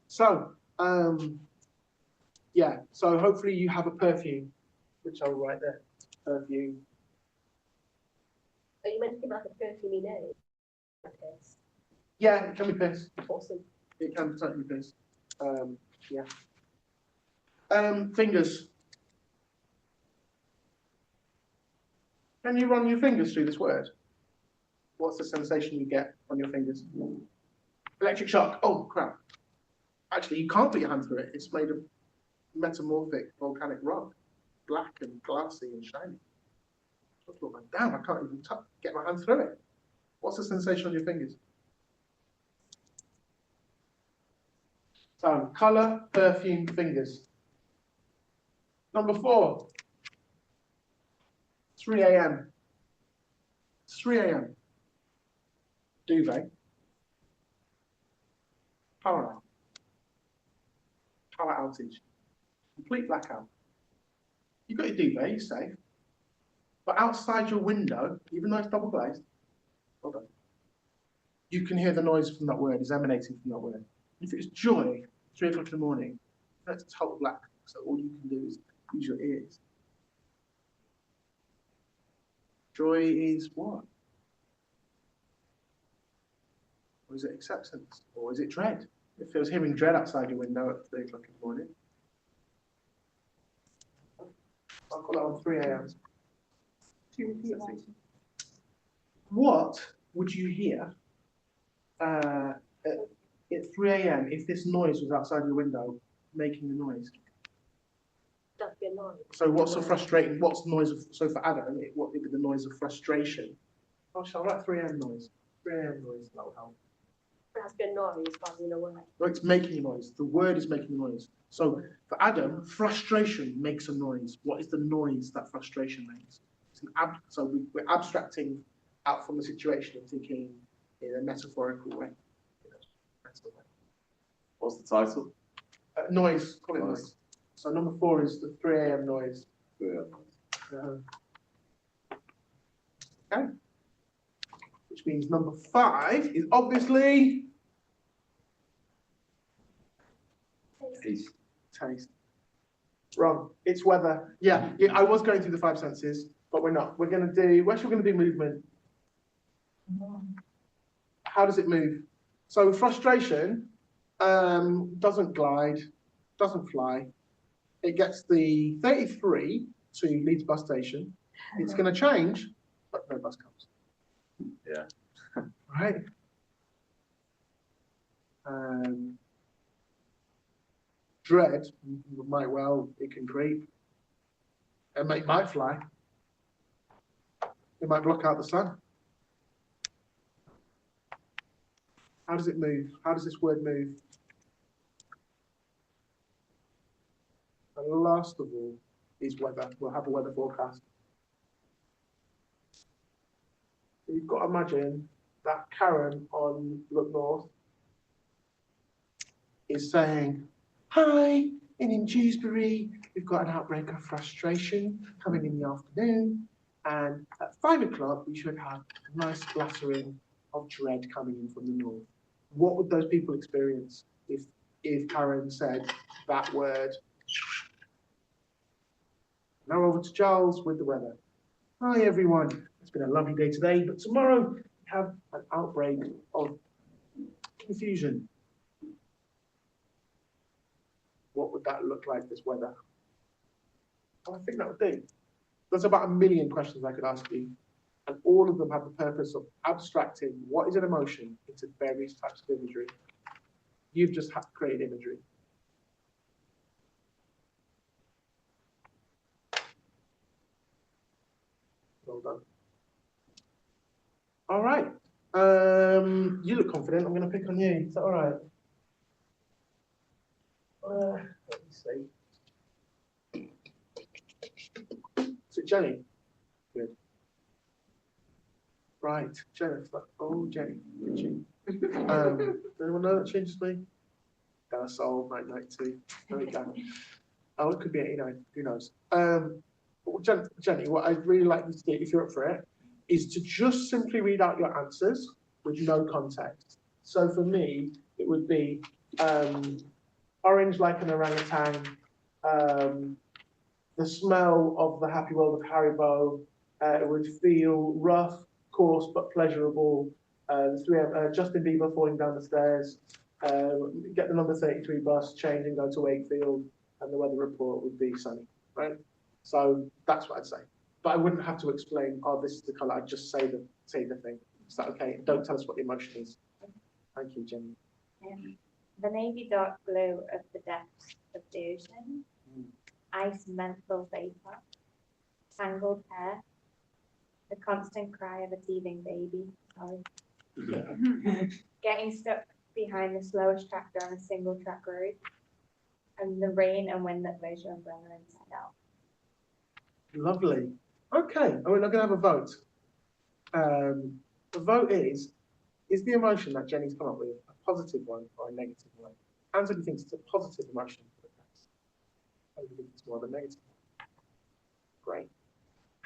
B: So yeah. So hopefully you have a perfume, which I'll write there. Perfume.
H: Are you meant to give out a perfumey name? Piss.
B: Yeah, it can be piss.
H: Awesome.
B: It can certainly be piss. Yeah. Fingers. Can you run your fingers through this word? What's the sensation you get on your fingers? Electric shock. Oh, crap. Actually, you can't put your hand through it. It's made of metamorphic volcanic rock, black and glassy and shiny. I thought, like, damn, I can't even get my hand through it. What's the sensation on your fingers? So, colour, perfume, fingers. Number 4, 3 a.m. 3 a.m. Duvet. Power out. Power outage. Complete blackout. You've got your duvet, you're safe. But outside your window, even though it's double glazed, hold on, you can hear the noise from that word is emanating from that word. If it's joy, 3 o'clock in the morning, that's total black. So all you can do is use your ears. Joy is what? Or is it acceptance? Or is it dread? If there was hearing dread outside your window at 3 o'clock in the morning, I'll call that on 3 a.m. What would you hear at 3 a.m. if this noise was outside your window making the noise?
H: That'd be a noise.
B: So what's so frustrating? What's the noise of, so for Adam, what would be the noise of frustration? Oh, shall I write 3 a.m. noise? 3 a.m. noise, that will help.
H: It has to be a noise rather than a word.
B: No, it's making a noise. The word is making a noise. So for Adam, frustration makes a noise. What is the noise that frustration makes? It's an so we're abstracting out from the situation and thinking in a metaphorical way.
G: What's the title?
B: Noise. Call it noise. So number 4 is the 3 a.m. noise. Okay. Which means number 5 is obviously
J: Taste.
B: Taste. Wrong. It's weather. Yeah, I was going through the 5 senses, but we're not. We're going to do, we're actually going to do movement. How does it move? So frustration doesn't glide, doesn't fly. It gets the 33 to Leeds bus station. It's going to change, but no bus comes.
G: Yeah.
B: Right. Dread might well, it can creep. It might fly. It might block out the sun. How does it move? How does this word move? And last of all is weather. We'll have a weather forecast. So you've got to imagine that Karen on Look North is saying, hi, in Dewsbury, we've got an outbreak of frustration coming in the afternoon, and at 5 o'clock we should have a nice splattering of dread coming in from the north. What would those people experience if Karen said that word? Now over to Charles with the weather. Hi everyone, it's been a lovely day today, but tomorrow we have an outbreak of confusion. What would that look like, this weather? I think that would do. There's about 1 million questions I could ask you, and all of them have the purpose of abstracting what is an emotion into various types of imagery. You've just created imagery. Well done. All right. You look confident. I'm going to pick on you. Is that all right? Let me see. Is it Jenny? Good. Right, Jenny. Oh, Jenny. Did you? Does anyone know that changes me? That's solved. 992. There we go. Oh, it could be 89. Who knows? Jenny, what I'd really like you to do, if you're up for it, is to just simply read out your answers with no context. So for me, it would be orange like an orangutan, the smell of the happy world of Haribo, it would feel rough, coarse, but pleasurable. Justin Bieber falling down the stairs, get the number 33 bus, change and go to Wakefield, and the weather report would be sunny, right? So that's what I'd say. But I wouldn't have to explain, oh, this is the colour. I'd just say the thing. Is that okay? Don't tell us what the emotion is. Thank you, Jenny.
C: The navy dark blue of the depths of the ocean. ice menthol vapor, tangled hair, the constant cry of a teething baby, getting stuck behind the slowest track down a single track road, and the rain and wind that blows your umbrella inside out.
B: Lovely. Okay, and we're not going to have a vote. The vote is the emotion that Jenny's come up with a positive one or a negative one? Hands up who thinks it's a positive emotion for the case. Hands up who thinks it's more of a negative one. Great.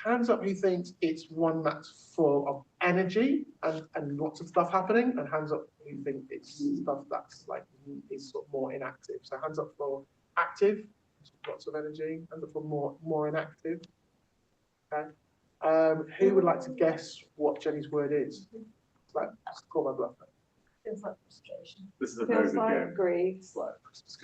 B: Hands up who thinks it's one that's full of energy and lots of stuff happening, and hands up who think it's stuff that's like is sort of more inactive. So hands up for active, lots of energy, hands up for more inactive. Okay. Who would like to guess what Jenny's word is? It's like, just call my bluff.
K: Feels like frustration.
G: This is a very
E: Feels
G: good
E: like
G: game.
E: grief.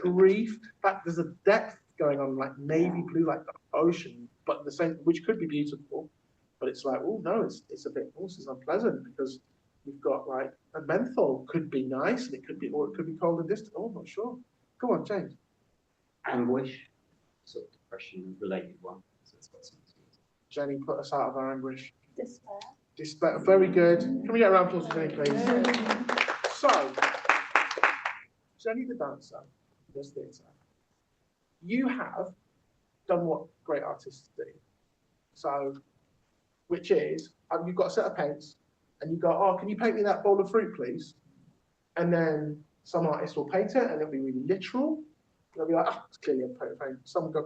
B: Grief. In fact, there's a depth going on, like navy blue, like the ocean, but the same, which could be beautiful, but it's like, oh no, it's a bit, this is unpleasant because you've got like a menthol could be nice, and it could be, or it could be cold and distant. Oh, I'm not sure. Go on, James.
J: Anguish, sort of depression related one. So it's got some.
B: Jenny put us out of our anguish.
C: Despair.
B: Despair. Very good. Can we get a round of applause for Jenny, please? So, Jenny the dancer, this theatre, you have done what great artists do. So, which is, you've got a set of paints, and you go, oh, can you paint me that bowl of fruit, please? And then some artists will paint it, and it'll be really literal. They'll be like, oh, it's clearly a paint.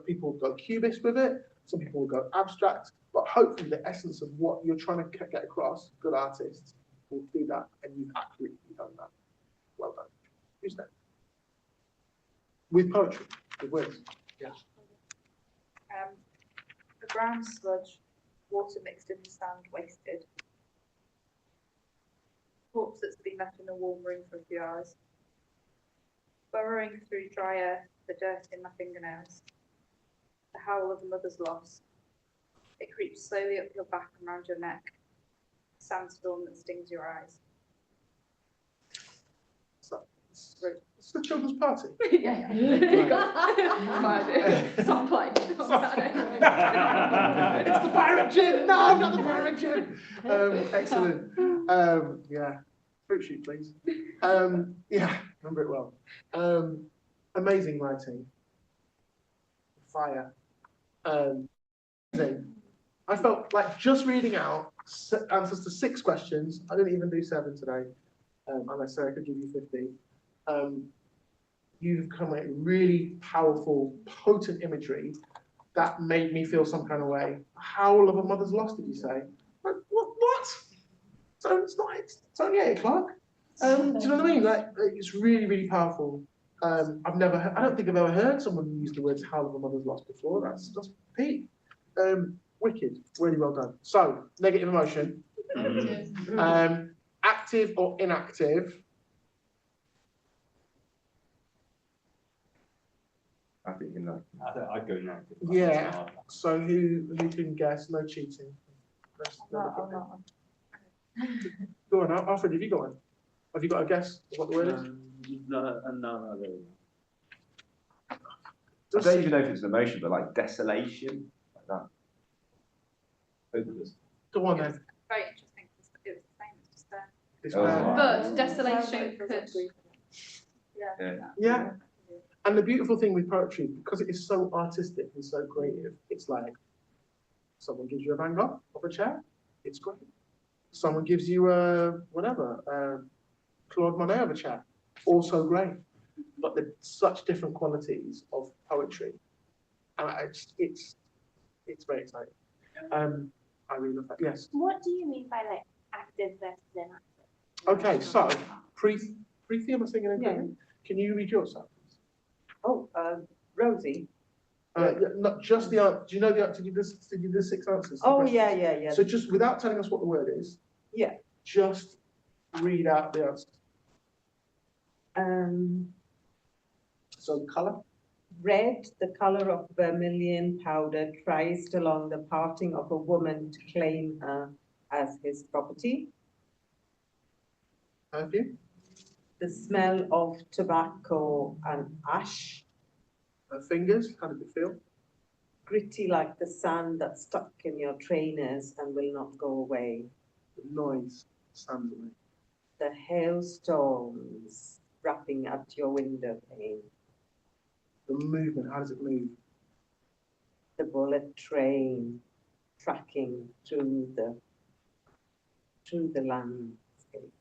B: People will go cubist with it. Some people will go abstract. But hopefully the essence of what you're trying to get across, good artists will do that, and you've accurately done that. Well done. Who's next? With poetry, with words. Yeah.
D: A brown sludge, water mixed in the sand, wasted. Corpse that's been left in a warm room for a few hours. Burrowing through dry earth, the dirt in my fingernails. The howl of a mother's loss. It creeps slowly up your back and round your neck. A sandstorm that stings your eyes.
B: So, it's the children's party.
K: Yeah.
D: My idea. Stop playing.
B: It's the pirate gin. No, not the pirate gin. Excellent. Yeah, fruit shoot, please. Yeah, remember it well. Amazing writing. Fire. Amazing. I felt like just reading out answers to 6 questions. I didn't even do 7 today, unless I could give you 50. You've come with really powerful, potent imagery that made me feel some kind of way. Howl of a mother's loss, did you say? Like, what? So it's not. It's only 8 o'clock. Do you know what I mean? Like, it's really, really powerful. I don't think I've ever heard someone use the words howl of a mother's loss before. That's peak. Wicked. Really well done. So, negative emotion. Active or inactive?
G: I think you know.
J: I'd go inactive.
B: Yeah. So who can guess? No cheating. Go on, Alfred. Have you got one? Have you got a guess of what the word is?
Q: No.
A: I don't even know if it's an emotion, but like desolation, like that. Hopeless.
B: Go on then.
D: Very interesting. It was the same as despair.
B: Despair.
F: But desolation could.
B: Yeah. And the beautiful thing with poetry, because it is so artistic and so creative, it's like someone gives you a Van Gogh of a chair, it's great. Someone gives you a Claude Monet of a chair, also great. But they're such different qualities of poetry, and it's very exciting. I really love that. Yes.
C: What do you mean by like active versus inactive?
B: Okay, so Preeti, I'm singing in
N: Yeah.
B: Can you read yourself?
N: Oh, Rosie.
B: Not just the answer. Do you know the answer? Did you do 6 answers?
N: Oh, yeah.
B: So just without telling us what the word is,
N: Yeah.
B: just read out the answer. So colour.
N: Red, the color of vermilion powder, traced along the parting of a woman to claim her as his property.
B: Perfume.
N: The smell of tobacco and ash.
B: Fingers. How did it feel?
N: gritty like the sand that's stuck in your trainers and will not go away.
B: The noise, sound away.
N: The hailstones rapping at your window pane.
B: The movement, how does it move?
N: The bullet train tracking through the landscape.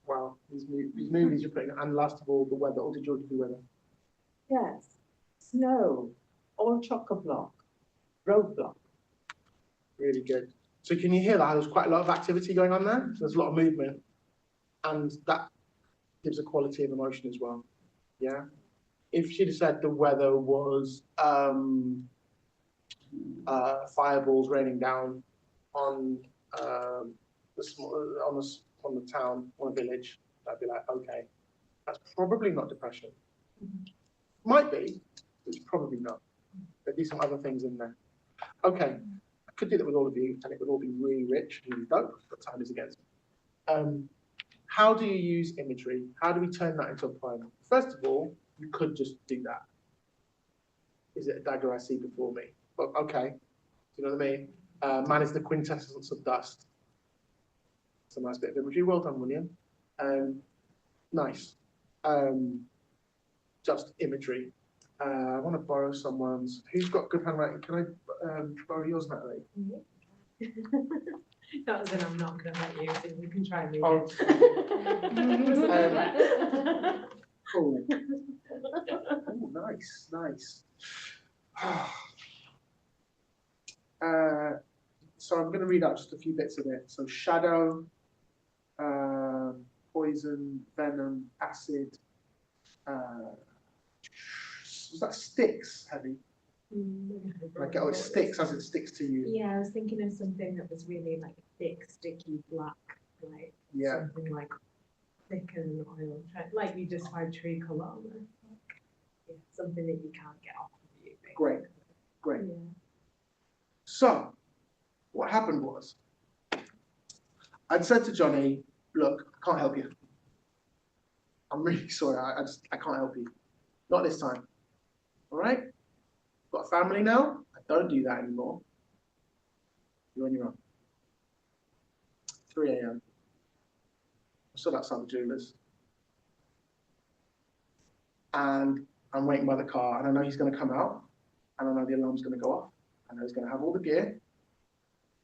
B: Wow, these movies you're putting, and last of all, the weather. Or did you already do weather?
N: Yes, snow, all chock-a-block, roadblock.
B: Really good. So can you hear that? There's quite a lot of activity going on there. So there's a lot of movement, and that gives a quality of emotion as well. Yeah. If she'd have said the weather was fireballs raining down on the town or a village, I'd be like, okay, that's probably not depression. Might be, but it's probably not. There'd be some other things in there. Okay, I could do that with all of you, and it would all be really rich and really dope, but time is against me. How do you use imagery? How do we turn that into a poem? First of all, you could just do that. Is it a dagger I see before me? But okay, do you know what I mean? Man is the quintessence of dust. It's a nice bit of imagery. Well done, William. Nice. Just imagery. I want to borrow someone's. Who's got good handwriting? Can I borrow yours, Natalie?
L: That was I'm not going to let you, so you can try and read
B: Oh.
L: it.
B: Cool. Oh, nice, nice. So I'm going to read out just a few bits of it. So shadow, poison, venom, acid. Was that sticks heavy? Like, oh, it sticks as it sticks to you.
L: Yeah, I was thinking of something that was really like thick, sticky, black, like something like thick and oil, like you described treacle, yeah, something that you can't get off of you. Basically.
B: Great, great.
L: Yeah.
B: So, what happened was, I'd said to Johnny, look, I can't help you. I'm really sorry, I can't help you. Not this time. All right? Got a family now? I don't do that anymore. You're on your own. 3 a.m. I'm still outside the jewelers. And I'm waiting by the car, and I know he's going to come out, and I know the alarm's going to go off. I know he's going to have all the gear.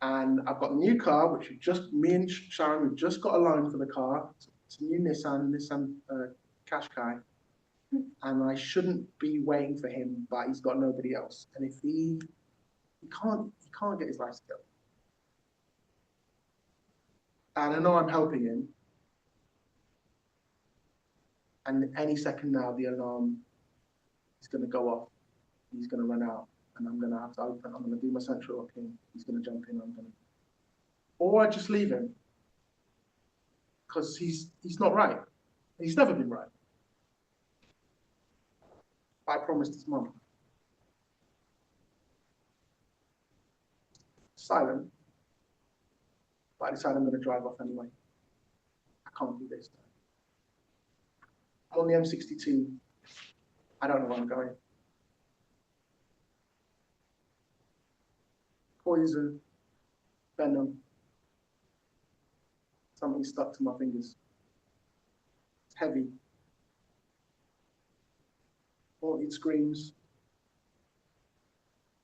B: And I've got a new car, which me and Sharon, we've just got a loan for the car. It's a new Nissan Qashqai. And I shouldn't be waiting for him, but he's got nobody else. And if he can't get his life together. And I know I'm helping him. And any second now, the alarm is going to go off. He's going to run out, and I'm going to have to open. I'm going to do my central locking. He's going to jump in. Or I just leave him, because he's not right. He's never been right. I promised his mum. Silent. But I decided I'm going to drive off anyway. I can't do this. I'm on the M62. I don't know where I'm going. Poison, venom. Something stuck to my fingers. It's heavy. Haunted screams.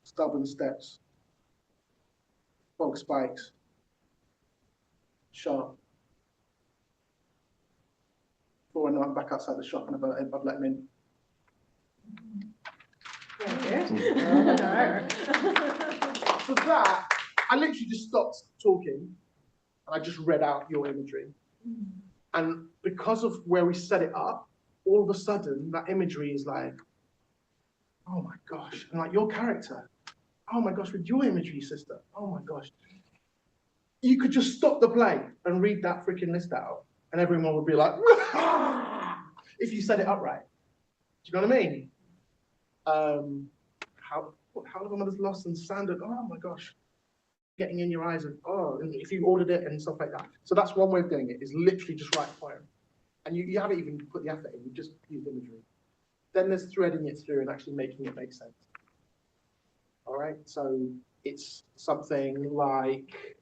B: Stubborn steps. Fog spikes. Sharp. Before I know I'm back outside the shop and I've let him in. For that, I literally just stopped talking and I just read out your imagery. And because of where we set it up, all of a sudden that imagery is like, oh my gosh, and like your character, oh my gosh, with your imagery, sister, oh my gosh. You could just stop the play and read that freaking list out, and everyone would be like, if you set it up right. Do you know what I mean? How have a mother's lost and standard? Oh my gosh, getting in your eyes and and if you ordered it and stuff like that. So that's one way of doing it, is literally just write a poem. And you haven't even put the effort in, you just use imagery. Then there's threading it through and actually making it make sense. All right, so it's something like,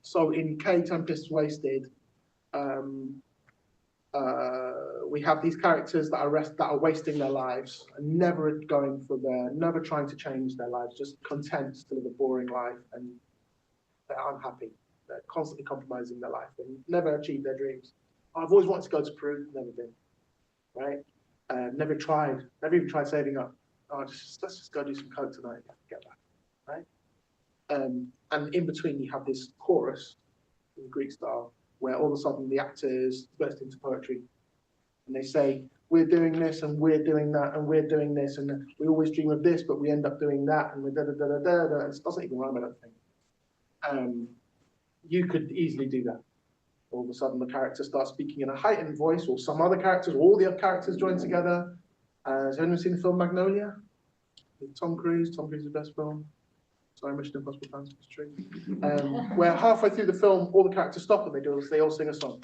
B: so in K Tempest Wasted, we have these characters that are wasting their lives and never never trying to change their lives, just content to live a boring life, and they're unhappy. They're constantly compromising their life and never achieve their dreams. I've always wanted to go to Peru, never been, right? Never even tried saving up. Oh, let's just go do some coke tonight. Get that, right? And in between, you have this chorus in Greek style, where all of a sudden the actors burst into poetry, and they say, "We're doing this, and we're doing that, and we're doing this, and we always dream of this, but we end up doing that, and we're da da da da da da." It doesn't even rhyme, I don't think. You could easily do that. All of a sudden, the character starts speaking in a heightened voice, or some other characters, or all the other characters join together. Has anyone seen the film Magnolia? With Tom Cruise. Tom Cruise's best film. Sorry, Mission Impossible fans, it's true. Where halfway through the film, all the characters stop and they all sing a song.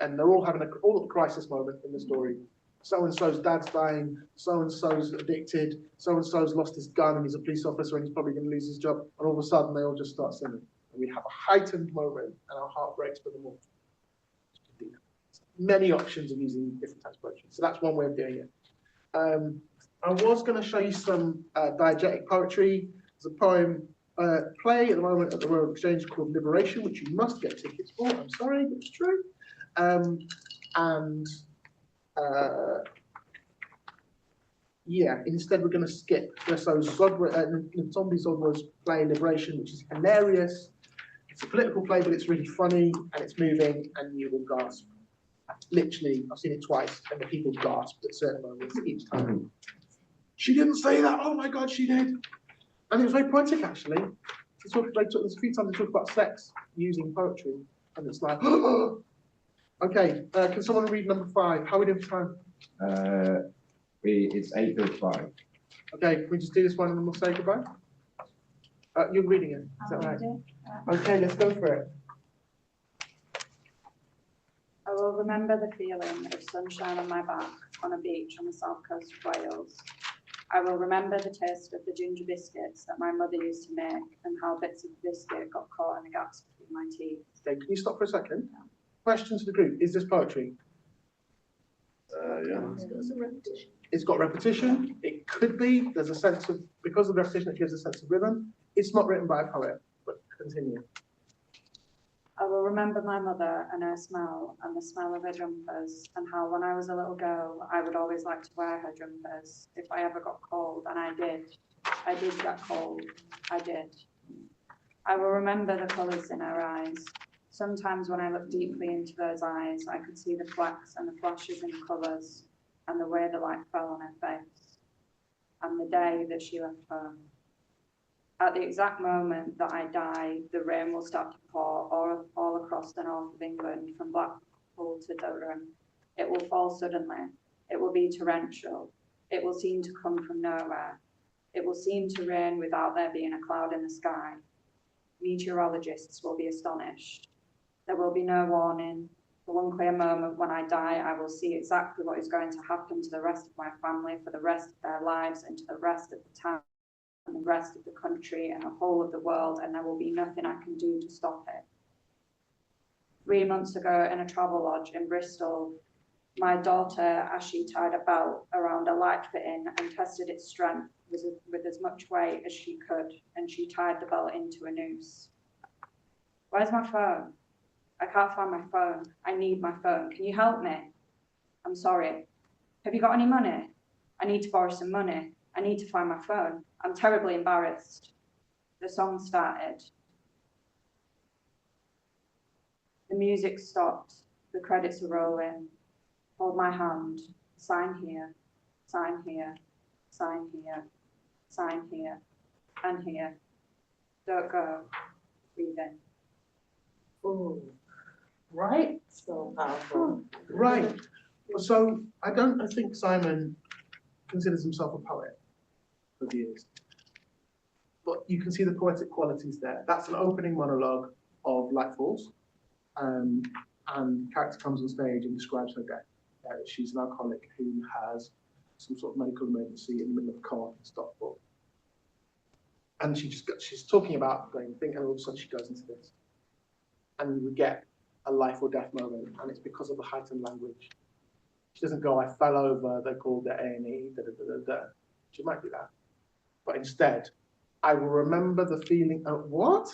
B: And they're all having all a crisis moment in the story. So-and-so's dad's dying, so-and-so's addicted, so-and-so's lost his gun and he's a police officer and he's probably going to lose his job. And all of a sudden, they all just start singing. And we have a heightened moment and our heart breaks for them all. Many options of using different types of poetry. So that's one way of doing it. I was going to show you some diegetic poetry. There's a poem play at the moment at the Royal Exchange called Liberation, which you must get tickets for. I'm sorry, but it's true. Yeah, instead we're going to skip. So Zombie Zodwa's play Liberation, which is hilarious. It's a political play, but it's really funny and it's moving, and you will gasp. Literally, I've seen it twice, and the people gasped at certain moments each time. She didn't say that. Oh my God, she did. And it was very poetic, actually. There's a few times they talk about sex using poetry, and it's like, okay. Can someone read number 5? How are we doing for time?
Q: It's 8:35.
B: Okay, can we just do this one and then we'll say goodbye? You're reading it. Is that right? Okay, let's go for it.
E: I will remember the feeling of sunshine on my back on a beach on the south coast of Wales. I will remember the taste of the ginger biscuits that my mother used to make and how bits of biscuit got caught in the gaps between my teeth.
B: Okay, can you stop for a second? Question to the group, is this poetry?
G: Yeah.
B: It's got repetition. It could be. There's a sense of, because of the repetition, it gives a sense of rhythm. It's not written by a poet, but continue.
E: I will remember my mother and her smell and the smell of her jumpers, and how when I was a little girl, I would always like to wear her jumpers if I ever got cold, and I did. I did get cold. I did. I will remember the colours in her eyes. Sometimes when I looked deeply into those eyes, I could see the flecks and the flashes in colours and the way the light fell on her face. And the day that she left home. At the exact moment that I die, the rain will start to pour all across the north of England, from Blackpool to Durham. It will fall suddenly. It will be torrential. It will seem to come from nowhere. It will seem to rain without there being a cloud in the sky. Meteorologists will be astonished. There will be no warning. For one clear moment when I die, I will see exactly what is going to happen to the rest of my family for the rest of their lives and to the rest of the town and the rest of the country and the whole of the world, and there will be nothing I can do to stop it. 3 months ago in a travel lodge in Bristol, my daughter, as she tied a belt around a light fitting and tested its strength with as much weight as she could, and she tied the belt into a noose. Where's my phone? I can't find my phone. I need my phone. Can you help me? I'm sorry. Have you got any money? I need to borrow some money. I need to find my phone. I'm terribly embarrassed. The song started. The music stopped. The credits are rolling. Hold my hand. Sign here. Sign here. Sign here. Sign here. And here. Don't go. Breathe in.
B: Oh, right?
N: So powerful.
B: Right. So I think Simon considers himself a poet for years. But you can see the poetic qualities there. That's an opening monologue of Light Falls. And the character comes on stage and describes her death. She's an alcoholic who has some sort of medical emergency in the middle of a car and stop. And she's talking about going, and all of a sudden she goes into this. And we get a life or death moment, and it's because of the heightened language. She doesn't go, I fell over, they called the A&E, da-da-da-da-da. She might do that. But instead, I will remember the feeling of what?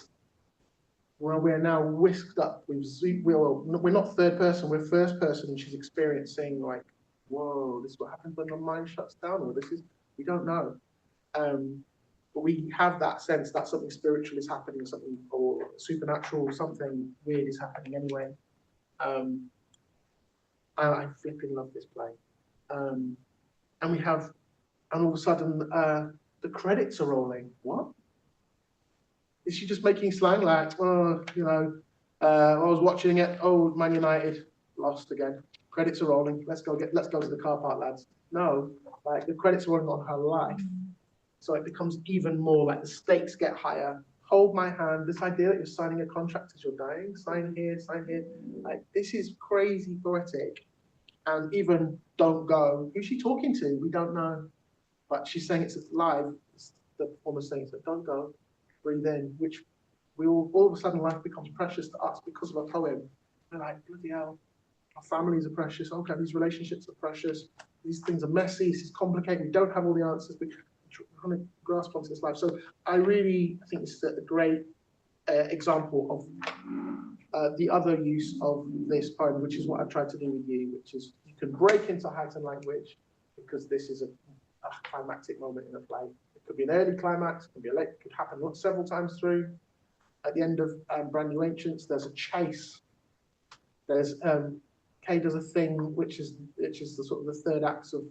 B: Well, we're now whisked up. We're not third person, we're first person, and she's experiencing like, whoa, this is what happens when the mind shuts down, or this is, we don't know. But we have that sense that something spiritual is happening, something or supernatural, something weird is happening anyway. I flipping love this play. And all of a sudden, the credits are rolling. What? Is she just making slang like, oh, you know, I was watching it, oh, Man United lost again. Credits are rolling, let's go to the car park, lads. No, like the credits are rolling on her life. So it becomes even more like the stakes get higher. Hold my hand, this idea that you're signing a contract as you're dying, sign here, like this is crazy poetic. And even don't go, who's she talking to? We don't know. But she's saying it's live, the performer's saying that don't go, breathe in, which we all of a sudden life becomes precious to us because of a poem. We're like, bloody hell, our families are precious, okay, these relationships are precious, these things are messy, this is complicated, we don't have all the answers, we're trying to grasp onto this life. So I think this is a great example of the other use of this poem, which is what I've tried to do with you, which is you can break into heightened language because this is a climactic moment in a play. It could be an early climax, it could be a late, it could happen several times through. At the end of Brand New Ancients, there's a chase. There's Kay does a thing which is the sort of the third act of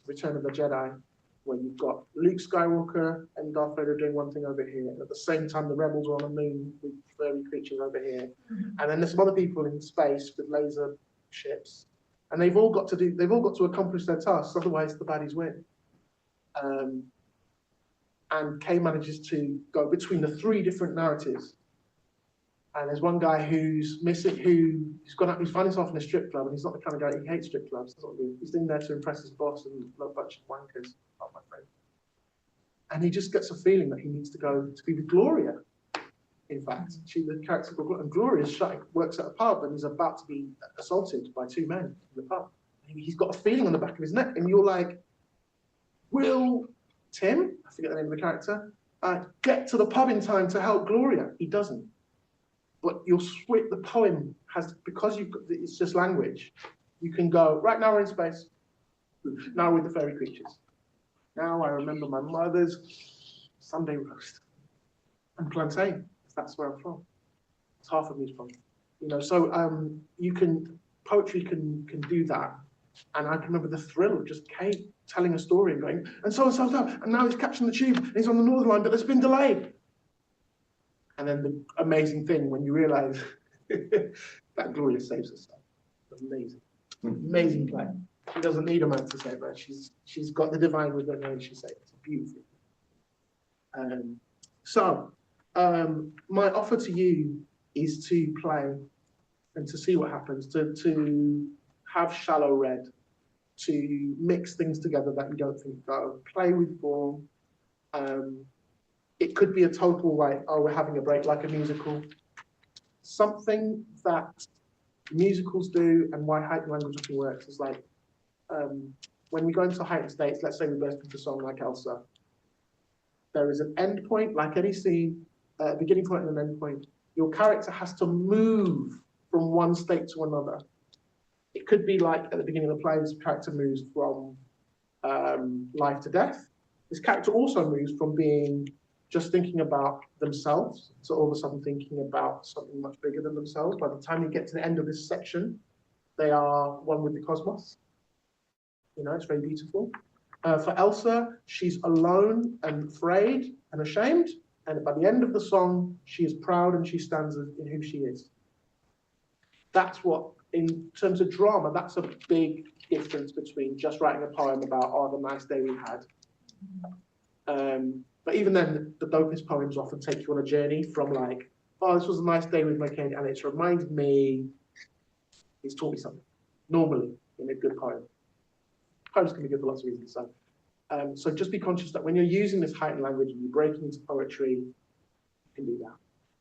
B: Return of the Jedi, where you've got Luke Skywalker and Darth Vader doing one thing over here, and at the same time the rebels are on the moon with furry creatures over here, and then there's some other people in space with laser ships, and they've all got to accomplish their tasks, otherwise the baddies win. And Kay manages to go between the three different narratives. And there's one guy who's missing, who's found himself in a strip club, and he's not the kind of guy, he hates strip clubs. He's in there to impress his boss and love a bunch of wankers, not my friend. And he just gets a feeling that he needs to go to be with Gloria. In fact, the character called Gloria, and Gloria works at a pub, and he's about to be assaulted by two men in the pub. He's got a feeling on the back of his neck, and you're like, will Tim, I forget the name of the character, get to the pub in time to help Gloria? He doesn't. But the poem has, because it's just language, you can go, right now we're in space, now we're with the fairy creatures. Now I remember my mother's Sunday roast and plantain, that's where I'm from. It's half of me's from. You know, so poetry can do that. And I can remember the thrill of just Kate telling a story and going, and so, and now he's catching the tube, and he's on the Northern Line, but it's been delayed. And then the amazing thing when you realize that Gloria saves herself. Amazing. Amazing play. She doesn't need a man to save her. She's got the divine within her and she saves her. It's beautiful. My offer to you is to play and to see what happens, to have shallow red, to mix things together that you don't think go, play with form. It could be a total like, oh, we're having a break, like a musical. Something that musicals do and why heightened language often works is like, when we go into heightened states, let's say we burst into a song like Elsa, there is an end point, like any scene, a beginning point and an end point. Your character has to move from one state to another. It could be like at the beginning of the play, this character moves from life to death. This character also moves from being just thinking about themselves, so all of a sudden thinking about something much bigger than themselves. By the time you get to the end of this section, they are one with the cosmos. You know, it's very beautiful. For Elsa, she's alone and afraid and ashamed, and by the end of the song, she is proud and she stands in who she is. That's what, in terms of drama, that's a big difference between just writing a poem about, oh, the nice day we had. But even then, the dopest poems often take you on a journey from like, oh, this was a nice day with my kid, and it's reminded me, it's taught me something, normally, in a good poem. crimes can be good for lots of reasons. So just be conscious that when you're using this heightened language and you're breaking into poetry, you can do that.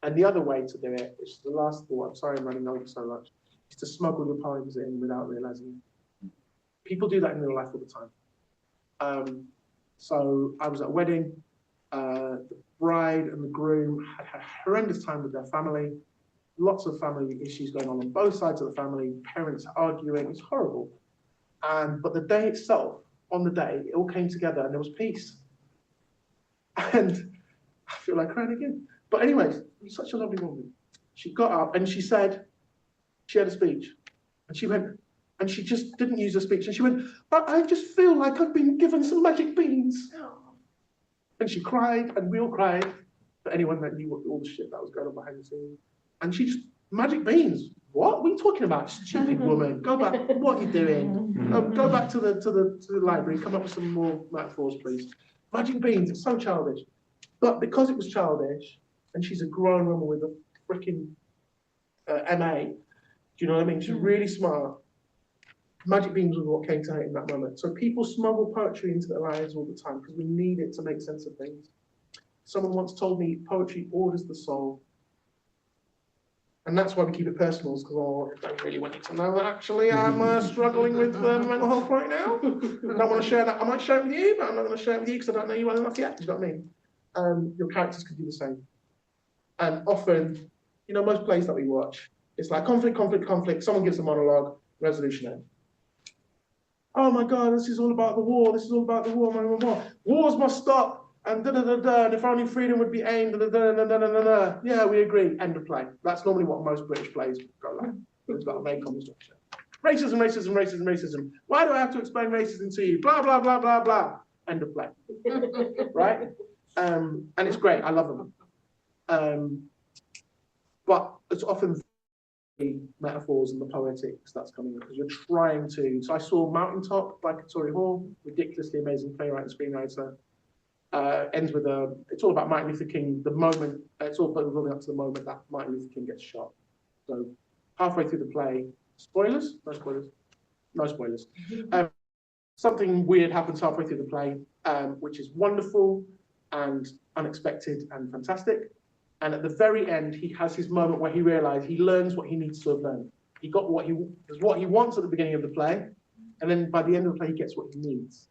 B: And the other way to do it, which is the last thought, I'm sorry I'm running over so much, is to smuggle your poems in without realizing it. People do that in real life all the time. So I was at a wedding, the bride and the groom had a horrendous time with their family, lots of family issues going on both sides of the family, parents arguing, it's horrible. But the day itself, on the day, it all came together and there was peace. And I feel like crying again. But anyways, such a lovely woman. She got up and she said, she had a speech. And she went, and she just didn't use a speech. And she went, but I just feel like I've been given some magic beans. And she cried, and we all cried. For anyone that knew all the shit that was going on behind the scenes. And she just, magic beans. What are you talking about? Stupid woman. Go back. What are you doing? Go back to the library. Come up with some more metaphors, please. Magic beans. It's so childish. But because it was childish, and she's a grown woman with a freaking MA, do you know what I mean? She's really smart. Magic beans was what came to her in that moment. So people smuggle poetry into their lives all the time because we need it to make sense of things. Someone once told me poetry orders the soul. And that's why we keep it personal, because I don't really want you to know that actually I'm struggling with mental health right now. I don't want to share that. I might share it with you, but I'm not going to share it with you because I don't know you well enough yet. Do you know what I mean? Your characters could do the same. And often, you know, most plays that we watch, it's like conflict, conflict, conflict. Someone gives a monologue, resolution end. Oh my God, this is all about the war. This is all about the war. Wars must stop. And da-da-da-da, and if only freedom would be aimed, da-da-da-da-da-da-da. Yeah, we agree, end of play. That's normally what most British plays go like. It's got a main common structure. Racism, racism, racism, racism. Why do I have to explain racism to you? Blah, blah, blah, blah, blah. End of play. Right? And it's great, I love them. But it's often the metaphors and the poetics that's coming in, because you're trying to. So I saw Mountaintop by Katori Hall, ridiculously amazing playwright and screenwriter. Ends with it's all about Martin Luther King, the moment, it's all building up to the moment that Martin Luther King gets shot. So halfway through the play, spoilers? No spoilers. No spoilers. Something weird happens halfway through the play, which is wonderful and unexpected and fantastic. And at the very end, he has his moment where he realizes he learns what he needs to have learned. He got what he wants at the beginning of the play, and then by the end of the play, he gets what he needs,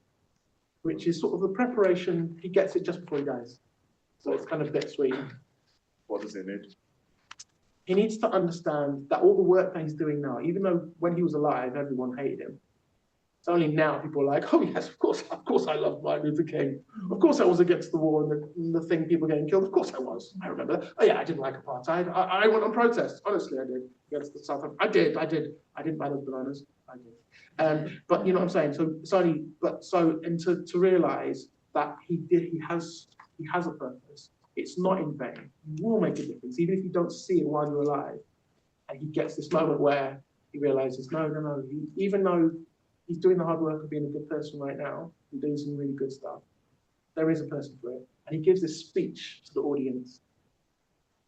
B: which is sort of the preparation. He gets it just before he dies. So it's kind of bittersweet.
G: What does he need?
B: He needs to understand that all the work that he's doing now, even though when he was alive, everyone hated him. It's only now people are like, oh yes, of course I love Martin Luther King. Of course I was against the war and the thing people getting killed. Of course I was. I remember that. Oh yeah, I didn't like apartheid. I went on protest. Honestly, I did. Against the South Africa. I did. I didn't buy those bananas. I did. But you know what I'm saying? So it's only, and to realize that he has a purpose. It's not in vain. It will make a difference, even if you don't see it while you're alive. And he gets this moment where he realizes, no. Even though he's doing the hard work of being a good person right now and doing some really good stuff, there is a person for it. And he gives this speech to the audience.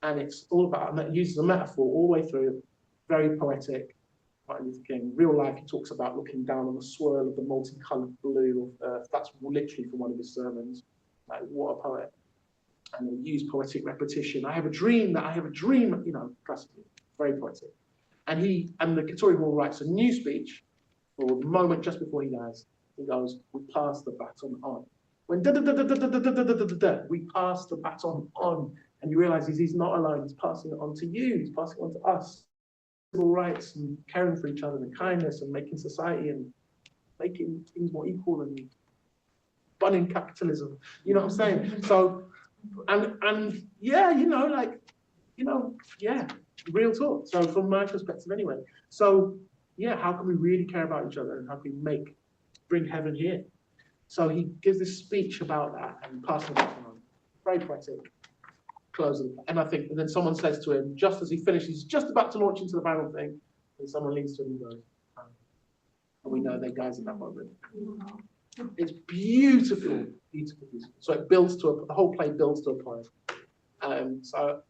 B: And it's all about, and uses a metaphor all the way through, very poetic. Martin Luther King. Real life, he talks about looking down on the swirl of the multicolored blue of Earth. That's literally from one of his sermons. Like, what a poet. And he'll use poetic repetition. I have a dream, you know, classically, very poetic. And the Katori Hall writes a new speech for the moment just before he dies. He goes, we pass the baton on. When we pass the baton on. And you realize he's not alone, he's passing it on to you, he's passing it on to us. Civil rights and caring for each other and kindness and making society and making things more equal and bunning capitalism. You know what I'm saying? So, and yeah, real talk. So from my perspective anyway. So yeah, how can we really care about each other and how can we bring heaven here? So he gives this speech about that and passing it on. Very poetic. Closing, and then someone says to him, just as he finishes, he's just about to launch into the final thing, and someone leans to him and goes, and we know that guy's in that moment. It's beautiful, beautiful, beautiful. So it builds to the whole play builds to a point. So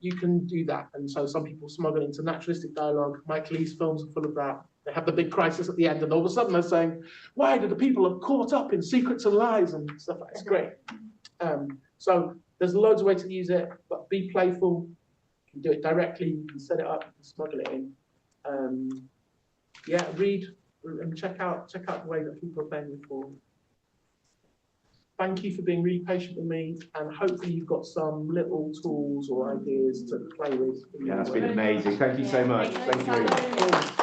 B: you can do that. And so some people smuggle into naturalistic dialogue. Mike Lee's films are full of that. They have the big crisis at the end, and all of a sudden they're saying, why do the people are caught up in secrets and lies and stuff like that? It's great. So there's loads of ways to use it, but be playful. You can do it directly, you can set it up, you can smuggle it in. Yeah, read and check out the way that people are playing with form. Thank you for being really patient with me, and hopefully you've got some little tools or ideas to play with.
A: Yeah, that's been amazing. Thank you so much. Thank you very much.